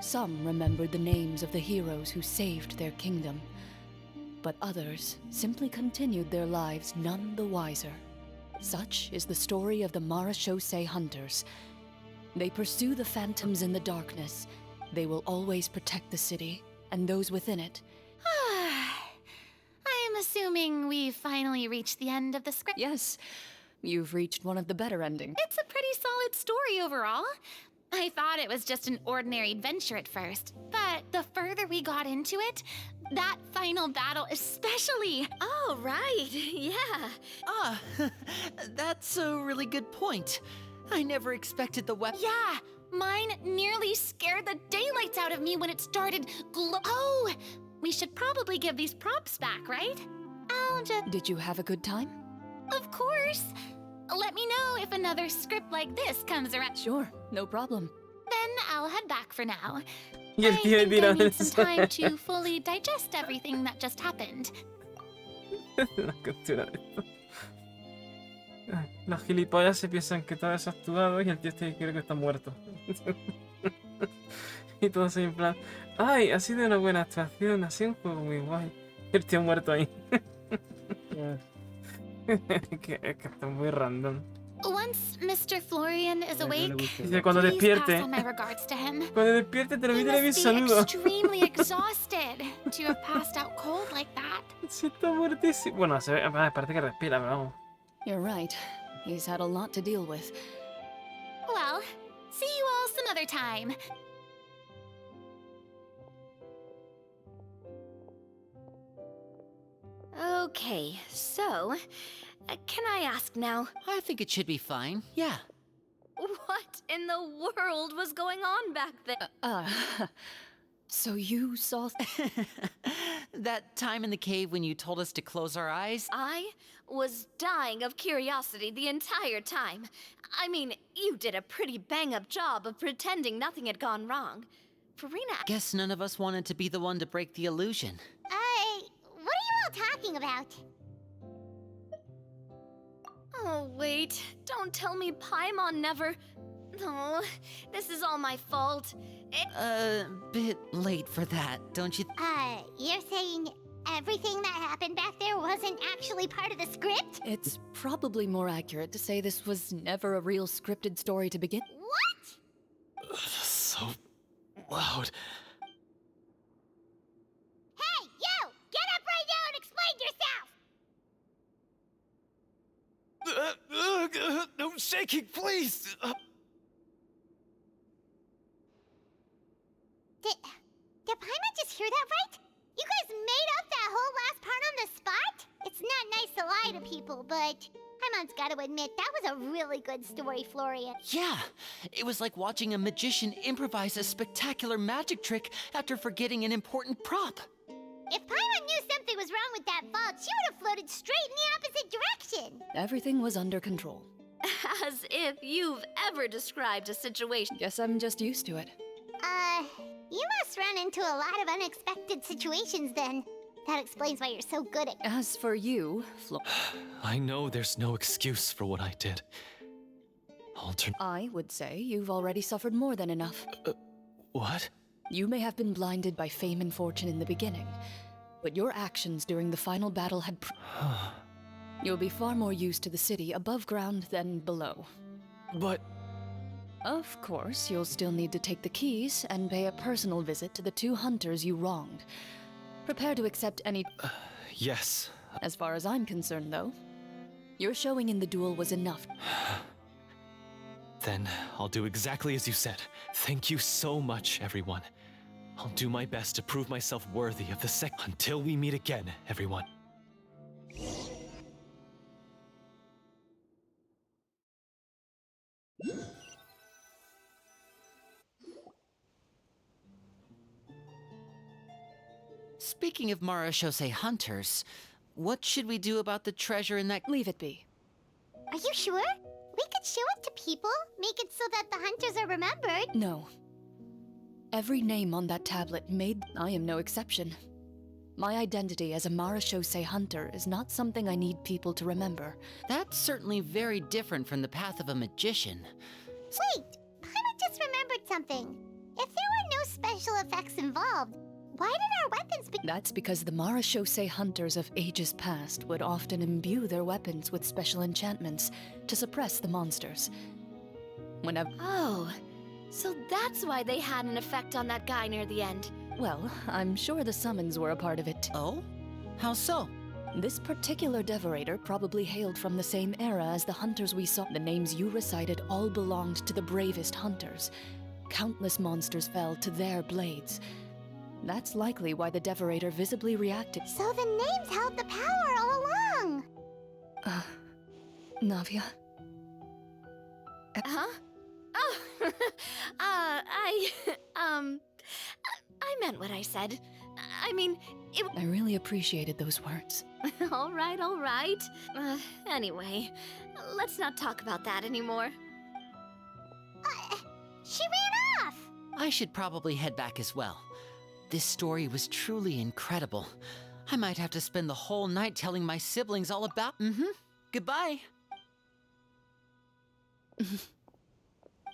Some remembered the names of the heroes who saved their kingdom, but others simply continued their lives none the wiser. Such is the story of the Marechaussee Hunters. They pursue the phantoms in the darkness. They will always protect the city and those within it. I'm assuming we've finally reached the end of the script. Yes, you've reached one of the better endings. It's a pretty solid story overall. I thought it was just an ordinary adventure at first, but the further we got into it, that final battle especially. Oh, right, yeah. Ah, that's a really good point. I never expected the weapon. Yeah, mine nearly scared the daylights out of me when it started Oh, we should probably give these props back, right? I'll just... Did you have a good time? Of course. Let me know if another script like this comes around. Sure, no problem. Then I'll head back for now. Y el tío I think I need eso. some time to fully digest everything that just happened. La captura. Los gilipollas se piensan que todo es actuado y el tío este cree que está muerto. Y todos en plan, ay, ha sido una buena actuación, ha sido un juego muy guay. Y el tío muerto ahí. que está muy random. Once Mr. Florian is awake, Dice, cuando please despierte, pass on my regards to him. cuando despierte, transmítele mis He saludos. must be extremely exhausted to have passed out cold like that. Sí, está muertísimo. Bueno, parece que respira, pero vamos. You're right. He's had a lot to deal with. Well, see you all some other time. Okay, so, can I ask now? I think it should be fine, yeah. What in the world was going on back there? So you saw... That time in the cave when you told us to close our eyes? I was dying of curiosity the entire time. I mean, you did a pretty bang-up job of pretending nothing had gone wrong. Farina... Guess none of us wanted to be the one to break the illusion. What are you all talking about? Oh, wait. Don't tell me Paimon never... No, this is all my fault. Bit late for that, don't you? You're saying everything that happened back there wasn't actually part of the script? It's probably more accurate to say this was never a real scripted story to begin. What? So loud. Hey, you! Get up right now and explain yourself! No shaking, please! Did Paimon just hear that right? You guys made up that whole last part on the spot? It's not nice to lie to people, but Paimon's gotta admit, that was a really good story, Florian. Yeah, it was like watching a magician improvise a spectacular magic trick after forgetting an important prop. If Paimon knew something was wrong with that vault, she would have floated straight in the opposite direction. Everything was under control. As if you've ever described a situation. Guess I'm just used to it. You must run into a lot of unexpected situations then. That explains why you're so good at... As for you, I know there's no excuse for what I did. I would say you've already suffered more than enough. What? You may have been blinded by fame and fortune in the beginning, but your actions during the final battle had... You'll be far more used to the city above ground than below. But... Of course, you'll still need to take the keys and pay a personal visit to the 2 hunters you wronged. Prepare to accept any... Yes. As far as I'm concerned, though, your showing in the duel was enough. Then I'll do exactly as you said. Thank you so much, everyone. I'll do my best to prove myself worthy of the until we meet again, everyone. Speaking of Marashose hunters, what should we do about the treasure in that... Leave it be. Are you sure? We could show it to people, make it so that the hunters are remembered. No. Every name on that tablet made... I am no exception. My identity as a Marashose hunter is not something I need people to remember. That's certainly very different from the path of a magician. Wait! Paimon just remembered something. If there were no special effects involved, why did our weapons be... That's because the Marashose hunters of ages past would often imbue their weapons with special enchantments to suppress the monsters. Whenever... Oh, so that's why they had an effect on that guy near the end. Well, I'm sure the summons were a part of it. Oh? How so? This particular devorator probably hailed from the same era as the hunters we saw. The names you recited all belonged to the bravest hunters. Countless monsters fell to their blades. That's likely why the devorator visibly reacted. So the names held the power all along! Navia? Huh? Oh, I meant what I said. I mean, it... I really appreciated those words. All right, all right. Anyway, let's not talk about that anymore. She ran off! I should probably head back as well. This story was truly incredible. I might have to spend the whole night telling my siblings all about... Goodbye.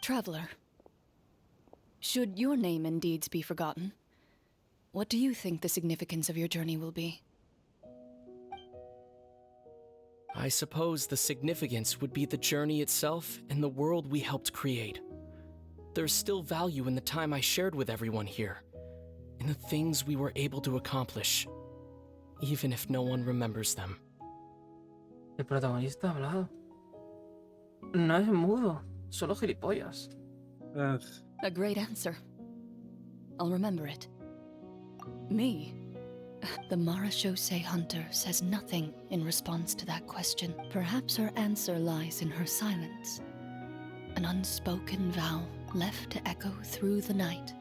Traveler, should your name and deeds be forgotten, what do you think the significance of your journey will be? I suppose the significance would be the journey itself and the world we helped create. There's still value in the time I shared with everyone here, in the things we were able to accomplish, even if no one remembers them. El protagonista ha hablado. No es mudo, solo gilipollas. A great answer. I'll remember it. Me? The Marachose hunter says nothing in response to that question. Perhaps her answer lies in her silence. An unspoken vow left to echo through the night.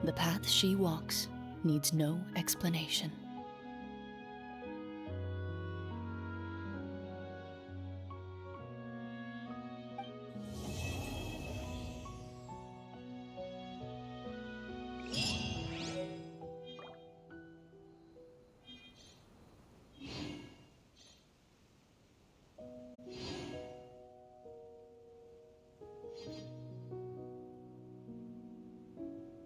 The path she walks needs no explanation.